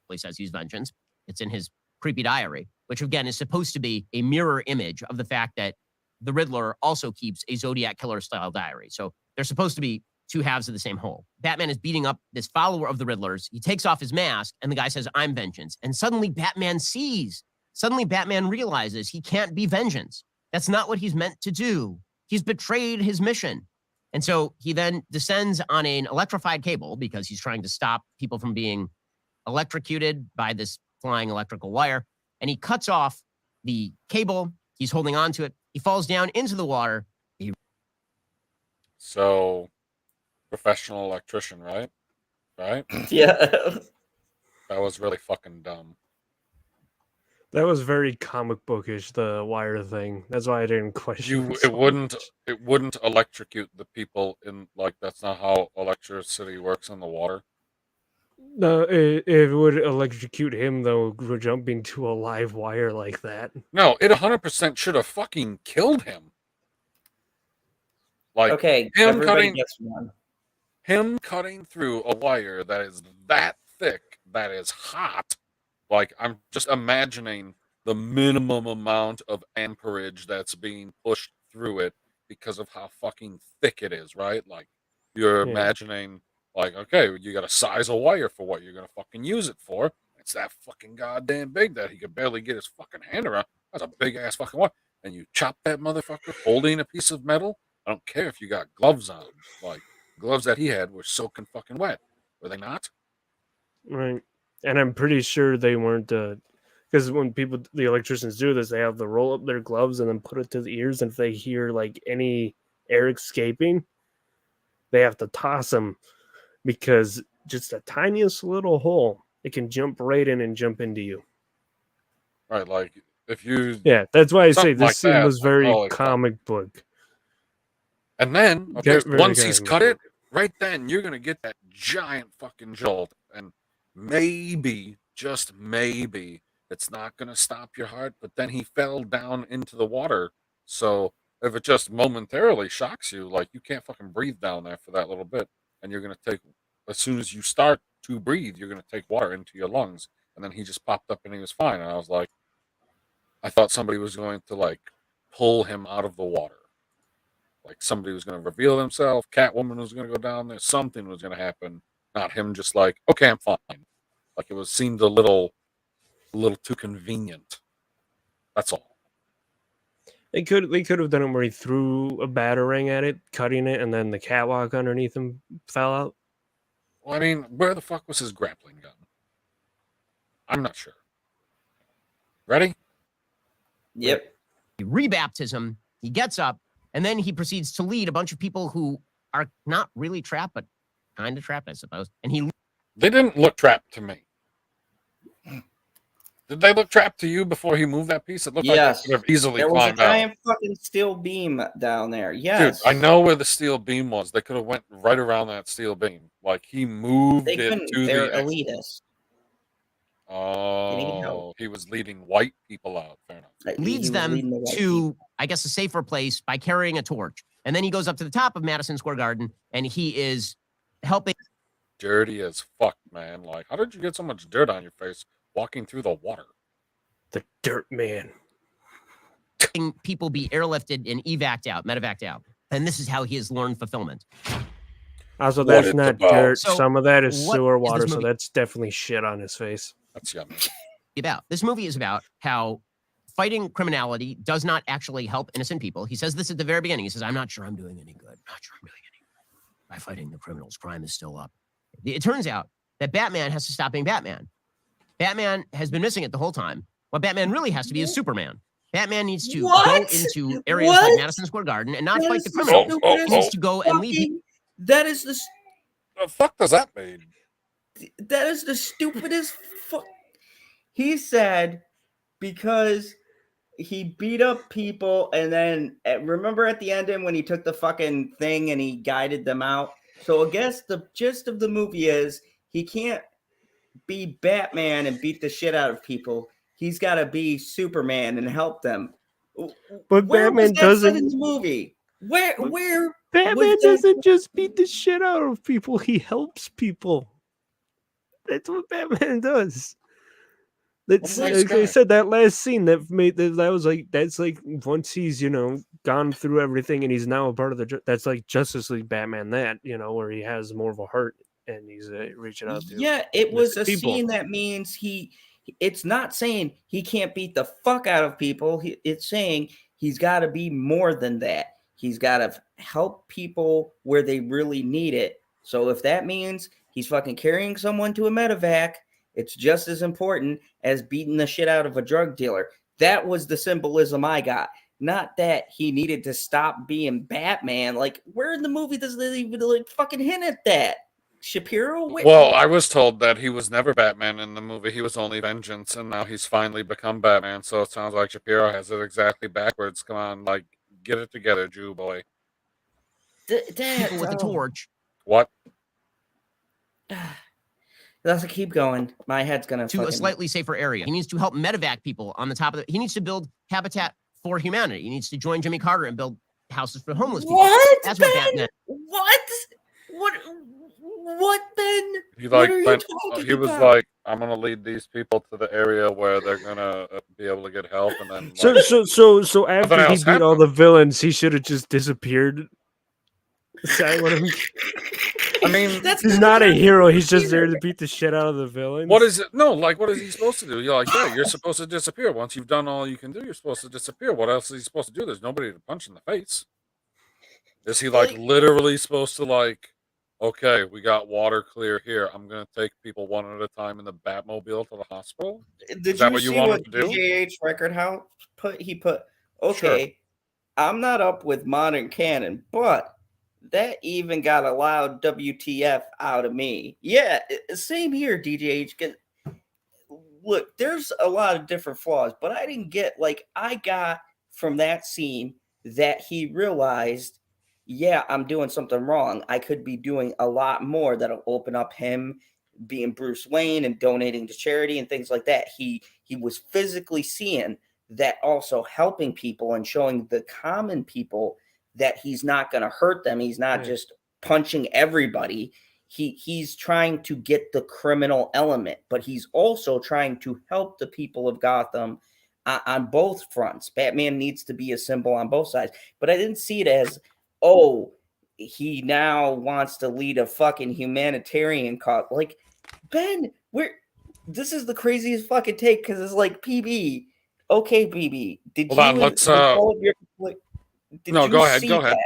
He says he's Vengeance. It's in his creepy diary, which again is supposed to be a mirror image of the fact that the Riddler also keeps a Zodiac Killer style diary. So they're supposed to be two halves of the same whole. Batman is beating up this follower of the Riddler's. He takes off his mask and the guy says, "I'm Vengeance." And suddenly Batman sees. Suddenly Batman realizes he can't be Vengeance. That's not what he's meant to do. He's betrayed his mission. And so he then descends on an electrified cable because he's trying to stop people from being electrocuted by this flying electrical wire. And he cuts off the cable. He's holding on to it. He falls down into the water.
So, professional electrician, right? Right?
Yeah.
That was really fucking dumb.
That was very comic bookish, the wire thing. That's why I didn't question it. So
It wouldn't electrocute the people in, like, that's not how electricity works in the water.
No, it would electrocute him though. We're jumping to a live wire like that.
No, it 100% should have fucking killed him. Like,
Okay,
him
everybody
cutting,
gets one.
him cutting through a wire that is that thick, that is hot. Like, I'm just imagining the minimum amount of amperage that's being pushed through it because of how fucking thick it is, right? Like, you're
Yeah.
imagining, like, okay, you got to size a wire for what you're going to fucking use it for. It's that fucking goddamn big that he could barely get his fucking hand around. That's a big ass fucking wire. And you chop that motherfucker holding a piece of metal. I don't care if you got gloves on. Like, gloves that he had were soaking fucking wet. Were they not?
Right. And I'm pretty sure they weren't, because when the electricians do this, they have to roll up their gloves and then put it to the ears. And if they hear like any air escaping, they have to toss them because just the tiniest little hole, it can jump right in and jump into you.
Right, like, if you...
Yeah, that's why I say
Something
this
like
scene
that,
was
like,
very
holy fuck.
comic book.
And then, okay,
Very
once he's
comic
cut it,
book.
right then, you're going to get that giant fucking jolt. And maybe, just maybe, it's not going to stop your heart. But then he fell down into the water. So if it just momentarily shocks you, like, you can't fucking breathe down there for that little bit. And you're going to take, as soon as you start to breathe, you're going to take water into your lungs. And then he just popped up and he was fine. And I was like, I thought somebody was going to, like, pull him out of the water. Like, somebody was going to reveal himself. Catwoman was going to go down there. Something was going to happen. Not him just like, okay, I'm fine. Like, it seemed a little too convenient. That's all.
They could have done it where he threw a batarang at it, cutting it, and then the catwalk underneath him fell out.
Well, I mean, where the fuck was his grappling gun? I'm not sure. Ready?
Yep.
Rebaptism. He gets up and then he proceeds to lead a bunch of people who are not really trapped, but kind of trapped, I suppose. And
They didn't look trapped to me. Did they look trapped to you before he moved that piece? It looked like
Yes.
they could have easily
There was a
climbed out.
giant fucking steel beam down there. Yes.
Dude, I know where the steel beam was. They could have went right around that steel beam. Like, he moved
They
it
couldn't.
to
They're
the
elitists.
Oh, he was leading white people out. Fair enough.
Like, he
leads
was
them
leading the white
to,
people.
I guess, a safer place by carrying a torch. And then he goes up to the top of Madison Square Garden and he is helping
Dirty as fuck, man. Like, how did you get so much dirt on your face walking through the water?
The Dirt Man.
people be airlifted and evac'd out, medevac'd out. And this is how he has learned fulfillment.
Also,
What
that's
it's
not
about.
dirt.
So,
Some of that is
what
sewer
is this
water, so
movie
that's definitely shit on his face.
That's yummy.
about? This movie is about how fighting criminality does not actually help innocent people. He says this at the very beginning. He says, I'm not sure I'm doing any good. Not sure I'm doing any good. By fighting the criminals, crime is still up. It turns out that Batman has to stop being Batman. Batman has been missing it the whole time. What Batman really has to be is Superman. Batman needs to go into areas like Madison Square Garden and not fight the criminals. He needs to go and leave.
That is the
The fuck does that mean?
that is the stupidest fuck. He said because he beat up people, and then remember at the ending when he took the fucking thing and he guided them out. So I guess the gist of the movie is he can't be Batman and beat the shit out of people. He's got to be Superman and help them.
But
Where
Batman
was that said
doesn't.
in the movie? Where
Batman
was that-
doesn't just beat the shit out of people. He helps people. That's what Batman does. That's
What a nice
like I
guy.
said, that last scene that made that was like that's like once he's gone through everything and he's now a part of the that's like Justice League Batman, that where he has more of a heart and he's reaching out to
Yeah, it was a
innocent people.
scene that means it's not saying he can't beat the fuck out of people. It's saying he's got to be more than that. He's got to help people where they really need it. So if that means he's fucking carrying someone to a medevac, it's just as important as beating the shit out of a drug dealer. That was the symbolism I got. Not that he needed to stop being Batman. Like, where in the movie does they even like fucking hint at that? Shapiro?
Well, I was told that he was never Batman in the movie. He was only Vengeance, and now he's finally become Batman. So it sounds like Shapiro has it exactly backwards. Come on, like, get it together, Jew boy.
People with a torch.
What?
Let's keep going. My head's gonna
To a slightly safer area. He needs to help medevac people on the top of he needs to build Habitat for Humanity. He needs to join Jimmy Carter and build houses for homeless people.
What?
That's
Ben?
what Batman.
What, Ben?
He
What
like
are you
went,
talking
he was
about?
like, I'm gonna lead these people to the area where they're gonna be able to get help, and then
So
like,
so after he
else
beat all
happened.
the villains, he should have just disappeared. Is that what I'm...
I mean,
he's not a hero. He's just there to beat the shit out of the villains.
what is it? No, like, what is he supposed to do? You're like, yeah, you're supposed to disappear. Once you've done all you can do, you're supposed to disappear. What else is he supposed to do? There's nobody to punch in the face. Is he like literally supposed to like, okay, we got water clear here. I'm gonna take people one at a time in the Batmobile to the hospital?
Did
Is that
you
what you
see
want
what
him to do?
DJH Record House put? He put, okay, I'm not up with modern canon, but that even got a loud WTF out of me. Yeah, same here, DJH. Look, there's a lot of different flaws, but I didn't get, like, I got from that scene that he realized, yeah, I'm doing something wrong. I could be doing a lot more that'll open up him being Bruce Wayne and donating to charity and things like that. He was physically seeing that, also helping people and showing the common people that he's not going to hurt them. He's not just punching everybody. He's trying to get the criminal element, but he's also trying to help the people of Gotham on both fronts. Batman needs to be a symbol on both sides, but I didn't see it as, oh, he now wants to lead a fucking humanitarian cause. Like, Ben, this is the craziest fucking take, because it's like, PB, okay, BB, did
Hold on,
you
let's
all of your
no, go ahead, go ahead.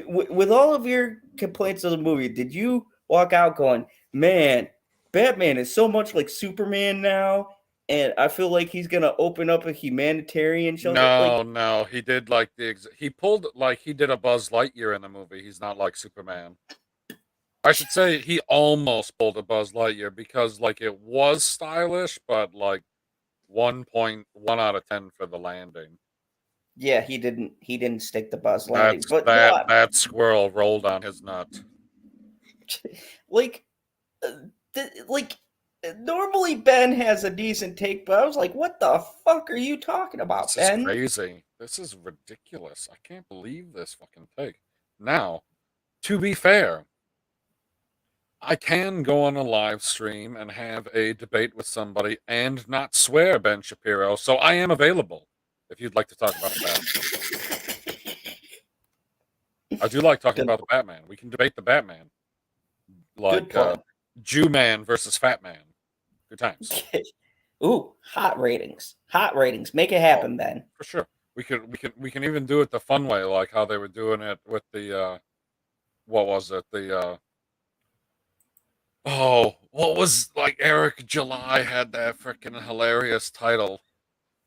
with all of your complaints of the movie, did you walk out going, man, Batman is so much like Superman now, and I feel like he's gonna open up a humanitarian show?
No, he did like he pulled like he did a Buzz Lightyear in the movie. He's not like Superman. I should say he almost pulled a Buzz Lightyear, because like it was stylish, but like 1.1 out of 10 for the landing.
Yeah, he didn't stick the Buzz landing.
That's
But
that Mad Squirrel rolled on his nut.
Like, normally Ben has a decent take, but I was like, what the fuck are you talking about,
This
Ben?
is crazy. This is ridiculous. I can't believe this fucking take. Now, to be fair, I can go on a live stream and have a debate with somebody and not swear, Ben Shapiro, so I am available if you'd like to talk about that. I do like talking
Good
about the Batman. We can debate the Batman, like
point.
Jew Man versus Fat Man. Good times.
Ooh, hot ratings. Hot ratings. Make it
Oh,
happen, Ben.
for sure. We can even do it the fun way, like how they were doing it with the what was it? The oh, what was like Eric July had that freaking hilarious title.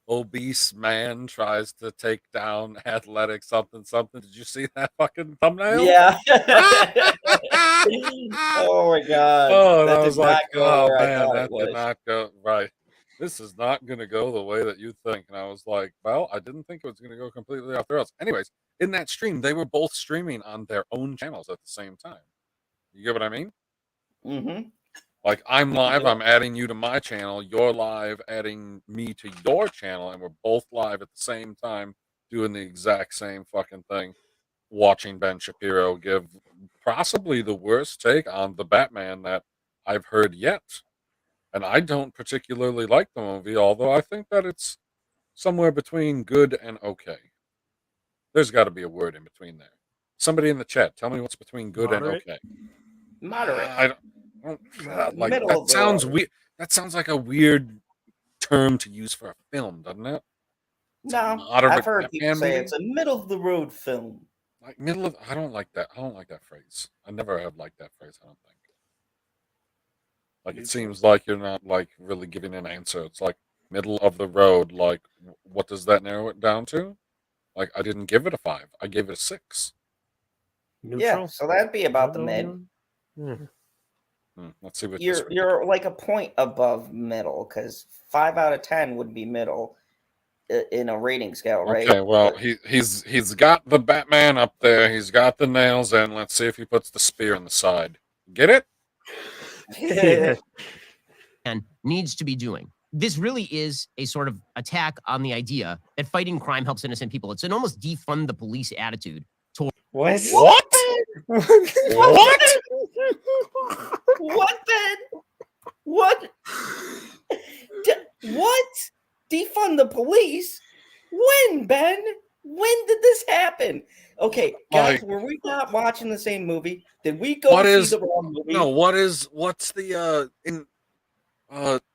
Obese man tries to take down athletic something something. Did you see that fucking thumbnail?
Yeah. Oh my god.
Oh, and
That
I
did
was like,
not go
oh
where I
man,
thought
that
it
did
was.
not go right. This is not going to go the way that you think. And I was like, well, I didn't think it was going to go completely off the rails. Anyways, in that stream, they were both streaming on their own channels at the same time. You get what I mean?
Mm-hmm.
Like I'm live,
Yeah.
I'm adding you to my channel, you're live, adding me to your channel, and we're both live at the same time doing the exact same fucking thing. Watching Ben Shapiro give possibly the worst take on the Batman that I've heard yet. And I don't particularly like the movie, although I think that it's somewhere between good and okay. There's got to be a word in between there. Somebody in the chat, tell me what's between good
Moderate?
and okay.
Moderate.
I don't like
Middle
that.
of the
Sounds
road.
weird. That sounds like a weird term to use for a film, doesn't it? It's a
No,
moderate
I've heard people
Batman
say
movie?
it's a middle of the road film.
Like middle of. I don't like that. I don't like that phrase. I never have liked that phrase. I don't think. Like it seems like you're not like really giving an answer. It's like middle of the road. Like what does that narrow it down to? Like I didn't give it a 5. I gave it a 6.
Yeah,
Neutral?
so that'd be about the
Middle
mid.
one? Yeah.
Let's see what this
You're
one-
you're like a point above middle because 5 out of 10 would be middle in a rating scale, right?
Okay, well
But-
he's got the Batman up there. He's got the nails in. Let's see if he puts the spear in the side. Get it?
Yeah.
And needs to be doing. This really is a sort of attack on the idea that fighting crime helps innocent people. It's an almost defund the police attitude.
What?
What?
What? What then? What? What? Defund the police? When, Ben? When did this happen? Okay, guys,
Like-
were we not watching the same movie? Did we go
What
see
is-
the wrong movie?
No, what's the in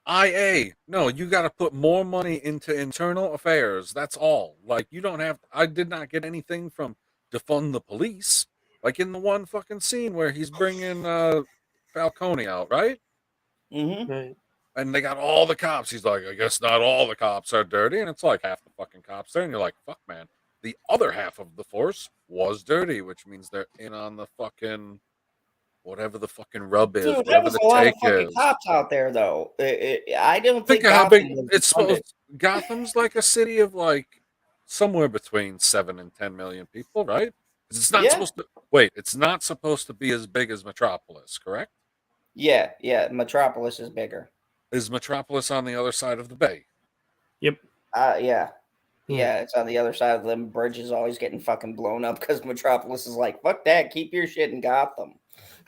IA? No, you got to put more money into internal affairs. That's all. Like you don't have. I did not get anything from defund the police. Like in the one fucking scene where he's bringing Falcone out, right?
Mm-hmm.
Right.
And they got all the cops. He's like, I guess not all the cops are dirty, and it's like half the fucking cops there, and you're like, fuck, man. The other half of the force was dirty, which means they're in on the fucking whatever the fucking rub is,
Dude, that
whatever
was
the
a lot of
take
fucking
is.
cops out there, though. I don't
Think
think
of how
Gotham
big
was
it's
defunded.
supposed. Gotham's like a city of like somewhere between 7 and 10 million people, right? 'Cause it's not
Yeah.
supposed to. Wait, it's not supposed to be as big as Metropolis, correct?
Yeah, Metropolis is bigger.
Is Metropolis on the other side of the bay?
Yeah.
Hmm.
Yeah, it's on the other side of them. Bridge is always getting fucking blown up because Metropolis is like, fuck that, keep your shit in Gotham.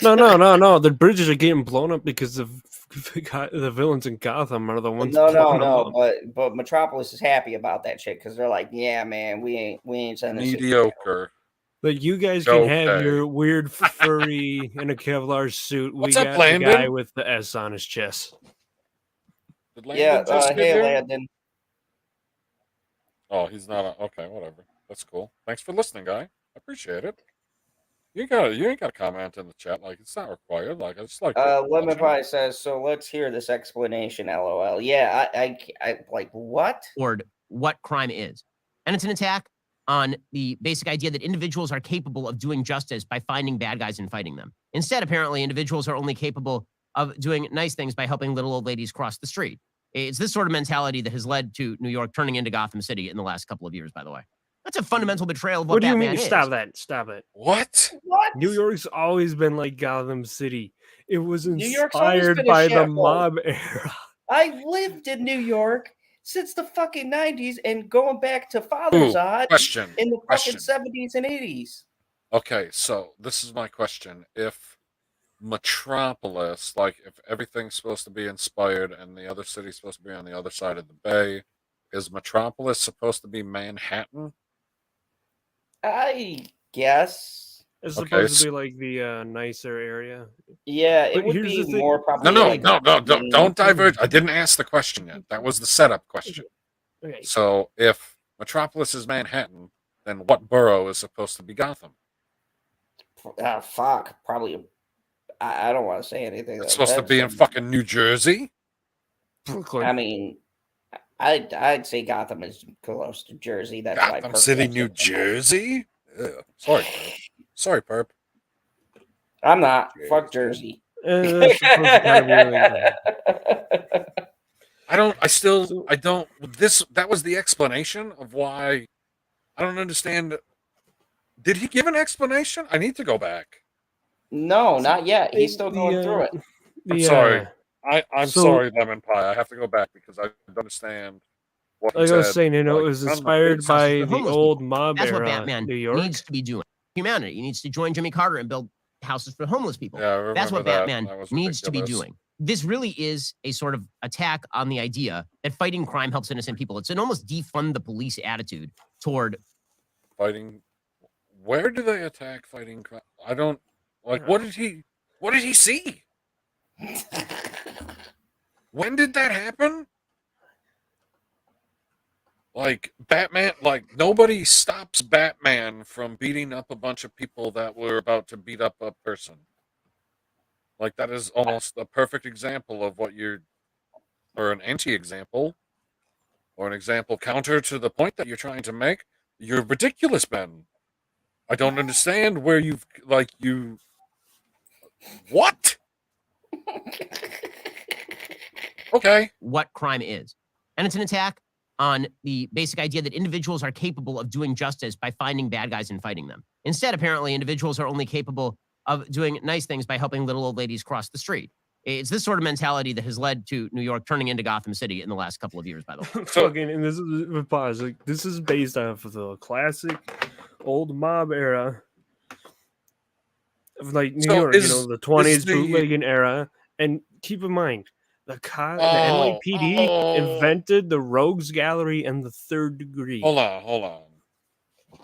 No. The bridges are getting blown up because the villains in Gotham are the ones.
No,
blowing them up.
but Metropolis is happy about that shit because they're like, yeah, man, we ain't sending shit.
Mediocre.
But you guys can have
Okay.
your weird furry in a Kevlar suit.
What's
we
up,
got the
Landon?
guy with the S on his chest.
Did
Yeah,
Landon just get
hey,
here?
Landon.
Oh, he's not. Okay, whatever. That's cool. Thanks for listening, guy. I appreciate it. You ain't got to comment in the chat. Like it's not required. Like I just like.
Lemon Pie says, so let's hear this explanation, LOL. Yeah, I like what?
Toward what crime is. And it's an attack on the basic idea that individuals are capable of doing justice by finding bad guys and fighting them. Instead, apparently, individuals are only capable of doing nice things by helping little old ladies cross the street. It's this sort of mentality that has led to New York turning into Gotham City in the last couple of years, by the way. That's a fundamental betrayal of what
What do you
Batman
mean?
is.
Stop that! Stop it!
What?
What?
New York's always been like Gotham City. It was
New York's always
inspired
been a
by the
shithole.
mob era.
I lived in New York since the fucking 90s and going back to Father's
Ooh,
Odd
question.
in the
Question.
fucking 70s and 80s.
Okay, so this is my question. If Metropolis, like if everything's supposed to be inspired and the other city's supposed to be on the other side of the bay, is Metropolis supposed to be Manhattan?
I guess.
It's
Okay,
supposed to be like the nicer area.
Yeah, it
But
would
here's
be
the thing.
more
No,
probably
no,
like
no, no,
green.
don't diverge. I didn't ask the question yet. That was the setup question.
Okay.
So if Metropolis is Manhattan, then what borough is supposed to be Gotham?
Fuck, probably. I don't want to say anything.
It's supposed to be in
offensive.
fucking New Jersey?
Brooklyn.
I mean, I'd say Gotham is close to Jersey. That's why
Gotham
Purp
City,
likes
New
it.
Jersey? Ugh. Sorry, Perp. Sorry, Perp.
I'm not. Fuck Jersey.
That's supposed to kind of be like
I don't, that was the explanation of why, I don't understand. Did he give an explanation? I need to go back.
No, not yet. He's still
the,
going through it.
I'm sorry. I'm
so-
sorry, Lemon Pie. I have to go back because I don't understand what he
like I was
said.
saying, it
Like,
was
I don't know,
inspired
it's
by
just-
the
homeless
old
people.
mob
That's what
era
Batman
New York.
needs to be doing. Humanity. He needs to join Jimmy Carter and build houses for homeless people.
Yeah, I remember
That's what
that.
Batman
That was
needs to be
ridiculous.
doing. This really is a sort of attack on the idea that fighting crime helps innocent people. It's an almost defund the police attitude toward
Fighting. Where do they attack fighting crime? I don't like. What did he see? When did that happen? Like Batman, like nobody stops Batman from beating up a bunch of people that were about to beat up a person. Like that is almost a perfect example of what you're, or an anti-example, or an example counter to the point that you're trying to make. You're ridiculous, Ben. I don't understand where you've what? Okay.
what crime is. And it's an attack on the basic idea that individuals are capable of doing justice by finding bad guys and fighting them. Instead, apparently, individuals are only capable of doing nice things by helping little old ladies cross the street. It's this sort of mentality that has led to New York turning into Gotham City in the last couple of years, by the way.
Fucking, and this is pause. Like, this is based off of the classic old mob era of like New
So
York,
is
the 20s
the-
bootlegging era. And keep in mind, the
Oh,
NYPD invented the Rogues Gallery and the Third Degree.
Hold on.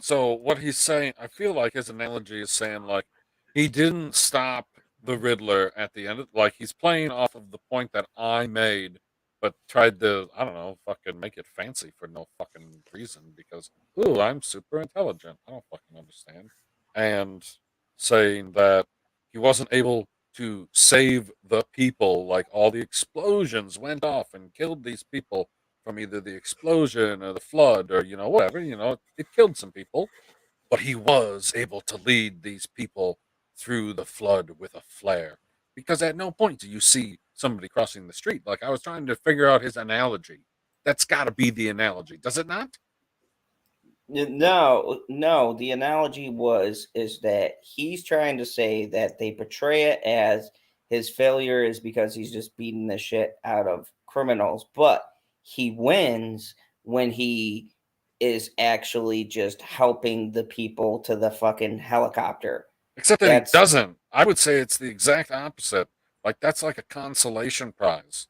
So what he's saying, I feel like his analogy is saying like he didn't stop the Riddler at the end. Like he's playing off of the point that I made, but tried to, I don't know, fucking make it fancy for no fucking reason because, ooh, I'm super intelligent. I don't fucking understand. And saying that he wasn't able to save the people, like all the explosions went off and killed these people from either the explosion or the flood or, whatever, it killed some people, but he was able to lead these people through the flood with a flare because at no point do you see somebody crossing the street. Like I was trying to figure out his analogy. That's got to be the analogy, does it not?
No. The analogy is that he's trying to say that they portray it as his failure is because he's just beating the shit out of criminals, but he wins when he is actually just helping the people to the fucking helicopter.
Except that he doesn't. I would say it's the exact opposite. Like that's like a consolation prize.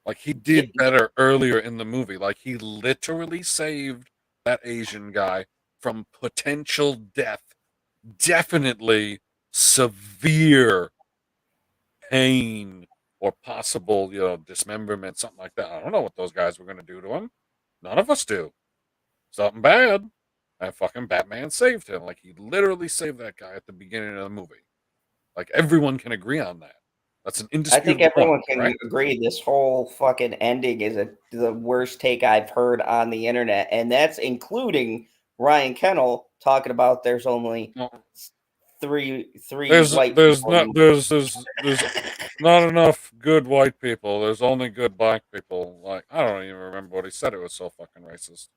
Like he did better earlier in the movie. Like he literally saved that Asian guy from potential death. Definitely severe pain or possible, dismemberment, something like that. I don't know what those guys were going to do to him. None of us do. Something bad. And fucking Batman saved him. Like he literally saved that guy at the beginning of the movie. Like everyone can agree on that. That's an
I
indisputable
think everyone
point,
can
right?
agree this whole fucking ending is the worst take I've heard on the internet, and that's including Ryan Kennel talking about there's only three white people.
There's not enough good white people. There's only good black people. Like I don't even remember what he said. It was so fucking racist.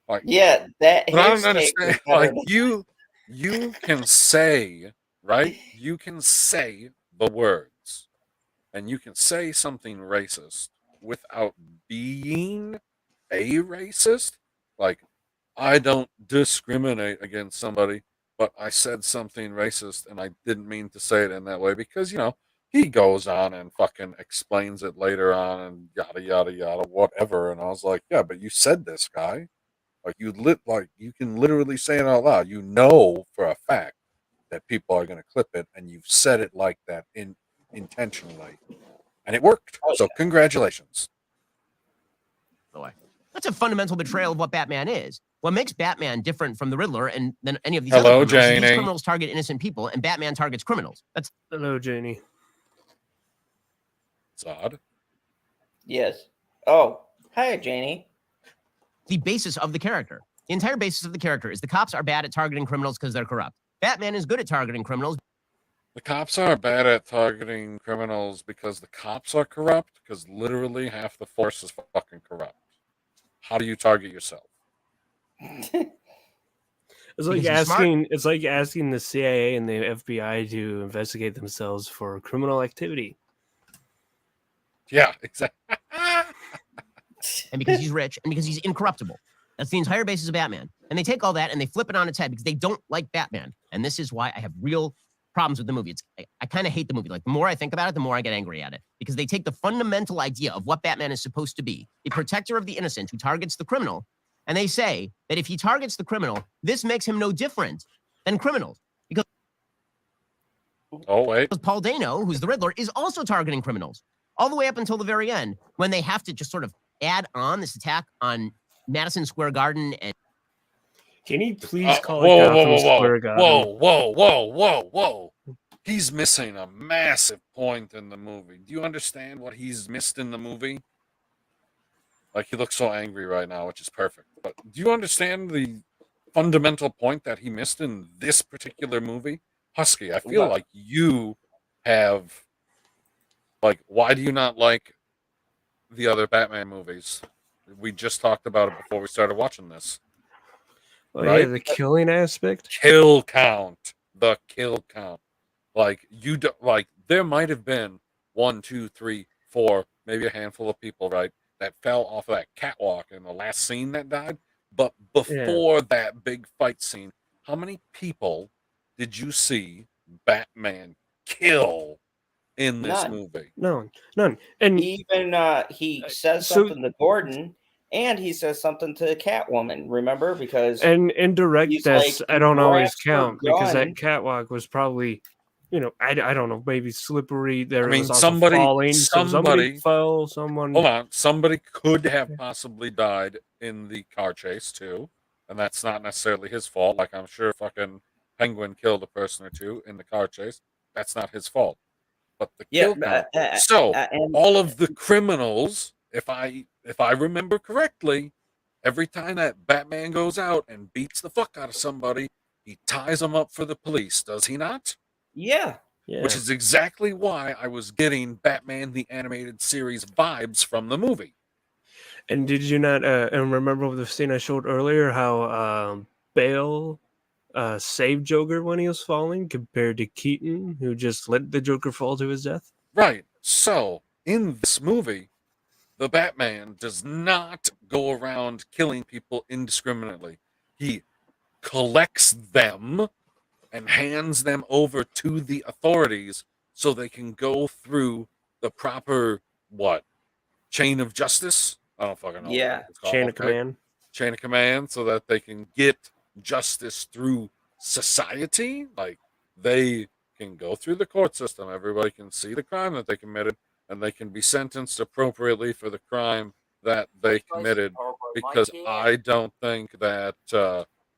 Like
Yeah, that.
But I don't
his take
understand.
was
Like
better.
you can say, right? You can say the words, and you can say something racist without being a racist. Like I don't discriminate against somebody, but I said something racist, and I didn't mean to say it in that way because he goes on and fucking explains it later on and yada yada yada whatever. And I was like, yeah, but you said this, guy. Like you can literally say it out loud. You know for a fact that people are going to clip it, and you've said it like that intentionally, and it worked. So congratulations.
That's a fundamental betrayal of what Batman is. What makes Batman different from the Riddler and than any of these
Hello,
other criminals is these
Janie.
criminals target innocent people, and Batman targets criminals. That's
Hello, Janie.
It's odd.
Yes. Oh, hi, Janie.
the basis of the character. The entire basis of the character is the cops are bad at targeting criminals because they're corrupt. Batman is good at targeting criminals.
The cops are bad at targeting criminals because the cops are corrupt, because literally half the force is fucking corrupt. How do you target yourself?
It's like asking the CIA and the FBI to investigate themselves for criminal activity.
Yeah, exactly.
And because he's rich and because he's incorruptible. That's the entire basis of Batman. And they take all that and they flip it on its head because they don't like Batman. And this is why I have real problems with the movie. I kind of hate the movie. Like, the more I think about it, the more I get angry at it. Because they take the fundamental idea of what Batman is supposed to be, the protector of the innocent who targets the criminal, and they say that if he targets the criminal, this makes him no different than criminals. Because Paul Dano, who's the Riddler, is also targeting criminals. All the way up until the very end, when they have to just sort of add on this attack on Madison Square Garden. And
can you please call it Gotham Square Garden?
Whoa. He's missing a massive point in the movie. Do you understand what he's missed in the movie? Like, he looks so angry right now, which is perfect. But do you understand the fundamental point that he missed in this particular movie? Husky, I feel like you have... Like, why do you not like the other Batman movies? We just talked about it before we started watching this.
Oh, right? Yeah, the killing aspect?
Kill count. The kill count. Like, you don't, like, there might have been 1, 2, 3, 4, maybe a handful of people, right, that fell off of that catwalk in the last scene that died. But before that big fight scene, how many people did you see Batman kill in this movie?
None. And
even he says something to Gordon, and he says something to Catwoman. Remember, because
and indirect deaths, like, I don't always count because that catwalk was probably, I don't know, maybe slippery. There was also falling. Somebody fell. Hold
on. Somebody could have possibly died in the car chase too, and that's not necessarily his fault. Like, I'm sure fucking Penguin killed a person or two in the car chase. That's not his fault. But the kill count. All of the criminals, if I remember correctly, every time that Batman goes out and beats the fuck out of somebody, he ties them up for the police, does he not?
Yeah.
Which is exactly why I was getting Batman the Animated Series vibes from the movie.
And did you not and remember the scene I showed earlier, how Bale saved Joker when he was falling compared to Keaton, who just let the Joker fall to his death?
Right. So, in this movie, the Batman does not go around killing people indiscriminately. He collects them and hands them over to the authorities so they can go through the proper, chain of justice? I don't fucking know.
Yeah.
Chain of command.
Chain of command, so that they can get justice through society. Like, they can go through the court system. Everybody can see the crime that they committed, and they can be sentenced appropriately for the crime that they committed. Because I don't think that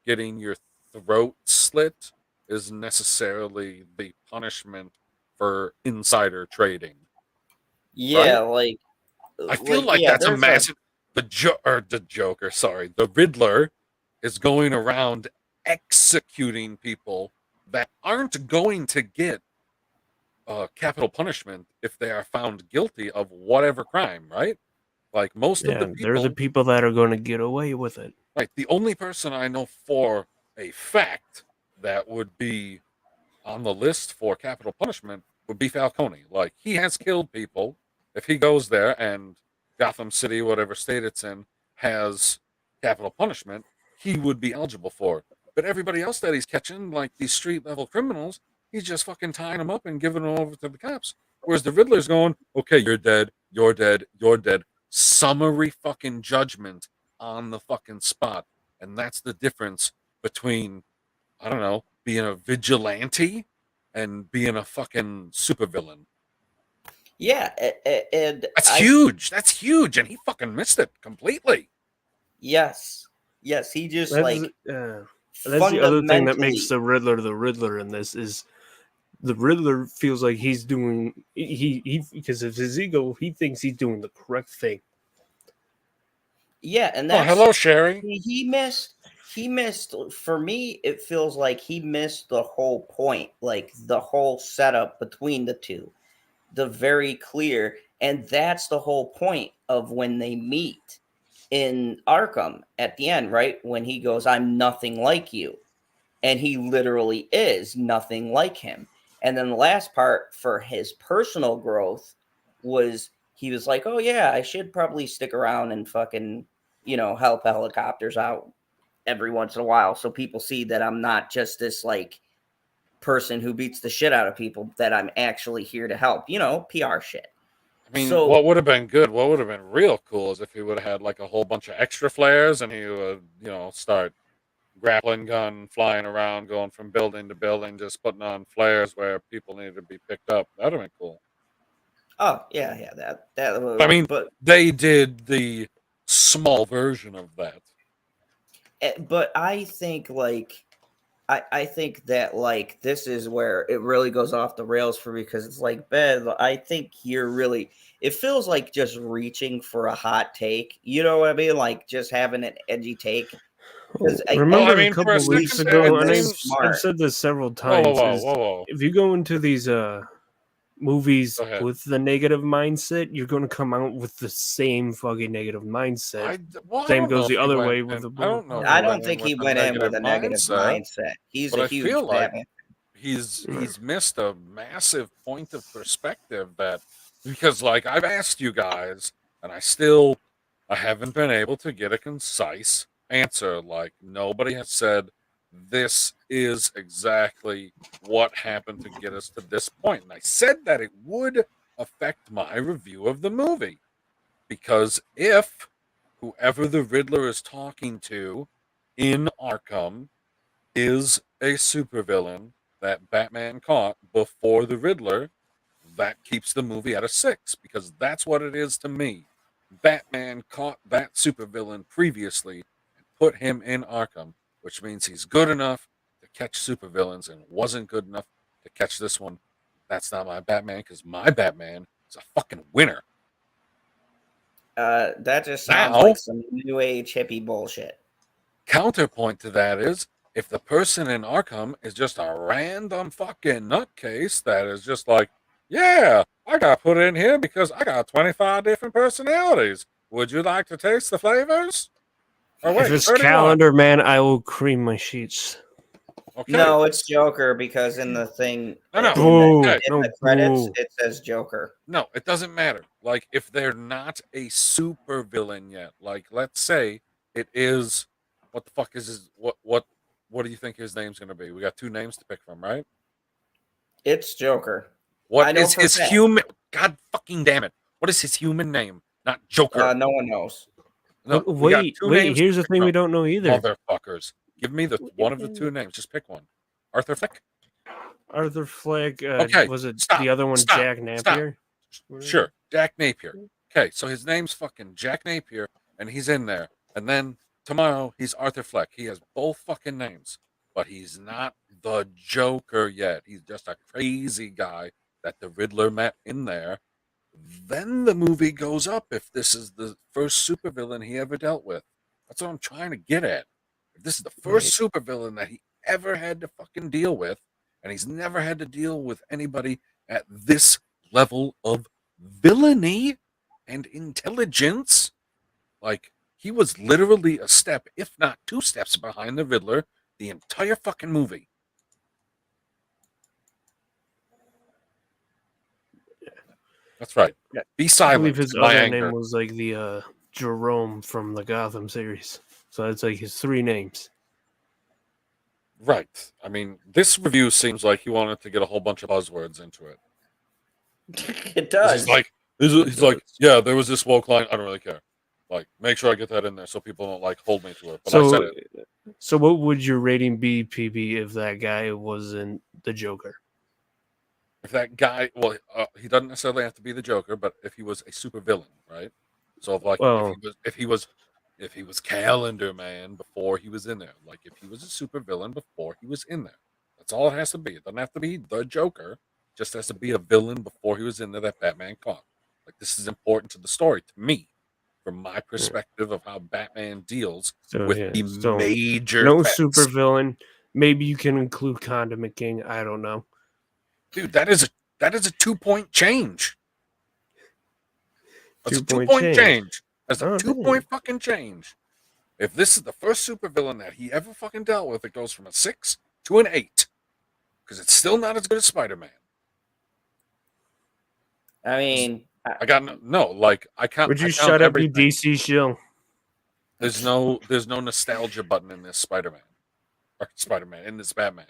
getting your throat slit is necessarily the punishment for insider trading.
Yeah,
right? I feel like that's a massive. The Riddler is going around executing people that aren't going to get capital punishment if they are found guilty of whatever crime, right? Like, most of the people,
they're the people that are going to get away with it.
Right. The only person I know for a fact that would be on the list for capital punishment would be Falcone. Like, he has killed people. If he goes there and Gotham City, whatever state it's in, has capital punishment, he would be eligible for it. But everybody else that he's catching, like these street-level criminals, he's just fucking tying them up and giving them over to the cops. Whereas the Riddler's going, okay, you're dead, you're dead, you're dead. Summary fucking judgment on the fucking spot. And that's the difference between, I don't know, being a vigilante and being a fucking supervillain.
Yeah, and
That's huge. That's huge, and he fucking missed it completely.
Yes, he just
That's the other thing that makes the Riddler in this is the Riddler feels like he's doing he because of his ego, he thinks he's doing the correct thing.
Yeah, and that's
hello, Sherry.
He missed. For me, it feels like he missed the whole point, like the whole setup between the two, the very clear, and that's the whole point of when they meet in Arkham at the end, right? When he goes, "I'm nothing like you," and he literally is nothing like him. And then the last part for his personal growth was he was like, "Oh yeah, I should probably stick around and fucking, help helicopters out every once in a while, so people see that I'm not just this like person who beats the shit out of people, that I'm actually here to help." PR shit.
I mean, what would have been good, what would have been real cool is if he would have had like a whole bunch of extra flares and he would, start grappling gun flying around, going from building to building, just putting on flares where people needed to be picked up. That would have been cool.
Oh, yeah, that would,
I mean,
but
they did the small version of that.
But I think I think that like this is where it really goes off the rails for me, because it's like, Ben, I think it feels like just reaching for a hot take. You know what I mean? Like just having an edgy take.
Remember a couple of weeks ago, and I've said this several times.
Whoa.
If you go into these movies with the negative mindset, you're going to come out with the same fucking negative mindset. Same goes the other way with the.
I don't think he went in with a negative mindset. He's a huge Batman.
He's missed a massive point of perspective because like I've asked you guys, and I haven't been able to get a concise answer. Like nobody has said this is exactly what happened to get us to this point. And I said that it would affect my review of the movie, because if whoever the Riddler is talking to in Arkham is a supervillain that Batman caught before the Riddler, that keeps the movie at a 6, because that's what it is to me. Batman caught that supervillain previously and put him in Arkham, which means he's good enough to catch supervillains and wasn't good enough to catch this one. That's not my Batman, because my Batman is a fucking winner.
That just sounds like some new age hippie bullshit.
Counterpoint to that is, if the person in Arkham is just a random fucking nutcase that is just like, yeah, I got put in here because I got 25 different personalities. Would you like to taste the flavors? Or wait,
if it's
31.
Calendar Man, I will cream my sheets.
Okay.
No, it's Joker, because in the thing, in the credits, it says Joker.
No, it doesn't matter. Like, if they're not a super villain yet, like, let's say it is, what the fuck is his, what do you think his name's going to be? We got 2 names to pick from, right?
It's Joker.
What is his human, God fucking damn it. What is his human name? Not Joker.
No one knows.
No,
wait, here's the thing we don't know either.
Motherfuckers. Give me one of the 2 names. Just pick one. Arthur Fleck?
Arthur Fleck.
Okay.
Was it the other one, Jack Napier?
Sure. Jack Napier. Okay, so his name's fucking Jack Napier, and he's in there. And then tomorrow, he's Arthur Fleck. He has both fucking names, but he's not the Joker yet. He's just a crazy guy that the Riddler met in there. Then the movie goes up if this is the first supervillain he ever dealt with. That's what I'm trying to get at. If this is the first supervillain that he ever had to fucking deal with, and he's never had to deal with anybody at this level of villainy and intelligence, like, he was literally a step, if not 2 steps behind the Riddler the entire fucking movie. That's right. Yeah. Be silent.
I believe his other name was like the Jerome from the Gotham series. So it's like his 3 names.
Right. I mean, this review seems like he wanted to get a whole bunch of buzzwords into it.
It does.
He's like, yeah, there was this woke line. I don't really care. Like, make sure I get that in there so people don't like hold me to it. But I said it.
So what would your rating be, PB, if that guy wasn't the Joker?
If that guy, well, he doesn't necessarily have to be the Joker, but if he was a super villain, right? So
Well,
if he was Calendar Man before he was in there, like if he was a super villain before he was in there, that's all it has to be. It doesn't have to be the Joker. It just has to be a villain before he was in there that Batman caught. Like this is important to the story, to me, from my perspective of how Batman deals with the major
no
threats.
super villain. Maybe you can include Condiment King. I don't know.
Dude, that is a 2-point change. That's a
2-point
2-point change. That's a
Oh,
2-point fucking change. If this is the first supervillain that he ever fucking dealt with, it goes from a 6 to an 8. Because it's still not as good as Spider-Man.
I mean,
I got I can't.
Would you
I count
shut up, you
everything.
DC shill?
There's no nostalgia button in this Spider-Man. Or Spider-Man, in this Batman.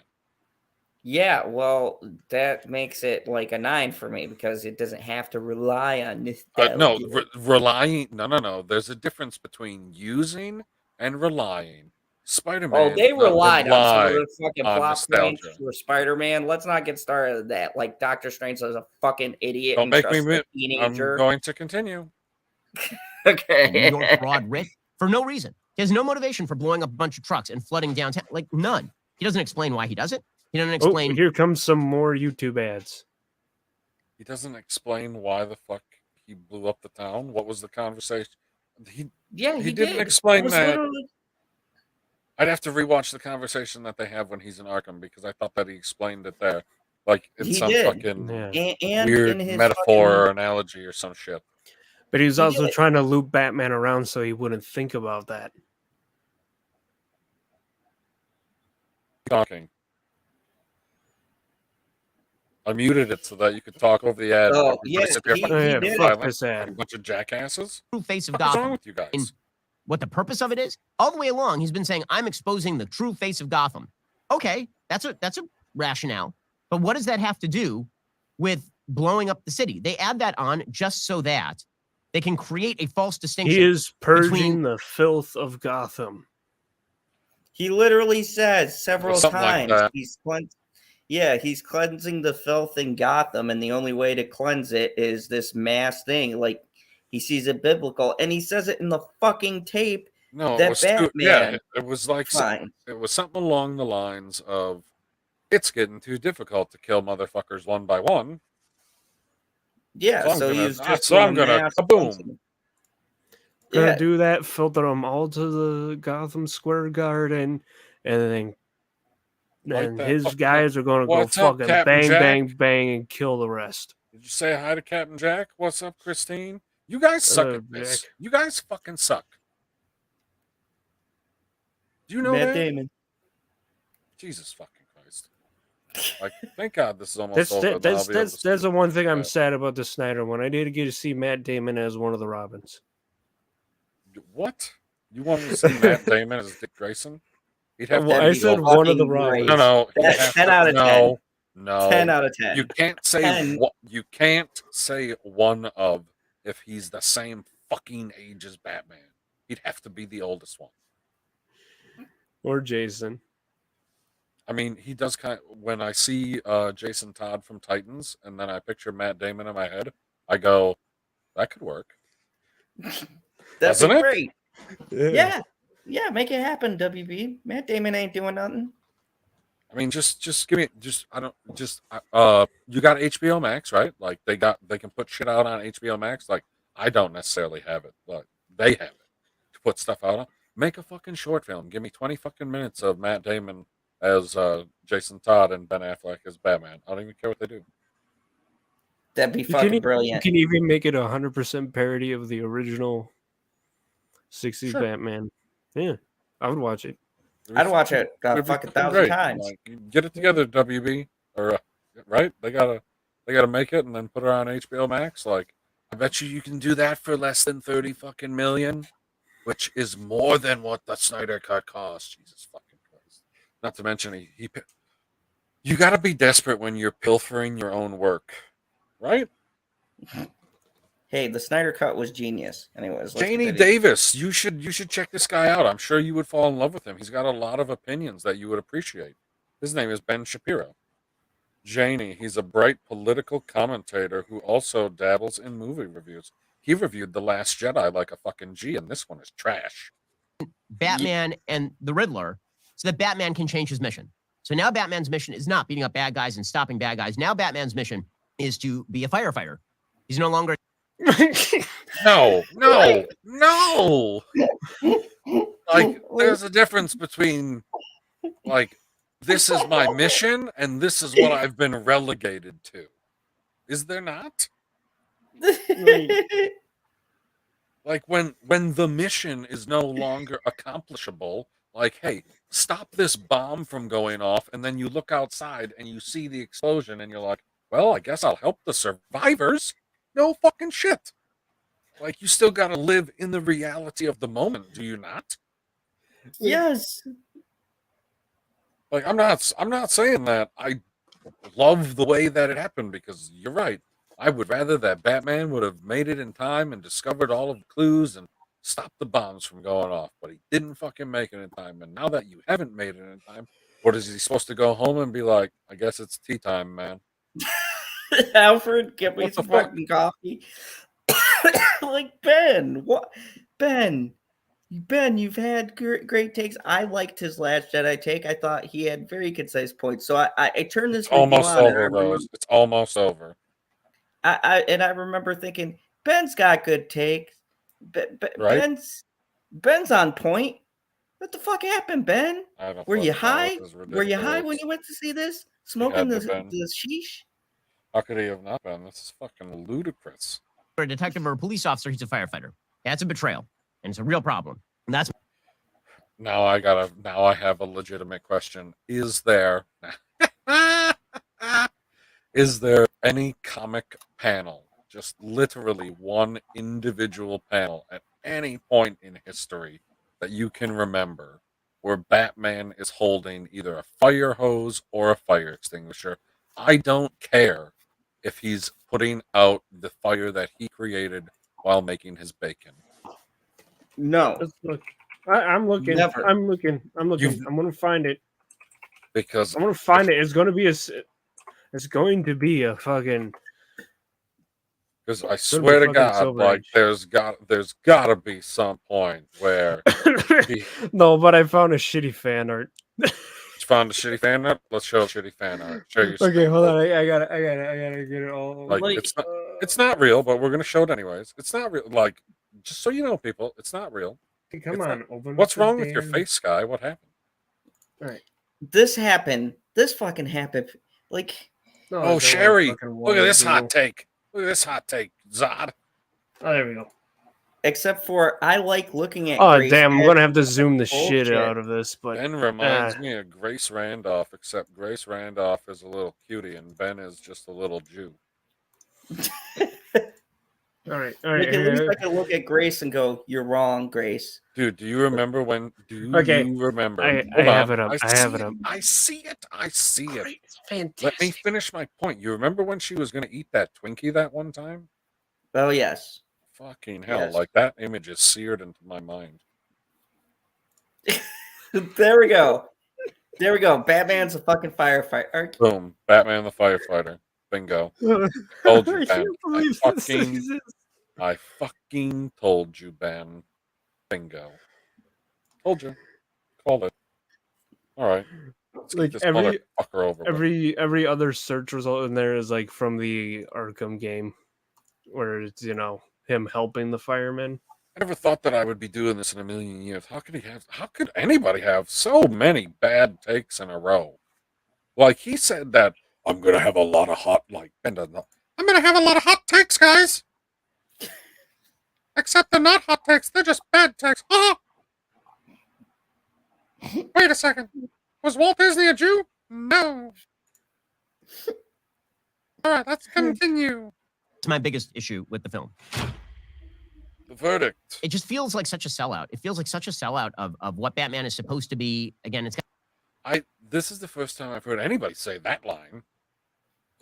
yeah, well, that makes it like a 9 for me because it doesn't have to rely on nostalgia.
No, relying. No. There's a difference between using and relying. Spider-Man.
Oh, they relied on some of
rely
the fucking
on
plot points
nostalgia.
for Spider-Man. Let's not get started with that. Like Doctor Strange is a fucking idiot
Don't
and
make
trusts
me.
a teenager.
I'm going to continue.
Okay.
New York broad Rick for no reason. He has no motivation for blowing up a bunch of trucks and flooding downtown. Like none. He doesn't explain why he does it. He doesn't explain.
Oh, here comes some more YouTube ads.
He doesn't explain why the fuck he blew up the town. What was the conversation? He
he
didn't
did.
explain
was
that.
literally-
I'd have to rewatch the conversation that they have when he's in Arkham because I thought that he explained it there. Like it's
He
some
did.
fucking
And
weird
in his
metaphor or
fucking-
analogy or some shit.
But he was
He
also
did.
trying to loop Batman around so he wouldn't think about that.
Talking. I muted it so that you could talk over the ad.
Oh,
Everybody
yeah,
sit there
he-
fucking
he
yeah,
did.
fuck
silent,
this ad.
like a bunch of jackasses.
True face of
What's wrong
Gotham.
with you guys?
In what the purpose of it is, all the way along, he's been saying, "I'm exposing the true face of Gotham." Okay, that's a rationale. But what does that have to do with blowing up the city? They add that on just so that they can create a false distinction.
He is purging
between-
the filth of Gotham.
He literally says several
something like
times
that.
he's cleansing the filth in Gotham, and the only way to cleanse it is this mass thing. Like he sees it biblical, and he says it in the fucking tape.
No,
that
it was
Batman
it was like
Fine.
it was something along the lines of, "It's getting too difficult to kill motherfuckers one by one."
Yeah,
So
he
I'm
was
gonna-
just
so I'm
doing
gonna
mass
kaboom.
cleansing.
Gonna
Yeah,
do that, filter them all to the Gotham Square Garden, and then
Light that
his
fucking
guys are gonna go
What's up,
fucking
Captain
bang,
Jack?
bang, bang, and kill the rest.
Did you say hi to Captain Jack? What's up, Christine? You guys suck at this.
Jack.
You guys fucking suck. Do you know
Matt
that?
Damon.
Jesus fucking Christ! Like, thank God this is almost over. and I'll be able to
That's
see
the one thing I'm
that.
sad about the Snyder one. I didn't get to see Matt Damon as one of the Robins.
What? You want me to see Matt Damon as Dick Grayson? He'd have
Well,
to
I
be
said
the-
one of the
fucking
Robins.
great.
No. he'd
That's
have
10
to-
out of 10.
no, No,
10 out of 10.
You can't say
10.
you can't say one of if he's the same fucking age as Batman. He'd have to be the oldest one.
Or Jason.
I mean, he does kind of, when I see Jason Todd from Titans and then I picture Matt Damon in my head, I go, that could work.
That'd
Doesn't
be
it?
great. Yeah. Yeah, make it happen, WB. Matt Damon ain't doing nothing.
I mean, just give me, you got HBO Max, right? Like they can put shit out on HBO Max. Like I don't necessarily have it, but they have it to put stuff out on. Make a fucking short film. Give me 20 fucking minutes of Matt Damon as Jason Todd and Ben Affleck as Batman. I don't even care what they do.
That'd be
You
fucking
can
brilliant.
even make it 100% parody of the original 60s
Sure.
Batman. Yeah, I would watch it.
I'd watch it a
It'd be
fucking
fucking
1,000
great.
times.
Like, get it together, WB, or right? They gotta make it and then put it on HBO Max. Like, I bet you can do that for less than 30 fucking million, which is more than what the Snyder Cut cost. Jesus fucking Christ! Not to mention you got to be desperate when you're pilfering your own work, right?
Hey, the Snyder Cut was genius. Anyways, let's
Janie
continue.
Davis, you should check this guy out. I'm sure you would fall in love with him. He's got a lot of opinions that you would appreciate. His name is Ben Shapiro. Janie, he's a bright political commentator who also dabbles in movie reviews. He reviewed The Last Jedi like a fucking G, and this one is trash.
Batman and the Riddler so that Batman can change his mission. So now Batman's mission is not beating up bad guys and stopping bad guys. Now Batman's mission is to be a firefighter. He's no longer
No. Like, there's a difference between, like, this is my mission and this is what I've been relegated to. Is there not? Like, when the mission is no longer accomplishable, like, hey, stop this bomb from going off, and then you look outside and you see the explosion and you're like, well, I guess I'll help the survivors. No fucking shit. Like, you still got to live in the reality of the moment, do you not?
Yes.
Like, I'm not saying that I love the way that it happened, because you're right. I would rather that Batman would have made it in time and discovered all of the clues and stopped the bombs from going off, but he didn't fucking make it in time. And now that you haven't made it in time, what is he supposed to go home and be like, I guess it's tea time, man?
Alfred, get me
What the
some
fuck?
fucking coffee. Like, Ben, what? Ben, you've had great takes. I liked his Last Jedi take. I thought he had very concise points. So I turned this review
Almost
on, and I
over,
remember-
Rose. It's almost over.
I remember thinking Ben's got good takes.
Right?
Ben's on point. What the fuck happened, Ben?
I don't
Were you
fucking know.
high?
This is
Were you high when
ridiculous.
you went to see this? Smoking
had
the
to been.
sheesh?
How could he have not been? This is fucking ludicrous.
a detective or a police officer. He's a firefighter. That's a betrayal, and it's a real problem. And that's
Now I have a legitimate question. Is there any comic panel, just literally one individual panel at any point in history that you can remember where Batman is holding either a fire hose or a fire extinguisher? I don't care if he's putting out the fire that he created while making his bacon.
No.
Let's look. I'm looking.
Never.
I'm looking. I'm looking.
You've-
I'm gonna find it.
Because
I'm gonna find it. It's going to be a fucking.
Because I
Gonna be
swear to
fucking
God,
Silver
like
Age.
there's gotta be some point where
No, but I found a shitty fan art.
you found a shitty fan art. Let's show a shitty fan art. Show you.
Okay, hold on. I gotta get it all.
Like, it's not real, but we're gonna show it anyways. It's not real. Like, just so you know, people, it's not real.
Come
it's
on,
not-
open.
What's
up the
wrong with your
damn-
face, Sky? What happened?
All right.
This happened. This fucking happened. Like,
No, I
Oh,
don't
Sherry,
fucking
look at
want
this
to.
hot take. Look at this hot take, Zod.
Oh, there we go.
except for I like looking at.
Oh
Grace
damn! I'm
as
gonna have to zoom the shit
bullshit.
out of this, but
Ben reminds me of Grace Randolph, except Grace Randolph is a little cutie and Ben is just a little Jew.
all right.
Like, at least I can look at Grace and go, "You're wrong, Grace."
Dude, do you remember when?
Okay,
you remember?
I
Hold
have
on.
it up. I
see
have it up.
I see it. I see it.
Great, it's fantastic.
Let me finish my point. You remember when she was going to eat that Twinkie that one time?
Oh yes.
Fucking hell!
Yes.
Like, that image is seared into my mind.
There we go. There we go. Batman's a fucking firefighter.
Boom! Batman the firefighter. Bingo. Told you,
I
Ben.
can't believe this exists.
I fucking told you, Ben. Bingo. Told you. Called it. All right. Let's
Like,
get this
every-
motherfucker over with.
Every other search result in there is like from the Arkham game, where it's him helping the firemen.
I never thought that I would be doing this in a million years. How could anybody have so many bad takes in a row? Like, he said that I'm gonna have a lot of hot, like, Ben doesn't know. I'm gonna have a lot of hot takes, guys. Except they're not hot takes, they're just bad takes. Wait a second. Was Walt Disney a Jew? No. Alright, let's continue.
my biggest issue with the film.
The verdict.
It just feels like such a sellout. It feels like such a sellout of what Batman is supposed to be. Again, it's got
This is the first time I've heard anybody say that line.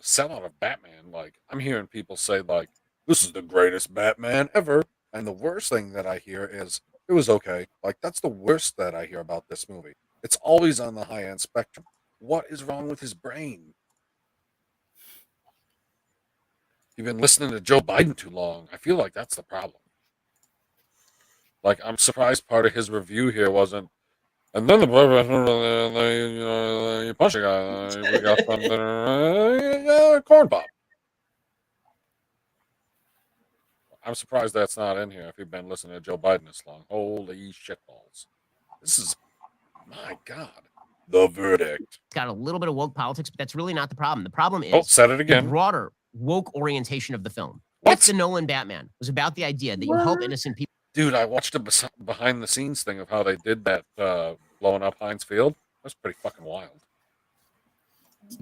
Sellout of Batman. Like, I'm hearing people say, like, this is the greatest Batman ever. And the worst thing that I hear is, it was okay. Like, that's the worst that I hear about this movie. It's always on the high end spectrum. What is wrong with his brain? You've been listening to Joe Biden too long. I feel like that's the problem. Like, I'm surprised part of his review here wasn't, and then you punch a guy, we got something, corn pop. I'm surprised that's not in here if you've been listening to Joe Biden this long. Holy shitballs. This is, my God, the verdict.
It's got a little bit of woke politics, but that's really not the problem. The problem is
said it
the
again.
broader woke orientation of the film.
What?
With the Nolan Batman was about the idea that you help innocent people.
Dude, I watched a behind the scenes thing of how they did that blowing up Heinz Field. That's pretty fucking wild.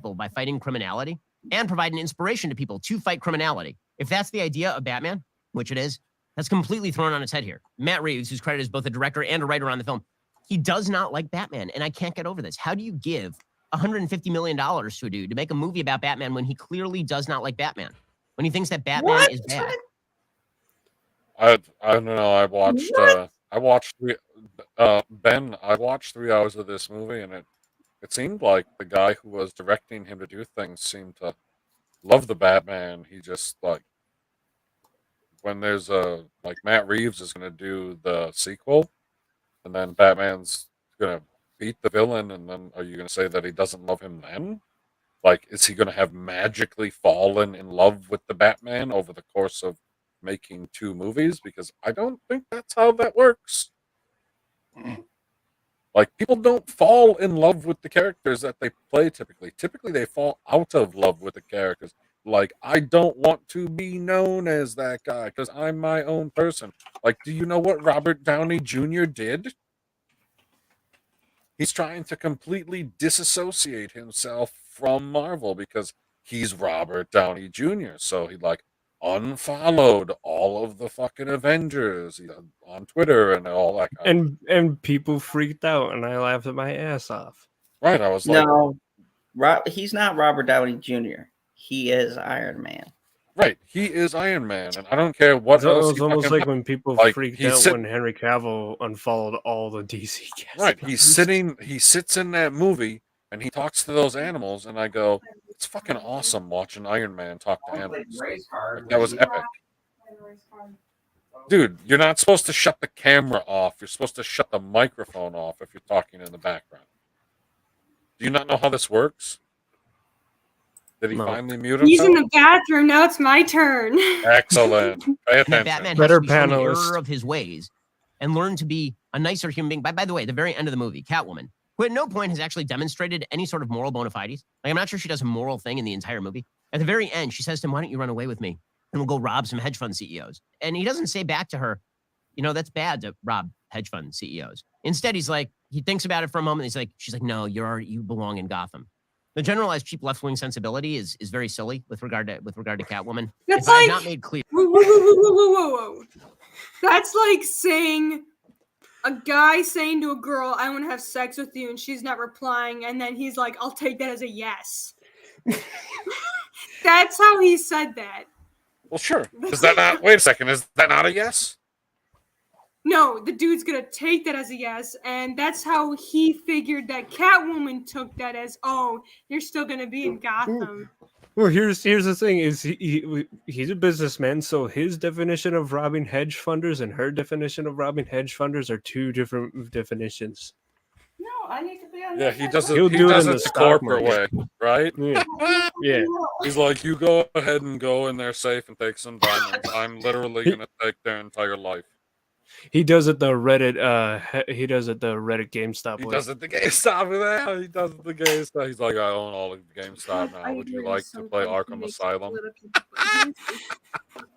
By fighting criminality and providing inspiration to people to fight criminality. If that's the idea of Batman, which it is, that's completely thrown on its head here. Matt Reeves, who's credited as both a director and a writer on the film, he does not like Batman, and I can't get over this. How do you give $150 million to a dude to make a movie about Batman when he clearly does not like Batman? When he thinks that Batman is bad?
I don't know. I watched I watched 3 hours of this movie, and it seemed like the guy who was directing him to do things seemed to love the Batman. He just, like, when there's like Matt Reeves is going to do the sequel, and then Batman's going to beat the villain, and then are you going to say that he doesn't love him then? Like, is he going to have magically fallen in love with the Batman over the course of making 2 movies? Because I don't think that's how that works. Like, people don't fall in love with the characters that they play typically. Typically, they fall out of love with the characters. Like, I don't want to be known as that guy because I'm my own person. Like, do you know what Robert Downey Jr. did? He's trying to completely disassociate himself from Marvel because he's Robert Downey Jr. So he, like, unfollowed all of the fucking Avengers on Twitter and all that kind
and people freaked out, and I laughed my ass off.
Right, I was like,
No, he's not Robert Downey Jr. He is Iron Man.
Right, he is Iron Man, and I don't care what else.
It's almost like when people freaked out when Henry Cavill unfollowed all the DC cast.
Right, he sits in that movie and he talks to those animals, and I go, it's fucking awesome watching Iron Man talk to animals. Like, that was epic. Dude, you're not supposed to shut the camera off. You're supposed to shut the microphone off if you're talking in the background. Do you not know how this works? Did he finally mute himself?
He's in the bathroom. Now it's my turn.
Excellent. Pay attention.
Batman has to be shown the error of his ways and learn to be a nicer human being. By the way, at the very end of the movie, Catwoman, who at no point has actually demonstrated any sort of moral bona fides. Like, I'm not sure she does a moral thing in the entire movie. At the very end, she says to him, why don't you run away with me? And we'll go rob some hedge fund CEOs. And he doesn't say back to her, you know, that's bad to rob hedge fund CEOs. Instead, he's like, he thinks about it for a moment. He's like, she's like, no, you belong in Gotham. The generalized cheap left-wing sensibility is very silly with regard to Catwoman.
That's
like
like
not made clear.
Whoa. That's like saying a guy saying to a girl, I want to have sex with you, and she's not replying, and then he's like, I'll take that as a yes. That's how he said that.
Well, sure. Is that not, wait a second, is that not a yes?
No, the dude's gonna take that as a yes, and that's how he figured that Catwoman took that as, oh, you're still gonna be in Gotham.
Well, here's the thing: is he's a businessman, so his definition of robbing hedge funders and her definition of robbing hedge funders are 2 different definitions.
No, I need to be on.
Yeah, he does it.
He'll
He
do it
does
in
it
the
the
stock
corporate
market.
way, right?
Yeah. Yeah.
He's like, you go ahead and go in there safe and take some diamonds. I'm literally gonna take their entire life.
He does it the Reddit. He does it the Reddit GameStop
He
way.
does it the GameStop with that. He does it the GameStop. He's like, I own all of the GameStop now. Would you like to play Arkham Asylum?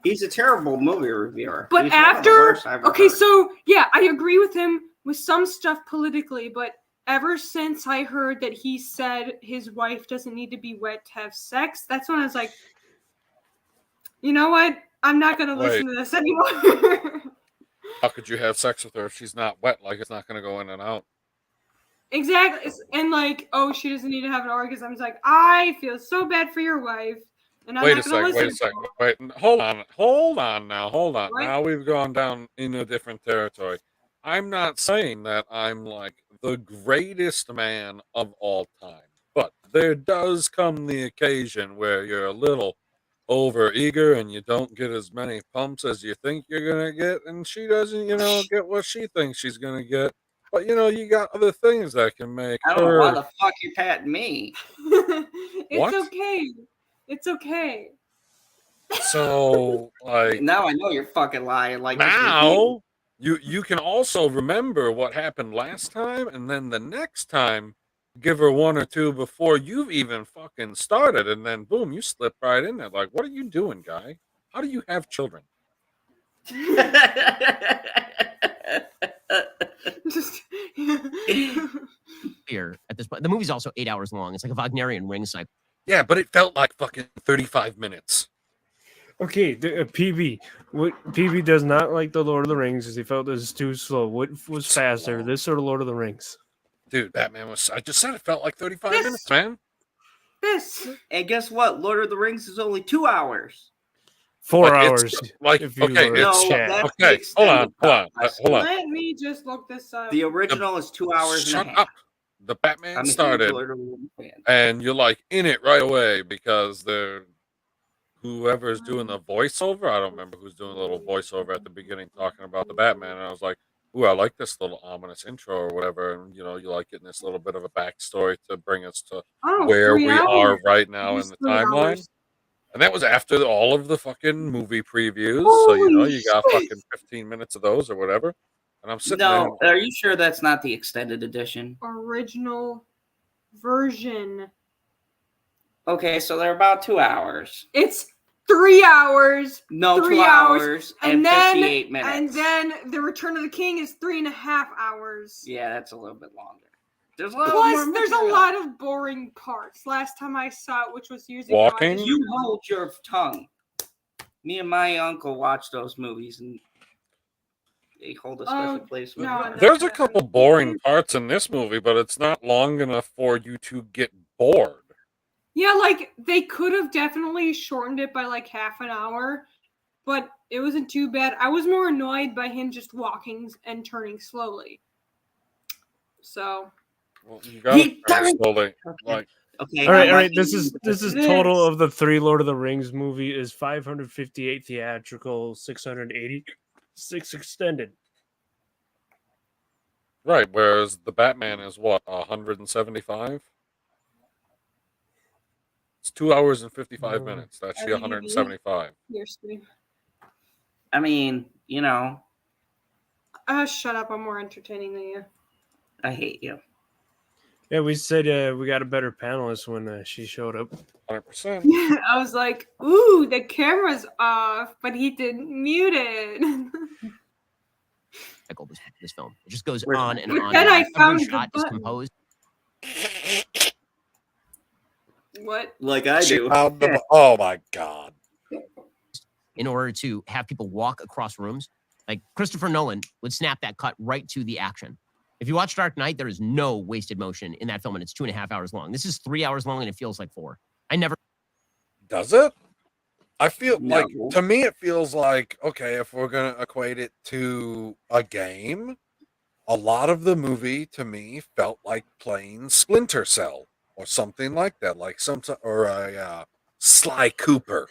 He's a terrible movie reviewer.
But
He's one of the
after,
worst I've ever
okay,
heard.
so yeah, I agree with him with some stuff politically, but ever since I heard that he said his wife doesn't need to be wet to have sex, that's when I was like, you know what? I'm not going to listen to this anymore.
How could you have sex with her if she's not wet? Like, it's not going to go in and out.
Exactly. And like, oh, she doesn't need to have an orgasm. It's like, I feel so bad for your wife. And I'm
Wait a
not gonna
second. Wait a
listen.
second. Wait. Hold on. Hold on now. Hold on.
What?
Now we've gone down in a different territory. I'm not saying that I'm like the greatest man of all time, but there does come the occasion where you're a little over eager and you don't get as many pumps as you think you're gonna get, and she doesn't, get what she thinks she's gonna get. But you got other things that can make
I don't know why
her.
the fuck you patting me.
It's
What?
okay. It's okay.
So like
Now I know you're fucking lying. Like this was you.
now you can also remember what happened last time, and then the next time give her one or two before you've even fucking started, and then boom, you slip right in there. Like, what are you doing, guy? How do you have children?
Just
Here at this point, the movie's also 8 hours long. It's like a Wagnerian ring cycle.
Yeah, but it felt like fucking 35 minutes.
Okay, PB. What PB does not like the Lord of the Rings is he felt it was too slow. What was faster, this or the Lord of the Rings?
Dude, Batman was. I just said it felt like 35
This-
minutes, man.
this.
And guess what? Lord of the Rings is only 2 hours.
4
Like,
hours.
it's like
if you
okay,
were
it's
No,
chat.
that's the
okay. Hold on,
extended
hold on,
cut.
hold on.
Let me just look this up.
The original is 2 hours
Shut
and a half.
up. The Batman
I'm a huge
started,
Lord of the Rings fan.
and you're like in it right away because whoever's doing the voiceover, I don't remember who's doing a little voiceover at the beginning talking about the Batman, and I was like, ooh, I like this little ominous intro or whatever, and you like getting this little bit of a backstory to bring us to
Oh,
where
3
we are
hours.
right now in
Just
the
3
timeline.
hours.
And that was after all of the fucking movie previews, so
Holy
you got
shit.
fucking 15 minutes of those or whatever. And I'm sitting there.
No, are you sure that's not the extended edition?
Original version.
Okay, so they're about 2 hours.
It's 3 hours.
No,
3
2
hours,
hours
and
and
then
58 minutes.
And then the Return of the King is 3.5 hours.
Yeah, that's a little bit longer. There's a lot
Plus,
more
there's a
material.
lot of boring parts. Last time I saw it, which was years ago,
Walking?
You hold your tongue. Me and my uncle watched those movies, and they hold a special place with
no,
us.
no.
There's a couple boring parts in this movie, but it's not long enough for you to get bored.
Yeah, like they could have definitely shortened it by like half an hour, but it wasn't too bad. I was more annoyed by him just walking and turning slowly. So
Well, you gotta
He
turn
doesn't-
slowly. Like,
Okay.
All right,
I'm
all right.
like-
This is
It
total
is.
of the 3 Lord of the Rings movie is 558 theatrical, 686 extended.
right, whereas the Batman is what, 175? It's 2 hours and 55 minutes. That's
Are
the
you
175.
your screen.
I mean,
Shut up! I'm more entertaining than you.
I hate you.
Yeah, we said we got a better panelist when she showed up.
100%.
I was like, "Ooh, the camera's off," but he didn't mute it.
This film. It just goes
Where's-
on and
But
on.
then
and
I
on.
found
Every
the
shot is
button.
composed.
What?
Like I do.
Oh my god.
In order to have people walk across rooms. Like Christopher Nolan would snap that cut right to the action. If you watch Dark Knight, there is no wasted motion in that film, and it's 2.5 hours long. This is 3 hours long, and it feels like 4. I never.
Does it? I feel
No.
like, to me, it feels like, okay, if we're going to equate it to a game, a lot of the movie to me felt like playing Splinter Cell or something like that, like or a Sly Cooper.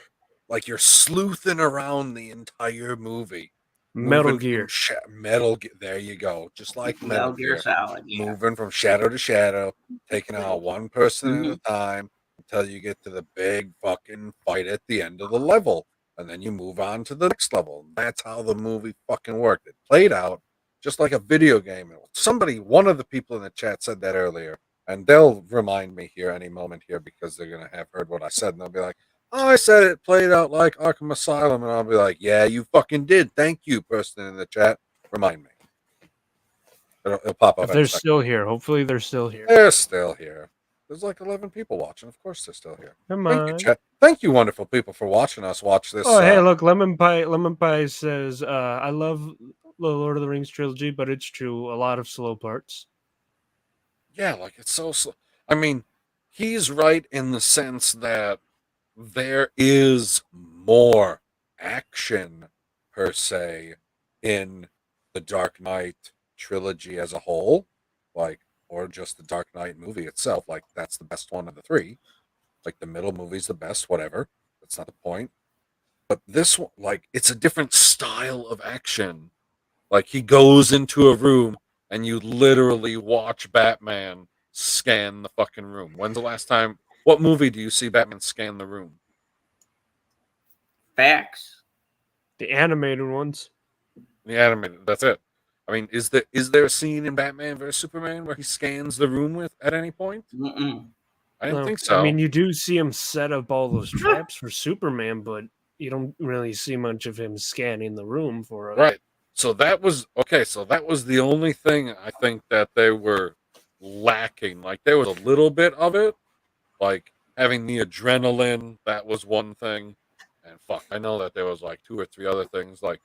Like you're sleuthing around the entire movie.
Metal
Moving
Gear.
from Metal Gear. There you go. Just like Metal Gear.
Solid. Yeah.
Moving from shadow to shadow, taking out one person at a time until you get to the big fucking fight at the end of the level. And then you move on to the next level. That's how the movie fucking worked. It played out just like a video game. One of the people in the chat said that earlier, and they'll remind me here any moment here because they're going to have heard what I said, and they'll be like, oh, I said it played out like Arkham Asylum, and I'll be like, yeah, you fucking did. Thank you, person in the chat. Remind me. It'll pop up.
If they're still here, hopefully they're still here.
They're still here. There's like 11 people watching. Of course they're still here.
Come
Thank you,
on.
chat. Thank you, wonderful people, for watching us watch this.
Oh, hey, look, Lemon Pie. Lemon Pie says, "I love the Lord of the Rings trilogy, but it's true, a lot of slow parts."
Yeah, like it's so slow. I mean, he's right in the sense that there is more action per se in the Dark Knight trilogy as a whole, like, or just the Dark Knight movie itself. Like, that's the best one of the three. Like, the middle movie's the best, whatever. That's not the point. But this one, like, it's a different style of action. Like, he goes into a room and you literally watch Batman scan the fucking room. When's the last time? What movie do you see Batman scan the room?
Facts.
The animated ones.
The animated. That's it. I mean, is there a scene in Batman vs Superman where he scans the room with at any point?
Mm-mm.
I didn't
No,
think so.
I mean, you do see him set up all those traps for Superman, but you don't really see much of him scanning the room for it.
Right. So that was okay. So that was the only thing I think that they were lacking. Like, there was a little bit of it, like having the adrenaline. That was one thing. And fuck, I know that there was like 2 or 3 other things. Like,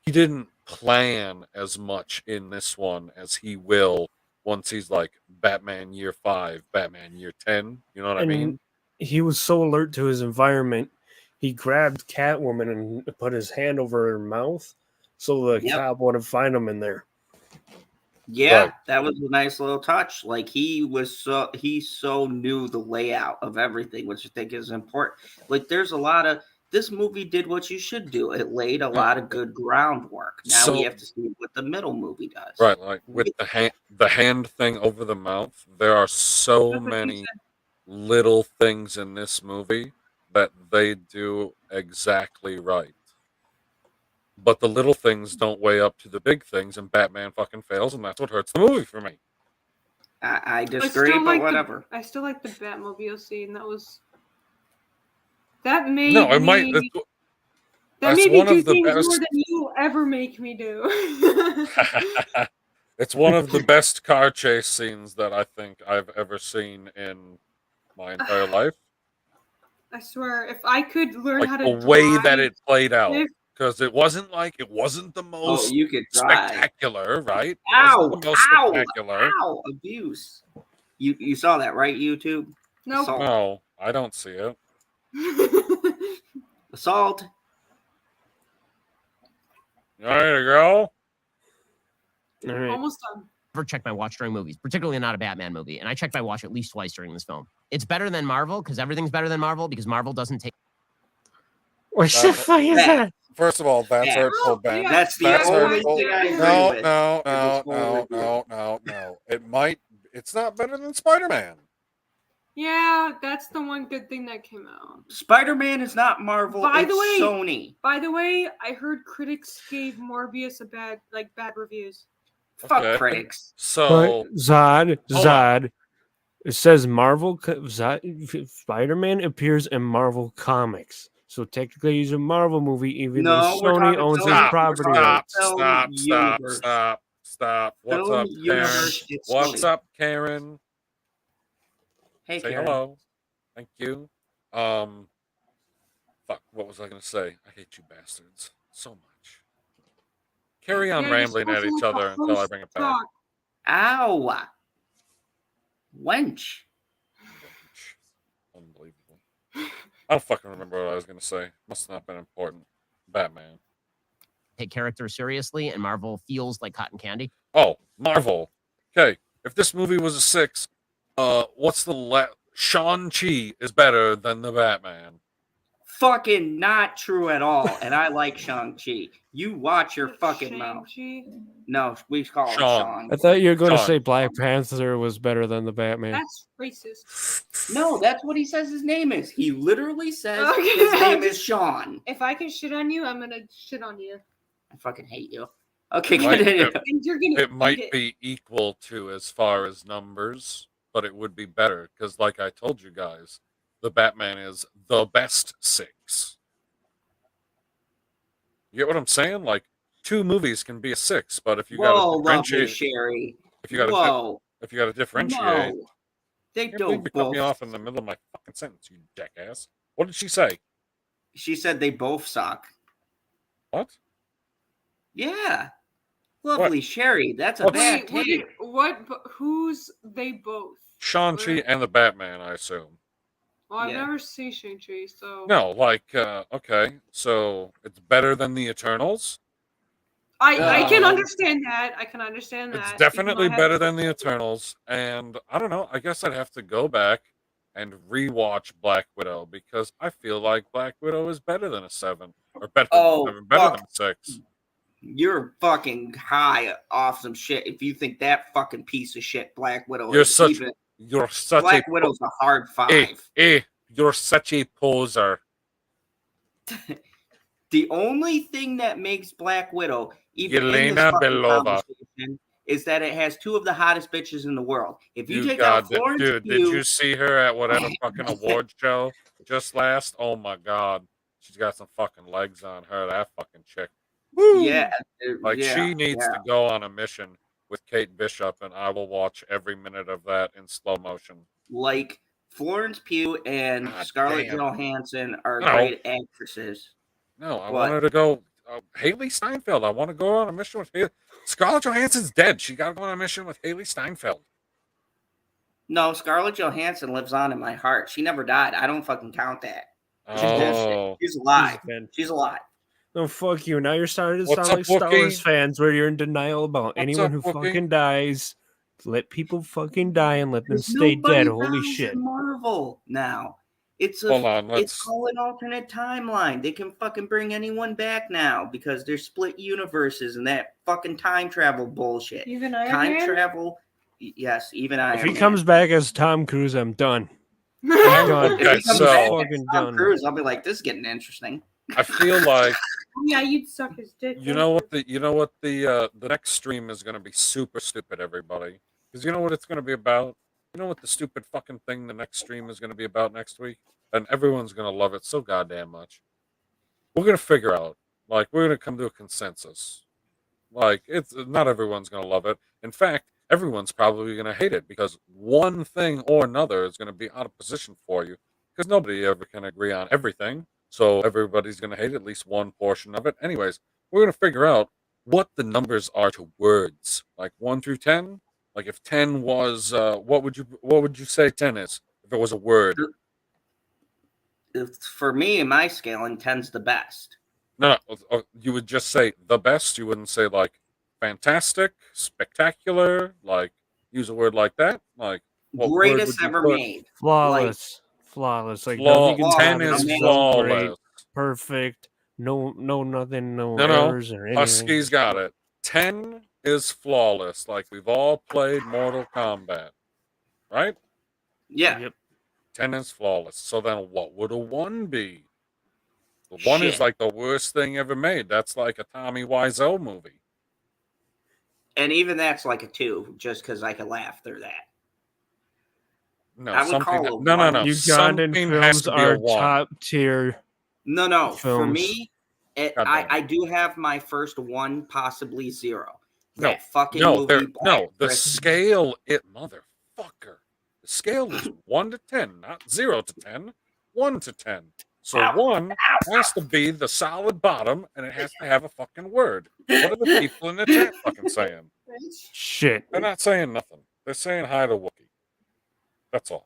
he didn't plan as much in this one as he will once he's like Batman year 5, Batman year 10. You know what I mean?
He was so alert to his environment. He grabbed Catwoman and put his hand over her mouth so the cop wouldn't find him in there.
Yeah,
Right.
that was a nice little touch. Like, he so knew the layout of everything, which I think is important. Like, there's a lot of this movie did what you should do. It laid a lot of good groundwork. Now we
So-
have to see what the middle movie does.
Right, like with the hand thing over the mouth, there are so
That's what you
many
said.
little things in this movie that they do exactly right. But the little things don't weigh up to the big things, and Batman fucking fails, and that's what hurts the movie for me.
I disagree, but whatever.
I still like the Batmobile scene. That made
No, it
me.
might.
That
That's
made me
one
do
of the
things more
best.
than you will ever make me do.
It's one of the best car chase scenes that I think I've ever seen in my entire life.
I swear, if I could learn
Like,
how to
the way that
drive
it played out,
if-
because it wasn't the most
You could drive.
spectacular, right? It
Ow!
wasn't the most
Ow!
spectacular.
Ow! Abuse. You saw that, right? YouTube.
Nope.
Assault.
No, I don't see it.
Assault.
There you go.
All right.
Almost done.
Never check my watch during movies, particularly not a Batman movie. And I checked my watch at least twice during this film. It's better than Marvel because everything's better than Marvel because Marvel doesn't take.
What the fuck is that?
First of all, that's
Yeah.
hurtful, Ben.
Yeah.
That's the
That's
only
hurtful.
thing I agree
No,
with.
no,
It's
no,
totally
no. It's not better than Spider-Man.
Yeah, that's the one good thing that came out.
Spider-Man is not Marvel.
By
it's
the way-
Sony.
By the way, I heard critics gave Morbius bad reviews.
Fuck
Okay.
critics.
So
But Zod,
Hold
Zod. It says Spider-Man appears in Marvel Comics. So technically he's a Marvel movie, even
No,
though
we're
Sony
talking
owns his
Sony. We're
property
talking
rights.
Film universe.
Stop. What's
Film
up, Karen?
universe, it's
What's
Sony.
up, Karen?
Hey,
Say
Karen.
hello. Thank you. Fuck, what was I gonna say? I hate you bastards so much. Carry on
Yeah, you're
rambling at
supposed to
each
let the
other until I
host
bring it back.
talk.
Ow. Wench.
Unbelievable. I don't fucking remember what I was gonna say. Must not have been important. Batman.
Take characters seriously, and Marvel feels like cotton candy.
Oh, Marvel. Okay, if this movie was a 6, what's the Shang-Chi is better than the Batman.
Fucking not true at all. And I like Shang-Chi. You watch your fucking mouth.
Shang-Chi?
No, we call him
Sean.
Sean.
I thought you were going to
Sean.
say Black Panther was better than the Batman.
That's racist.
No, that's what he says his name is. He literally says
Okay.
his name is Sean.
If I can shit on you, I'm gonna shit on you.
I fucking hate you. Okay,
Might-
continue.
And you're gonna
It might
eat it.
be equal to as far as numbers, but it would be better because, like I told you guys, the Batman is the best 6. You get what I'm saying? Like, 2 movies can be a 6, but if you got
Whoa,
to
lovely
differentiate,
Sherry.
if you got to
Whoa.
differentiate,
No. They
you can't believe
don't
you cut me
both.
off in the middle of my fucking sentence, you jackass. What did she say?
She said they both suck.
What?
Yeah. Lovely Sherry. That's a
What's-
bad
Wait,
take.
who's they both?
Shang-Chi and the Batman, I assume.
Well, I've
Yeah.
never seen Shang-Chi, so
No, like, okay, so it's better than the Eternals.
I can
Um,
understand that. I can understand that.
It's
even though
definitely
I haven't-
better than the Eternals, and I don't know. I guess I'd have to go back and rewatch Black Widow because I feel like Black Widow is better than a 7 or better than
Oh,
7, better
fuck.
than 6.
You're fucking high off some shit if you think that fucking piece of shit Black Widow
You're
is
such
even.
you're such
Black
a
Widow's a hard 5.
you're such a poser.
The only thing that makes Black Widow even in
Yelena
this fucking
Belova.
conversation is that it has 2 of the hottest bitches in the world. If you take
God,
out Florence
dude,
Pugh,
did you see her at whatever fucking award show just last? Oh my god, she's got some fucking legs on her. That fucking chick. Woo!
yeah,
Like
yeah,
she needs
yeah.
to go on a mission with Kate Bishop, and I will watch every minute of that in slow motion.
Like Florence Pugh and
God
Scarlett
damn.
Johansson are
No.
great actresses.
No, I
What?
wanted to go. Haley Steinfeld. I want to go on a mission with Haley. Scarlett Johansson's dead. She got to go on a mission with Haley Steinfeld.
No, Scarlett Johansson lives on in my heart. She never died. I don't fucking count that. She's bullshit.
Oh,
She's alive.
dead.
She's alive.
No, fuck you. Now you're starting to
What's
sound
up,
like Star Wars
Wookie?
fans where you're in denial about
What's
anyone
up,
who
Wookie?
fucking dies. Let people fucking die and let them
There's
stay
nobody
dead. Holy
dies
shit.
in Marvel now. It's
hold on.
it's called an alternate timeline. They can fucking bring anyone back now because they're split universes and that fucking time travel bullshit.
Even Iron
Time
Man?
travel, yes, even Iron
If he
Man.
comes back as Tom Cruise, I'm done.
I'm
done.
If
okay.
he comes
So
back as
fucking
Tom
done.
Cruise, I'll be like, this is getting interesting.
I feel like
Yeah, you'd suck his dick.
you know what the next stream is going to be super stupid, everybody, because you know what it's going to be about. You know what the stupid fucking thing the next stream is going to be about next week, and everyone's going to love it so goddamn much. We're going to figure out, like, we're going to come to a consensus. Like, it's not everyone's going to love it. In fact, everyone's probably going to hate it because one thing or another is going to be out of position for you because nobody ever can agree on everything. So everybody's going to hate at least one portion of it. Anyways, we're going to figure out what the numbers are to words, like 1 through 10. Like if 10 was, what would you say 10 is if it was a word?
For me, in my scaling, 10's the best.
No, you would just say the best. You wouldn't say like fantastic, spectacular, like use a word like that. Like what word
Greatest
would you
ever
put?
made.
Flawless. Flawless. Like
Flaw-
nothing can
10
stop it.
is
It's so
flawless.
great, perfect. No nothing, no
No,
errors or anything.
Husky's got it. 10 is flawless. Like we've all played Mortal Kombat, right?
Yeah.
Yep.
10 is flawless. So then what would a 1 be? The 1 is
Shit.
like the worst thing ever made. That's like a Tommy Wiseau movie.
And even that's like a 2, just because I could laugh through that.
No,
I would
something.
call it
No.
one.
Ugandan
Something has
films
to be a
are
1.
top tier.
No. For
Films.
me,
God damn it.
I do have my first 1, possibly 0.
No,
That fucking
no,
movie. Black
the
Christmas.
scale, motherfucker. The scale is 1 to 10, not 0 to 10. 1 to 10. So
Ow.
1 has to be the solid bottom, and it has to have a fucking word. What are the people in the chat fucking saying?
Shit.
They're not saying nothing. They're saying hi to Wookiee. That's all.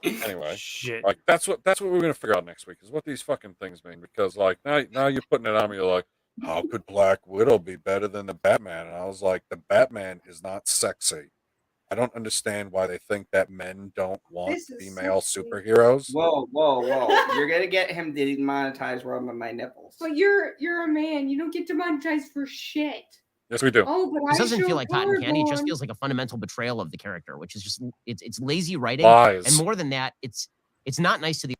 Anyway,
Shit.
like that's what we're gonna figure out next week is what these fucking things mean. Because like now you're putting it on me. You're like, how could Black Widow be better than the Batman? And I was like, the Batman is not sexy. I don't understand why they think that men don't want
This is
female
sexy.
superheroes.
Whoa. You're going to get him demonetized rubbing my nipples.
But you're a man. You don't get demonetized for shit.
Yes, we do.
Oh, but
This
I
doesn't
show
feel like cotton candy. It just
porn.
feels like a fundamental betrayal of the character, which is just it's lazy writing.
Lies.
And more than that, it's not nice to the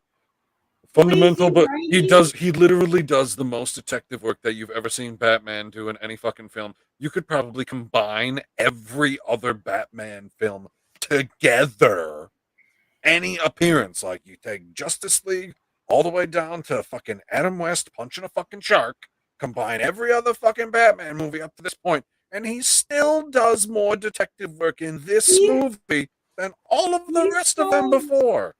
Fundamental,
Lazy
but
writing?
he literally does the most detective work that you've ever seen Batman do in any fucking film. You could probably combine every other Batman film together. Any appearance, like you take Justice League all the way down to fucking Adam West punching a fucking shark, combine every other fucking Batman movie up to this point, and he still does more detective work in this movie than all of the rest of them before.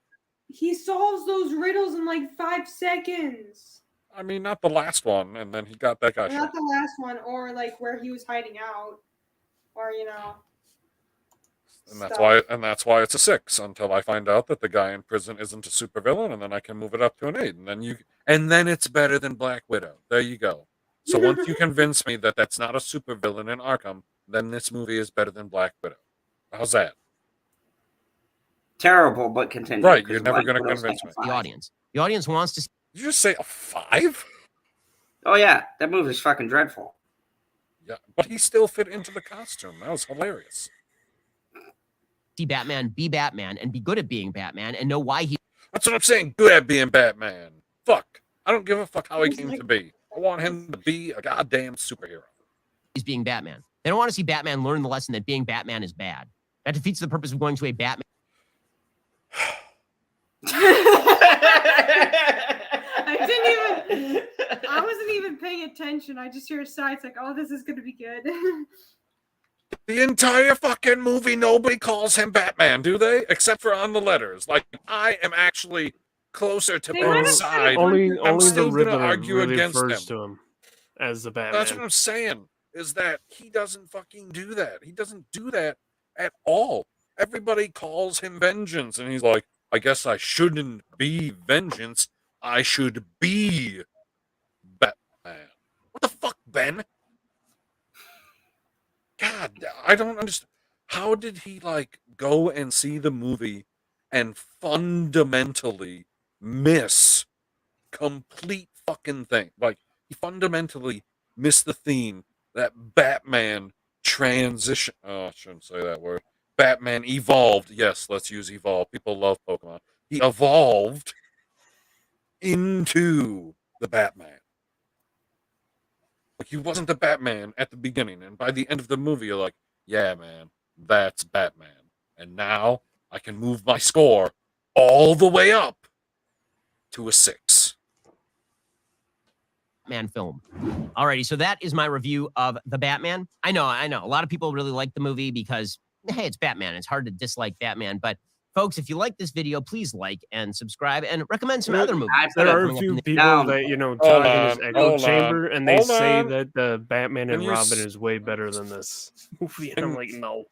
He solves those riddles in like 5 seconds.
I mean, not the last one, and then he got that guy
Not
shot.
the last one, or like where he was hiding out, or
And that's why it's a 6 until I find out that the guy in prison isn't a supervillain, and then I can move it up to an 8, and then it's better than Black Widow. There you go. So once you convince me that that's not a supervillain in Arkham, then this movie is better than Black Widow. How's that?
Terrible, but continue.
Right, you're never going to convince me.
The audience wants to.
Did you just say a 5?
Oh yeah, that movie's fucking dreadful.
Yeah, but he still fit into the costume. That was hilarious.
See Batman be Batman and be good at being Batman and know why he.
That's what I'm saying. Good at being Batman. Fuck. I don't give a fuck how he came to be. I want him to be a goddamn superhero.
He's being Batman. They don't want to see Batman learn the lesson that being Batman is bad. That defeats the purpose of going to a Batman.
I wasn't even paying attention. I just hear a sigh. It's like, oh, this is gonna be good.
The entire fucking movie, nobody calls him Batman, do they? Except for on the letters. Like, I am actually closer to Ben's side.
Only
I'm
the
still going to
Riddler
argue
really
against
refers
him.
to him as the Batman.
That's what I'm saying, is that he doesn't fucking do that. He doesn't do that at all. Everybody calls him Vengeance, and he's like, I guess I shouldn't be Vengeance. I should be Batman. What the fuck, Ben? God, I don't understand. How did he, like, go and see the movie and fundamentally miss complete fucking thing? Like, he fundamentally missed the theme that Batman transition. Oh, I shouldn't say that word. Batman evolved. Yes, let's use evolve. People love Pokemon. He evolved into the Batman. Like, he wasn't the Batman at the beginning, and by the end of the movie, you're like, yeah, man, that's Batman. And now I can move my score all the way up to a 6.
Batman film. Alrighty, so that is my review of The Batman. I know. A lot of people really like the movie because, hey, it's Batman. It's hard to dislike Batman, but folks, if you like this video, please like and subscribe and recommend some other movies.
There are a few people that, talk in his echo chamber, and they say that the Batman and Robin is way better than this movie. And I'm like, no.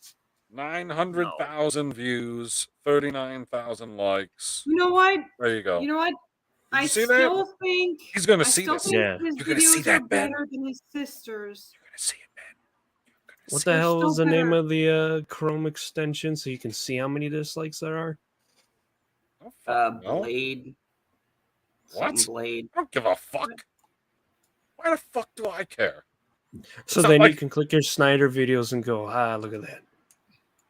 900,000 views, 39,000 likes.
You know what?
There you go.
You know what?
Did you see
still
that?
think
He's going to see this.
Yeah.
his
You're going to see
videos
that,
are
Ben.
better than his sisters.
You're going to see it, Ben.
What the hell
still
is the name
better.
of the Chrome extension so you can see how many dislikes there are?
Blade.
What?
Something Blade.
I don't give a fuck. Why the fuck do I care?
So then you can click your Snyder videos and go, look at that.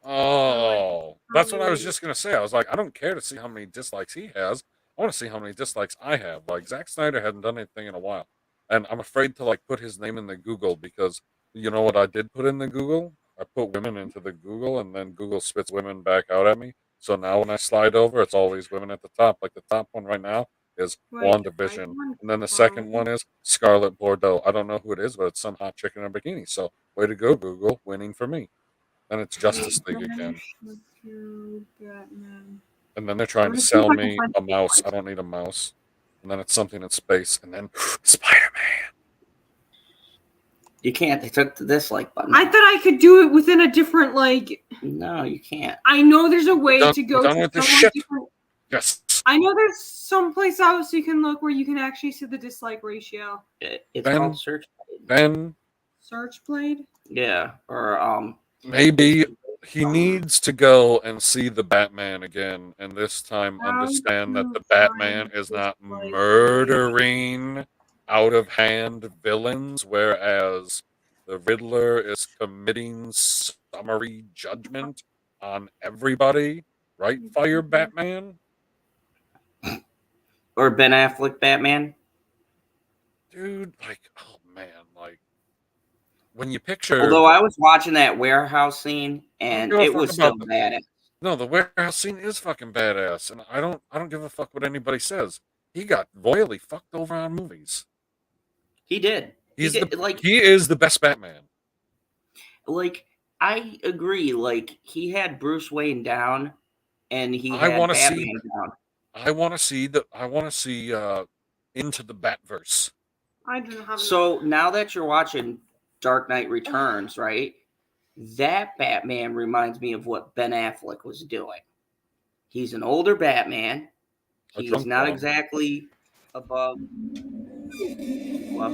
Oh, that's what I was just going to say. I was like, I don't care to see how many dislikes he has. I want to see how many dislikes I have. Like, Zack Snyder hadn't done anything in a while. And I'm afraid to, like, put his name in the Google because you know what I did put in the Google? I put women into the Google, and then Google spits women back out at me. So now when I slide over, it's always women at the top. Like, the top one right now is WandaVision. And then the second one is Scarlet Bordeaux. I don't know who it is, but it's some hot chick in a bikini. So way to go, Google. Winning for me. Then it's Justice League again. And then they're trying to sell me a mouse. I don't need a mouse. And then it's something in space. And then Spider-Man.
You can't. They took the dislike button.
I thought I could do it within a different, like...
No, you can't.
I know there's a way to go
done
to
with this
someone
shit.
different.
Yes.
I know there's some place else you can look where you can actually see the dislike ratio.
It's called Search Blade.
Ben.
Search Blade?
Yeah. Or,
maybe he needs to go and see the Batman again, and this time understand that the Batman is not murdering out-of-hand villains, whereas the Riddler is committing summary judgment on everybody. Right, Fire Batman?
Or Ben Affleck Batman?
Dude, like, oh man, like, when you picture...
Although I was watching that warehouse scene, and it was still badass.
No, the warehouse scene is fucking badass, and I don't give a fuck what anybody says. He got royally fucked over on movies.
He did.
He is the best Batman.
Like, I agree. Like, he had Bruce Wayne down, and he had
Batman
down.
I want to see Into the
I don't have
So now that you're watching Dark Knight Returns, right? that Batman reminds me of what Ben Affleck was doing. He's an older Batman. He's not exactly above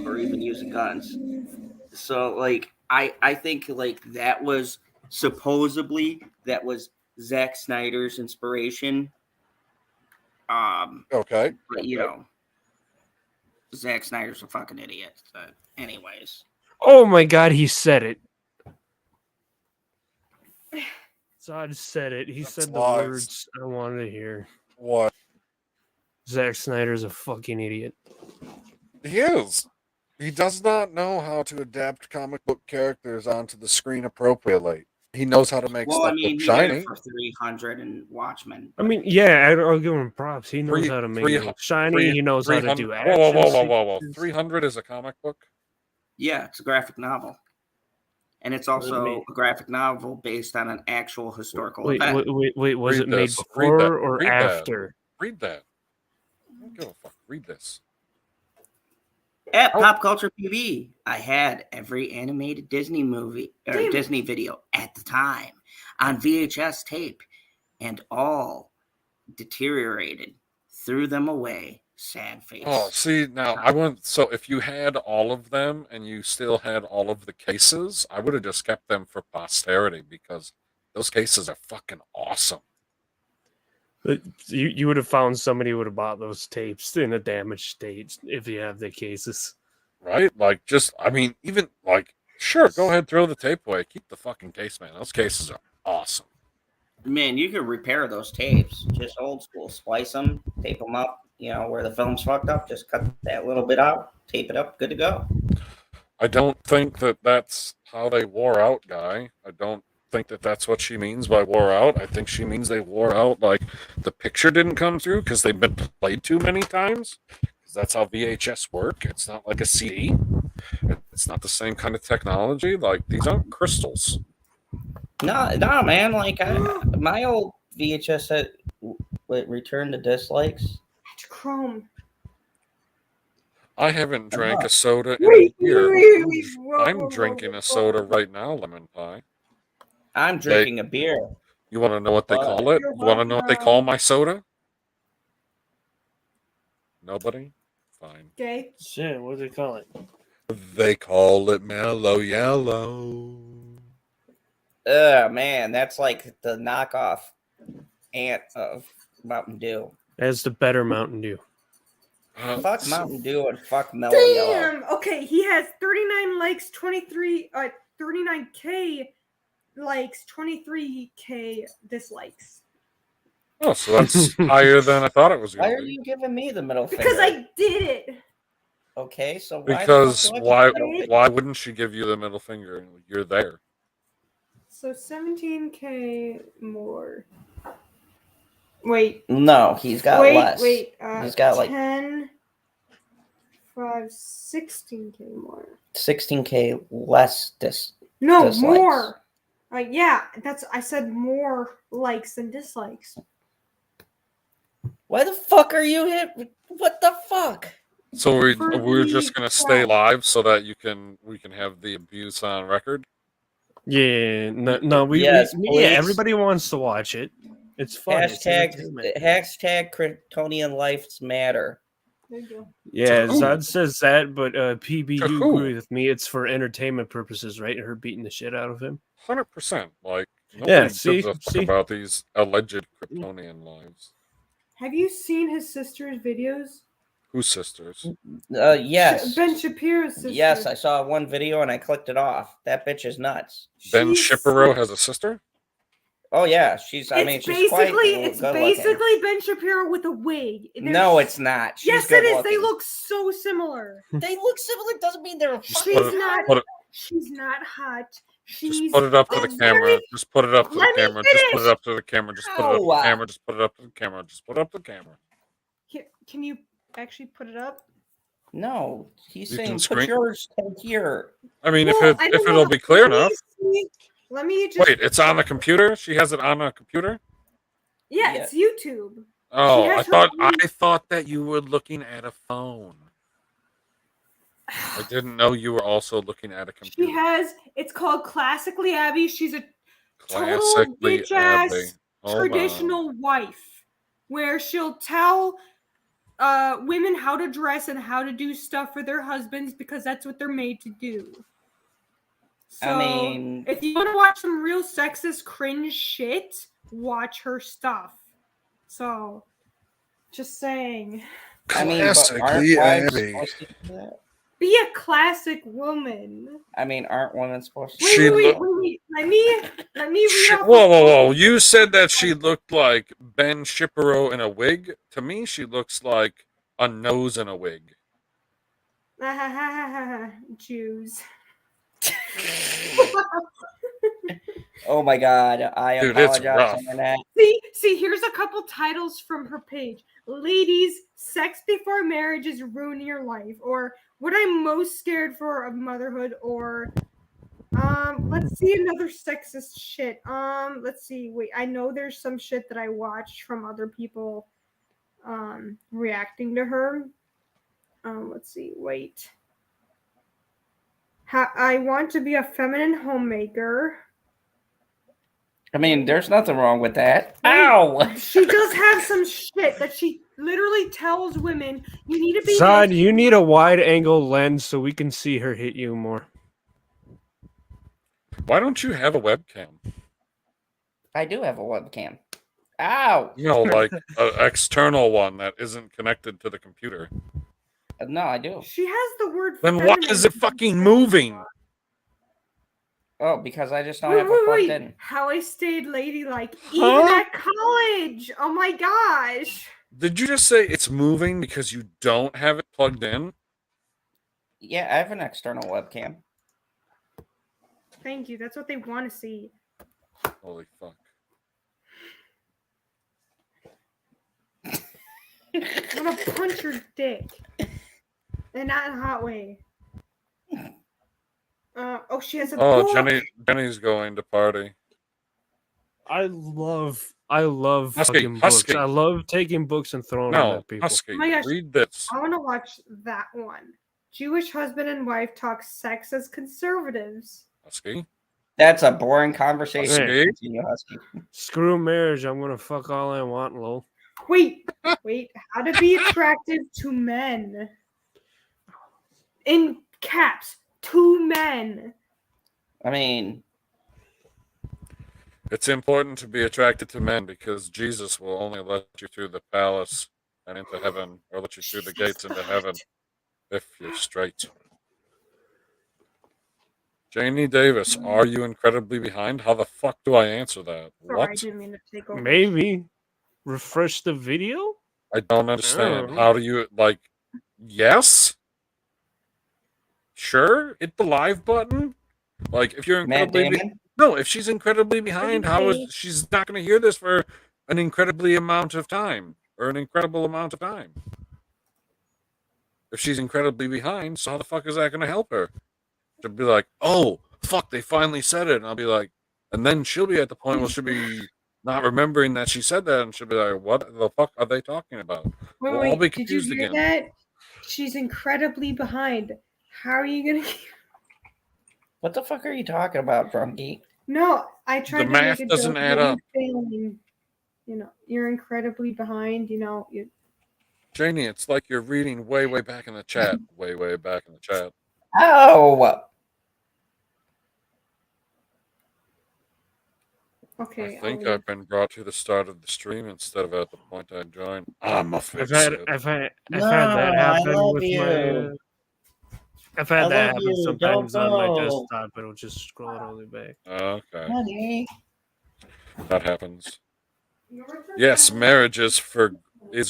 or even using guns. So, like, I think like that was supposedly Zack Snyder's inspiration.
Okay.
But you know, Zack Snyder's a fucking idiot. But anyways.
Oh my god, he said it. Zod said it. He said the
lies.
words I wanted to hear.
What?
Zack Snyder's a fucking idiot.
He is. He does not know how to adapt comic book characters onto the screen appropriately. He knows how to make stuff look
he
shiny.
did it for 300 and Watchmen.
I mean, yeah, I'll give him props. He knows how to make it look shiny. He knows how to do action.
Whoa. 300 is a comic book?
Yeah, it's a graphic novel. And it's also a graphic novel based on an actual historical event.
Wait, was it made before or after?
Read that. I don't give a fuck. Read this.
At Popculture PB, I had every animated Disney movie or Disney video at the time on VHS tape, and all deteriorated. Threw them away. Sad face.
Oh, see, now I went. So if you had all of them and you still had all of the cases, I would have just kept them for posterity because those cases are fucking awesome.
But you would have found somebody who would have bought those tapes in a damaged state if you have the cases.
Right? Like, just, I mean, even, like, sure, go ahead, throw the tape away. Keep the fucking case, man. Those cases are awesome.
Man, you can repair those tapes. Just old school. Splice them, tape them up. You know, where the film's fucked up, just cut that little bit out, tape it up, good to go.
I don't think that that's how they wore out, Guy. I don't think that that's what she means by wore out. I think she means they wore out like the picture didn't come through because they've been played too many times. Because that's how VHS work. It's not like a CD. It's not the same kind of technology. Like, these aren't crystals.
No, man. Like, my old VHS had returned to dislikes.
It's chrome.
I haven't drank a soda in a year. I'm drinking a soda right now, Lemon Pie.
I'm drinking a beer.
You want to know what they call it? You want to know what they call my soda? Nobody? Fine.
Okay.
Shit, what do they call it?
They call it Mellow Yellow.
Man, that's like the knockoff ant of Mountain Dew.
That's the better Mountain Dew.
Fuck Mountain Dew and fuck Mellow Yellow.
Damn. Okay, he has 39 likes, 39K likes, 23K dislikes.
Oh, so that's higher than I thought it was going
Why
to
are
be.
you giving me the middle finger?
Because I did it.
Okay, so
why wouldn't she give you the middle finger? You're there.
So 17K more. Wait.
No, he's got less.
Wait.
He's got like
10, 5, 16K more.
16K less
No,
dislikes.
more. Yeah, I said more likes than dislikes.
Why the fuck are you hit? What the fuck?
So we're just gonna stay live so that we can have the abuse on record.
Yeah, everybody wants to watch it. It's fun.
Hashtag Kryptonian lives matter.
There you go.
Yeah, Zod says that, but PB, you agree with me. It's for entertainment purposes, right? Her beating the shit out of him.
100%. Like, nobody gives a fuck about these alleged Kryptonian lives.
Have you seen his sister's videos?
Whose sisters?
Yes.
Ben Shapiro's sister.
Yes, I saw one video and I clicked it off. That bitch is nuts.
Ben Shapiro has a sister?
Oh yeah, she's quite
it's basically Ben Shapiro with a wig.
No, it's not.
Yes, it is. They look so similar.
They look similar. Doesn't mean they're.
She's not hot.
Just put it up to the camera. Just put it up to the camera. Just put it up to the camera. Just put it up to the camera. Just put it up to the camera. Just put it up to the camera.
Can you actually put it up?
No, he's saying put yours here.
I mean, if it'll be clear enough.
Let me just
wait. It's on the computer. She has it on a computer.
Yeah, it's YouTube.
Oh, I thought that you were looking at a phone. I didn't know you were also looking at a computer.
She has. It's called Classically Abby. She's a total
Classically
bitch
Abby.
ass
Hold
traditional wife, where she'll tell women how to dress and how to do stuff for their husbands because that's what they're made to do. So,
I mean,
if you want to watch some real sexist cringe shit, watch her stuff. So, just saying.
I mean, but aren't
Classically
wives
Abby.
supposed to do that?
Be a classic woman.
I mean, aren't women supposed to?
Wait. Let me read off.
Whoa. You said that she looked like Ben Shapiro in a wig. To me, she looks like a nose in a wig.
Jews.
Oh my god, I
Dude, it's
apologize,
rough.
internet.
See, here's a couple titles from her page. Ladies, sex before marriage is ruining your life, or what I'm most scared for of motherhood, or let's see another sexist shit. Let's see. Wait, I know there's some shit that I watched from other people reacting to her. Let's see. Wait. I want to be a feminine homemaker.
I mean, there's nothing wrong with that. Ow!
She does have some shit that she literally tells women you need to be.
Zod, you need a wide angle lens so we can see her hit you more.
Why don't you have a webcam?
I do have a webcam. Ow!
No, like an external one that isn't connected to the computer.
No, I do.
She has the word.
Then why is it fucking moving?
Oh, because I just don't have it plugged in.
How I stayed ladylike even at college. Oh my gosh.
Did you just say it's moving because you don't have it plugged in?
Yeah, I have an external webcam.
Thank you. That's what they want to see.
Holy fuck.
I'm gonna punch your dick. And not in a hot way. Oh, she has a book.
Jenny's going to party.
I love fucking
Husky.
books. I love taking books and throwing them
No,
at people.
Husky,
Oh my gosh.
read this.
I want to watch that one. Jewish husband and wife talk sex as conservatives.
Husky.
That's a boring conversation.
Husky.
Continue, Husky.
Screw marriage. I'm gonna fuck all I want, lol.
Wait. How to be attractive to men. In caps, to men.
I mean,
It's important to be attracted to men because Jesus will only let you through the palace and into heaven, or let you through the gates into heaven if you're straight. Janie Davis, are you incredibly behind? How the fuck do I answer that?
Sorry, I
What?
didn't mean to take over.
Maybe refresh the video.
I don't understand.
Oh.
How do you, like, yes? Sure? Hit the live button? Like, if you're
Matt
incredibly...
Damon?
No, if she's incredibly behind, how is she's not going to hear this for an incredibly amount of time, or an incredible amount of time? If she's incredibly behind, so how the fuck is that going to help her? She'll be like, "Oh, fuck, they finally said it," and I'll be like, and then she'll be at the point where she'll be not remembering that she said that, and she'll be like, "What the fuck are they talking about?" We'll all be
Did you
confused
hear
again.
that? She's incredibly behind. How are you gonna?
What the fuck are you talking about, Drunky?
No, I tried
The
to
math
make a
doesn't
joke
add
about
up.
you failing. You know, you're incredibly behind. You know, you.
Janie, it's like you're reading way, way back in the chat. Way, way back in the chat.
Oh!
Okay.
I think I've been brought to the start of the stream instead of at the point I joined. I'm
I've had
offensive.
I've had
No,
that
I
happen
love
with
you.
my. I've
I
had that
love
happen
you.
sometimes
Don't
on my
go.
desktop. It'll just scroll it all the way back.
Okay,
Honey.
that happens. Yes, marriage is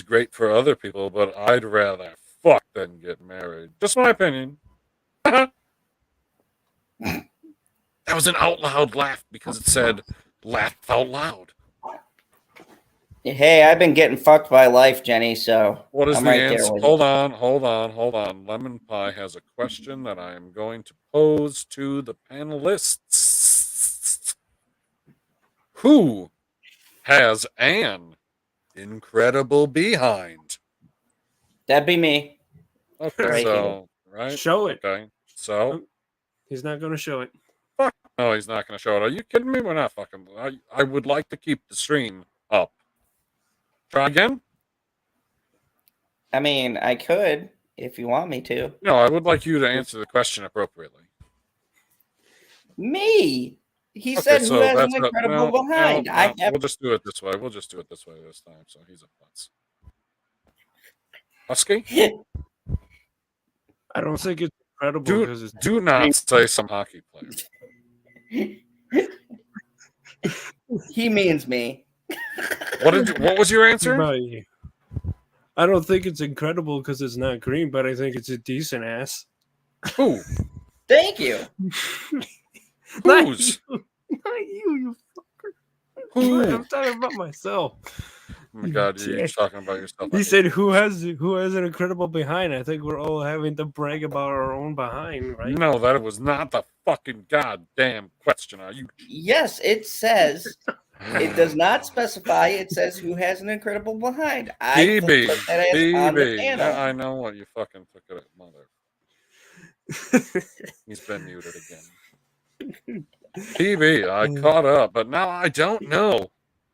great for other people, but I'd rather fuck than get married. Just my opinion. That was an out loud laugh because it said laugh out loud.
Hey, I've been getting fucked by life, Jenny, so
What is
I'm
the
right
answer?
there with
Hold on. Lemon Pie has a question that I am going to pose to the panelists. Who has an incredible behind?
That'd be me.
Okay,
Right
so right?
Show it.
Okay. So
He's not going to show it.
no, he's not going to show it. Are you kidding me? We're not fucking. I would like to keep the stream up. Try again.
I mean, I could if you want me to.
No, I would like you to answer the question appropriately.
Me. He
Okay,
said
so
who has
that's
an
what-
incredible
no,
behind.
no,
I
no,
have.
We'll just do it this way. We'll just do it this way this time. So he's a putz. Husky?
I don't think it's incredible because it's
Do not say some hockey player.
He means me.
What was your answer?
I don't think it's incredible because it's not green, but I think it's a decent ass.
Who?
Thank you.
Whose?
Not you fucker.
Who?
I'm talking about myself.
Oh my god, you're talking about yourself.
He said, "Who has an incredible behind?" I think we're all having to brag about our own behind, right?
No, that was not the fucking goddamn question. Are you?
Yes, it says. It does not specify. It says who has an incredible behind. I put that as on the
BB.
panel.
Yeah, I know what you fucking took it at, mother. He's been muted again. PB, I caught up, but now I don't know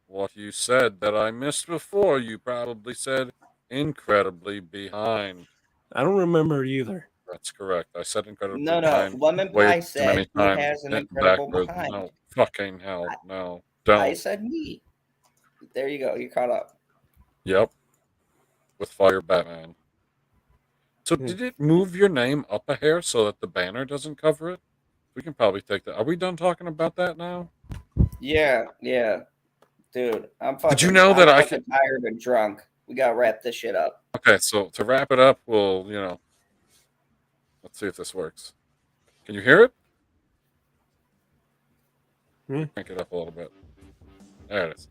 what you said that I missed before. You probably said incredibly behind.
I don't remember either.
That's correct. I said incredibly
No,
behind.
Lemon
way
Pie
too
said
many
who
times.
has an
Getting
incredible
backwards.
behind.
No, fucking hell, no. Don't.
I said me. There you go. You caught up.
Yep. With Fire Batman. So did it move your name up a hair so that the banner doesn't cover it? We can probably take that. Are we done talking about that now?
Yeah. Dude, I'm fucking.
Did you know that I
fucking tired and drunk. We gotta wrap this shit up.
Okay, so to wrap it up, we'll, let's see if this works. Can you hear it? Crank it up a little bit. There it is.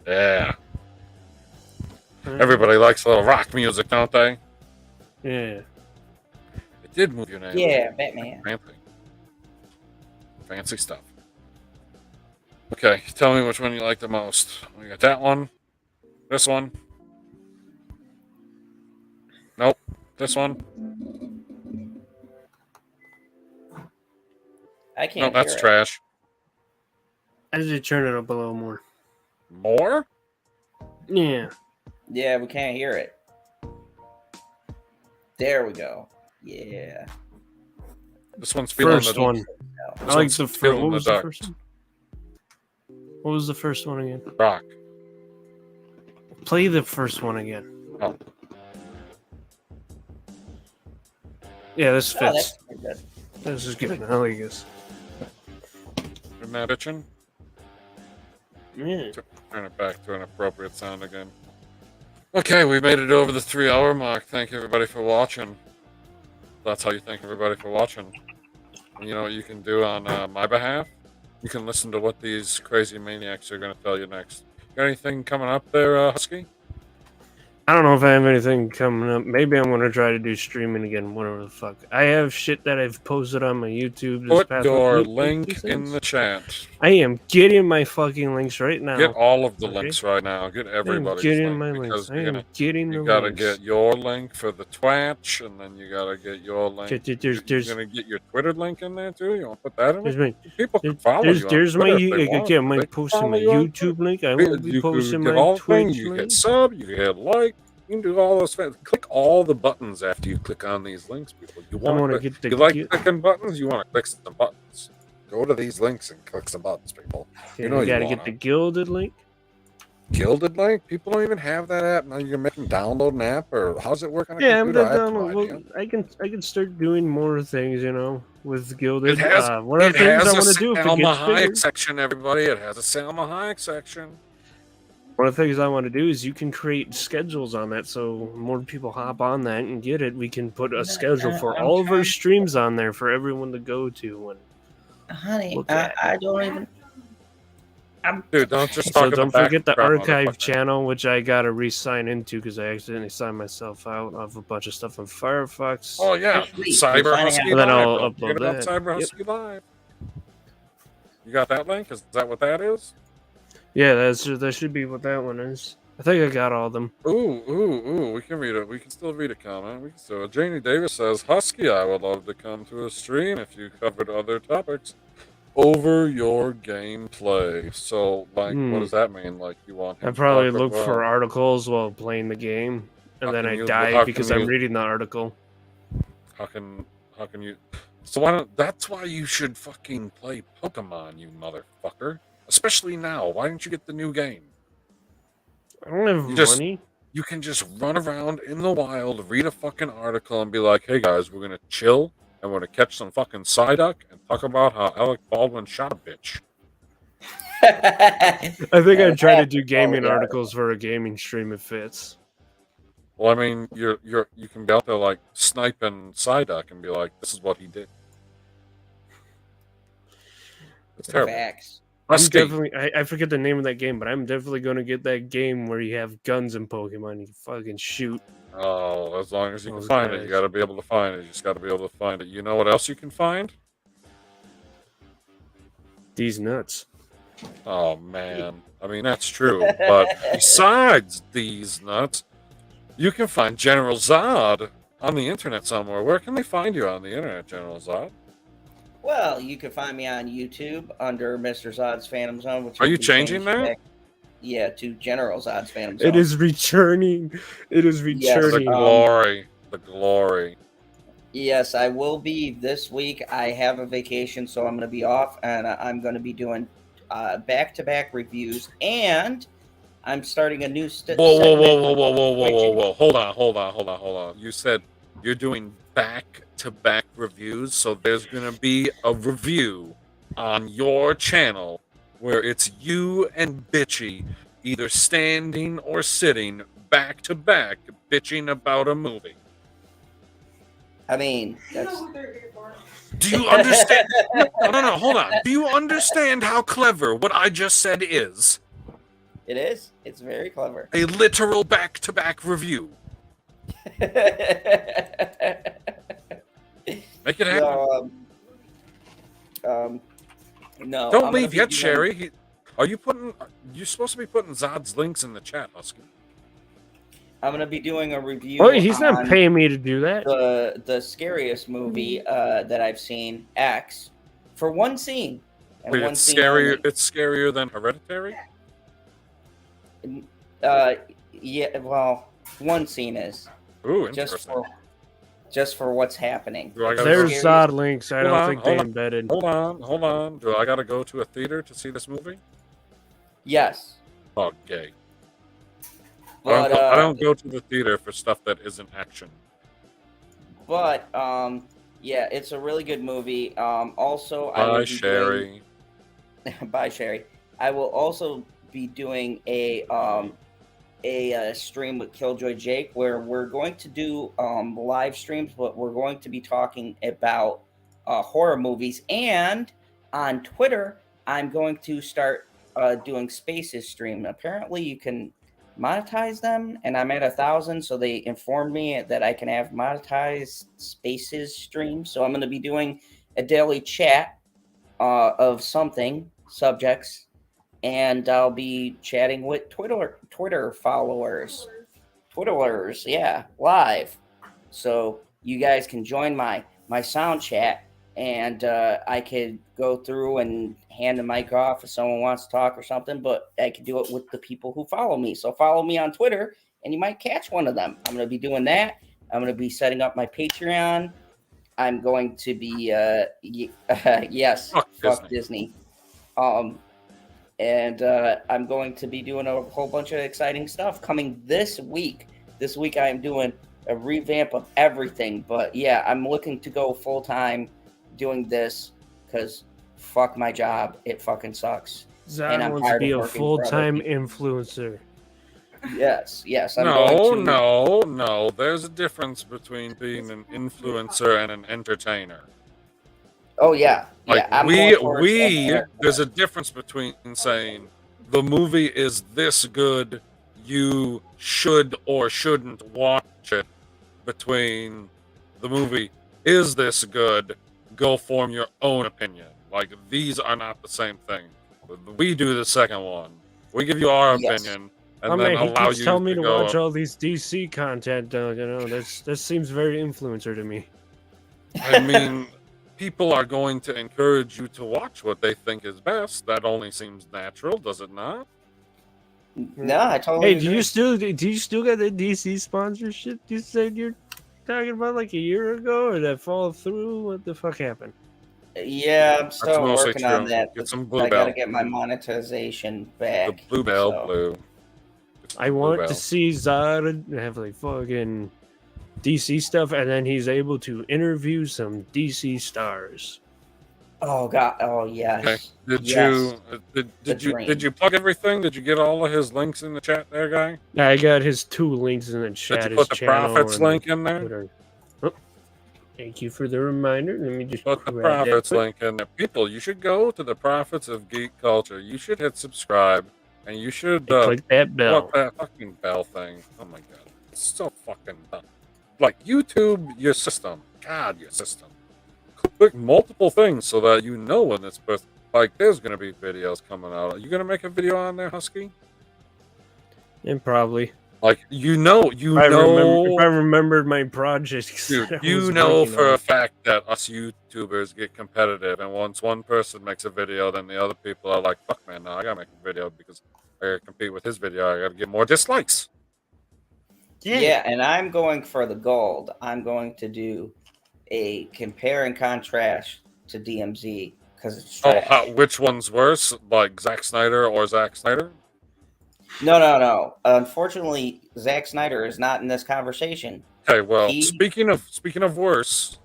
Yeah. Everybody likes a little rock music, don't they?
Yeah.
It did move your name.
Yeah, Batman.
Fancy stuff. Okay, tell me which one you like the most. We got that one. This one. Nope. This one.
I can't.
No, that's
hear it.
trash.
I just turn it up a little more.
More?
Yeah.
Yeah, we can't hear it. There we go. Yeah.
This one's feeling
First
the
one.
This
I like
one's
the first.
feeling
What
the
was the
dark.
first one? What was the first one again?
Rock.
Play the first one again.
Oh.
Yeah, this
Oh,
fits.
that's pretty good.
This is good. I like this.
Isn't that itching?
Yeah.
Turn it back to an appropriate sound again. Okay, we made it over the 3-hour mark. Thank you, everybody, for watching. That's how you thank everybody for watching. And you know what you can do on my behalf? You can listen to what these crazy maniacs are going to tell you next. Got anything coming up there, Husky?
I don't know if I have anything coming up. Maybe I'm gonna try to do streaming again. Whatever the fuck. I have shit that I've posted on my YouTube.
Put
past
your
week.
link in the chat.
I am getting my fucking links right now.
Get all of the
Okay?
links right now. Get everybody's
getting
link.
my
Because
links. I
you're
am
gonna,
getting the
you gotta
links.
get your link for the Twitch, and then you gotta get your link. You're gonna get your Twitter link in there too. You want to put that in?
There's
There?
my,
People can follow you.
there's
on
my.
Twitter if they
I
want.
get my
They can
posting
follow
my
you on
YouTube link. I
Twitter.
will be
You can
posting
get
my
all the things.
Twitch
You
link.
hit sub. You hit like. You can do all those things. Click all the buttons after you click on these links, people. You want
wanna
to
get the
you like
gi-
clicking buttons? You want to click some buttons. Go to these links and click some buttons, people.
Okay,
You know
you gotta
wanna.
get the gilded link.
Gilded link? People don't even have that app. Now you're making download an app, or how's it work on a
Yeah, I'm
computer? I
gonna
have no
download.
idea.
Well, I can start doing more things, with gilded.
It has,
one of
it
the things
has
I
a
want to do if it
Salma
gets
Hayek
bigger.
section, everybody. It has a Salma Hayek section.
One of the things I want to do is you can create schedules on that, so more people hop on that and get it. We can put a schedule for
I'm
all of our
trying-
streams on there for everyone to go to. And
Honey,
Look at
I don't even.
Dude, don't just
so
talk
don't
about
forget the
background,
archive
motherfucker.
channel, which I got to re-sign into because I accidentally signed myself out of a bunch of stuff on Firefox.
Oh yeah,
Next week,
Cyber
we're
Husky
signing
out. Then
Live.
I'll
Don't forget
upload
about
that.
Cyber
Yep.
Husky Live. You got that link? Is that what that is?
Yeah, that should be what that one is. I think I got all of them.
Ooh. We can read it. We can still read a comment. We can still. Janie Davis says, Husky, I would love to come to a stream if you covered other topics over your gameplay. So, like, what does that mean? Like, you want him
I probably
to
look for articles while playing the game, and then I die because I'm reading the article.
How can you? So why don't? That's why you should fucking play Pokemon, you motherfucker. Especially now. Why didn't you get the new game?
I don't have money.
You can just run around in the wild, read a fucking article, and be like, "Hey guys, we're gonna chill and we're gonna catch some fucking Psyduck and talk about how Alec Baldwin shot a bitch."
I think I'd try to do gaming articles for a gaming stream if fits.
Well, I mean, you can be out there like sniping Psyduck and be like, "This is what he did." It's terrible.
Facts.
I forget the name of that game, but I'm definitely going to get that game where you have guns in Pokemon. You can fucking shoot.
Oh, as long as you can find it, you got to be able to find it. You just got to be able to find it. You know what else you can find?
These nuts.
Oh man, I mean that's true. But besides these nuts, you can find General Zod on the internet somewhere. Where can they find you on the internet, General Zod?
Well, you can find me on YouTube under Mr. Zod's Phantom Zone. Which
are you changing that?
Yeah, to General Zod's Phantom Zone.
It is returning. It is returning.
Yes, the glory.
Yes, I will be this week. I have a vacation, so I'm going to be off, and I'm going to be doing back-to-back reviews, and I'm starting a new
Whoa. Hold on. You said you're doing back-to-back reviews, so there's going to be a review on your channel where it's you and Bitchy either standing or sitting back-to-back bitching about a movie.
I mean, that's...
Do you understand? No, hold on. Do you understand how clever what I just said is?
It is. It's very clever.
A literal back-to-back review. Make it happen.
No.
Don't leave yet, Sherry. You're supposed to be putting Zod's links in the chat, Husky.
I'm going to be doing a review.
Oh, he's not paying me to do that.
The scariest movie that I've seen, X, for one scene. And
Wait,
one
it's
scene
scarier.
only.
It's scarier than Hereditary.
Yeah. Well, one scene is.
Ooh, interesting.
Just for what's happening.
There's Zod links. I don't think they embedded.
Hold on. Do I got to go to a theater to see this movie?
Yes.
Oh, gay.
But,
I don't go to the theater for stuff that isn't action.
But yeah, it's a really good movie. Also,
Bye, Sherry.
Bye, Sherry. I will also be doing a stream with Killjoy Jake where we're going to do live streams, but we're going to be talking about horror movies. And on Twitter, I'm going to start doing Spaces stream. Apparently, you can monetize them, and I'm at 1,000, so they informed me that I can have monetized Spaces stream. So I'm going to be doing a daily chat of something subjects, and I'll be chatting with Twitter followers, Twitterers, yeah, live. So you guys can join my sound chat, and I could go through and hand the mic off if someone wants to talk or something, but I could do it with the people who follow me. So follow me on Twitter, and you might catch one of them. I'm going to be doing that. I'm going to be setting up my Patreon. I'm going to be, yes, fuck Disney. And I'm going to be doing a whole bunch of exciting stuff coming this week. This week I am doing a revamp of everything. But yeah, I'm looking to go full-time doing this because fuck my job. It fucking sucks.
Zod wants to be a full-time influencer.
Yes.
No. There's a difference between being an influencer and an entertainer.
Oh yeah.
Like
yeah,
there's a difference between saying the movie is this good, you should or shouldn't watch it, between the movie is this good, go form your own opinion. Like, these are not the same thing. We do the second one. We give you our opinion, and
Oh
then
man, he
allow
keeps
you
telling me
to
to
go.
watch all these DC content. This seems very influencer to me.
I mean, people are going to encourage you to watch what they think is best. That only seems natural, does it not?
No, I totally
Hey,
agree.
do you still get the DC sponsorship you said you're talking about like a year ago, or that fall through? What the fuck happened?
Yeah, I'm
That's
still
mostly
working on
true.
that.
Get some
I got to
bluebell.
get my monetization
The
back.
bluebell
so.
blue. Get some
I want
bluebell.
to see Zod have like fucking DC stuff, and then he's able to interview some DC stars.
Oh god. Oh yes.
Okay. Did
Yes.
you plug everything? Did you get all of his links in the chat there, guy?
I got his 2 links in the chat.
Did you
His
put the
channel
profits
and
link in there?
Twitter. Oh, thank you for the reminder. Let me just
Put the
grab that
profits
quick.
link in there. People, you should go to the Profits of Geek Culture. You should hit subscribe, and you should
Click that bell.
what that fucking bell thing. Oh my god, it's so fucking dumb. Like YouTube, your system. God, your system. Click multiple things so that you know when it's supposed. Like, there's gonna be videos coming out. Are you gonna make a video on there, Husky?
And probably.
Like,
If I remembered my projects.
Dude,
that I
you
was
know
working
for
on.
a fact that us YouTubers get competitive, and once one person makes a video, then the other people are like, fuck man, now I gotta make a video because I gotta compete with his video, I gotta get more dislikes.
Yeah, and I'm going for the gold. I'm going to do a compare and contrast to DMZ because it's trash.
Which one's worse, like Zack Snyder or Zack Snyder?
No. Unfortunately, Zack Snyder is not in this conversation.
Okay, well, speaking of worse,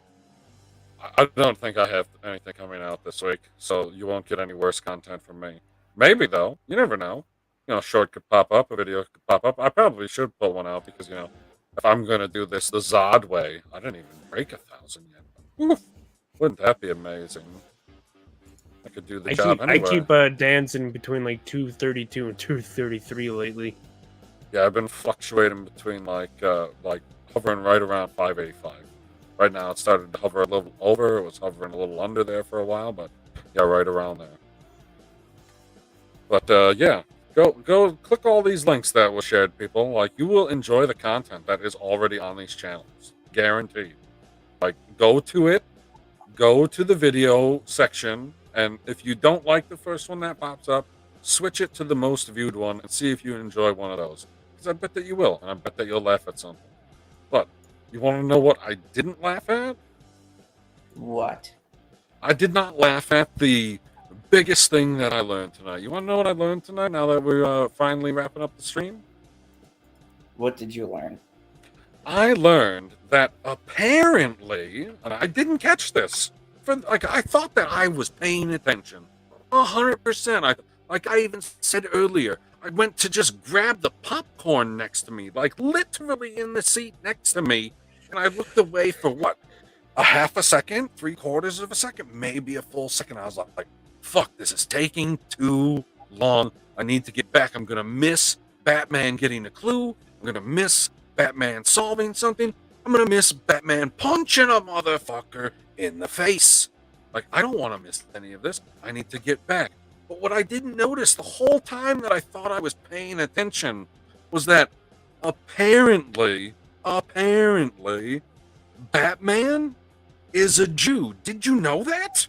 I don't think I have anything coming out this week, so you won't get any worse content from me. Maybe though, you never know. You know, a short could pop up, a video could pop up. I probably should put one out because if I'm gonna do this the Zod way, I didn't even break 1,000 yet. Oof, wouldn't that be amazing? I could do the job anyway.
I keep dancing between like 232 and 233 lately.
Yeah, I've been fluctuating between like hovering right around 585. Right now, it started to hover a little over. It was hovering a little under there for a while, but yeah, right around there. But yeah, go click all these links that were shared, people. Like, you will enjoy the content that is already on these channels, guaranteed. Like, go to it, go to the video section, and if you don't like the first one that pops up, switch it to the most viewed one and see if you enjoy one of those. Because I bet that you will, and I bet that you'll laugh at something. But you want to know what I didn't laugh at?
What?
I did not laugh at the biggest thing that I learned tonight. You want to know what I learned tonight now that we're finally wrapping up the stream?
What did you learn?
I learned that apparently, and I didn't catch this, I thought that I was paying attention 100%. Like I even said earlier, I went to just grab the popcorn next to me, like literally in the seat next to me, and I looked away for what? A half a second, 3/4 of a second, maybe a full second. I was like, fuck, this is taking too long. I need to get back. I'm going to miss Batman getting a clue. I'm going to miss Batman solving something. I'm going to miss Batman punching a motherfucker in the face. Like, I don't want to miss any of this. I need to get back. But what I didn't notice the whole time that I thought I was paying attention was that apparently, Batman is a Jew. Did you know that?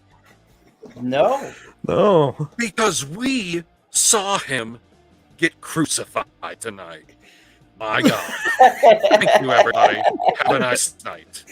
No.
No.
Because we saw him get crucified tonight. My God. Thank you, everybody. Have a nice night.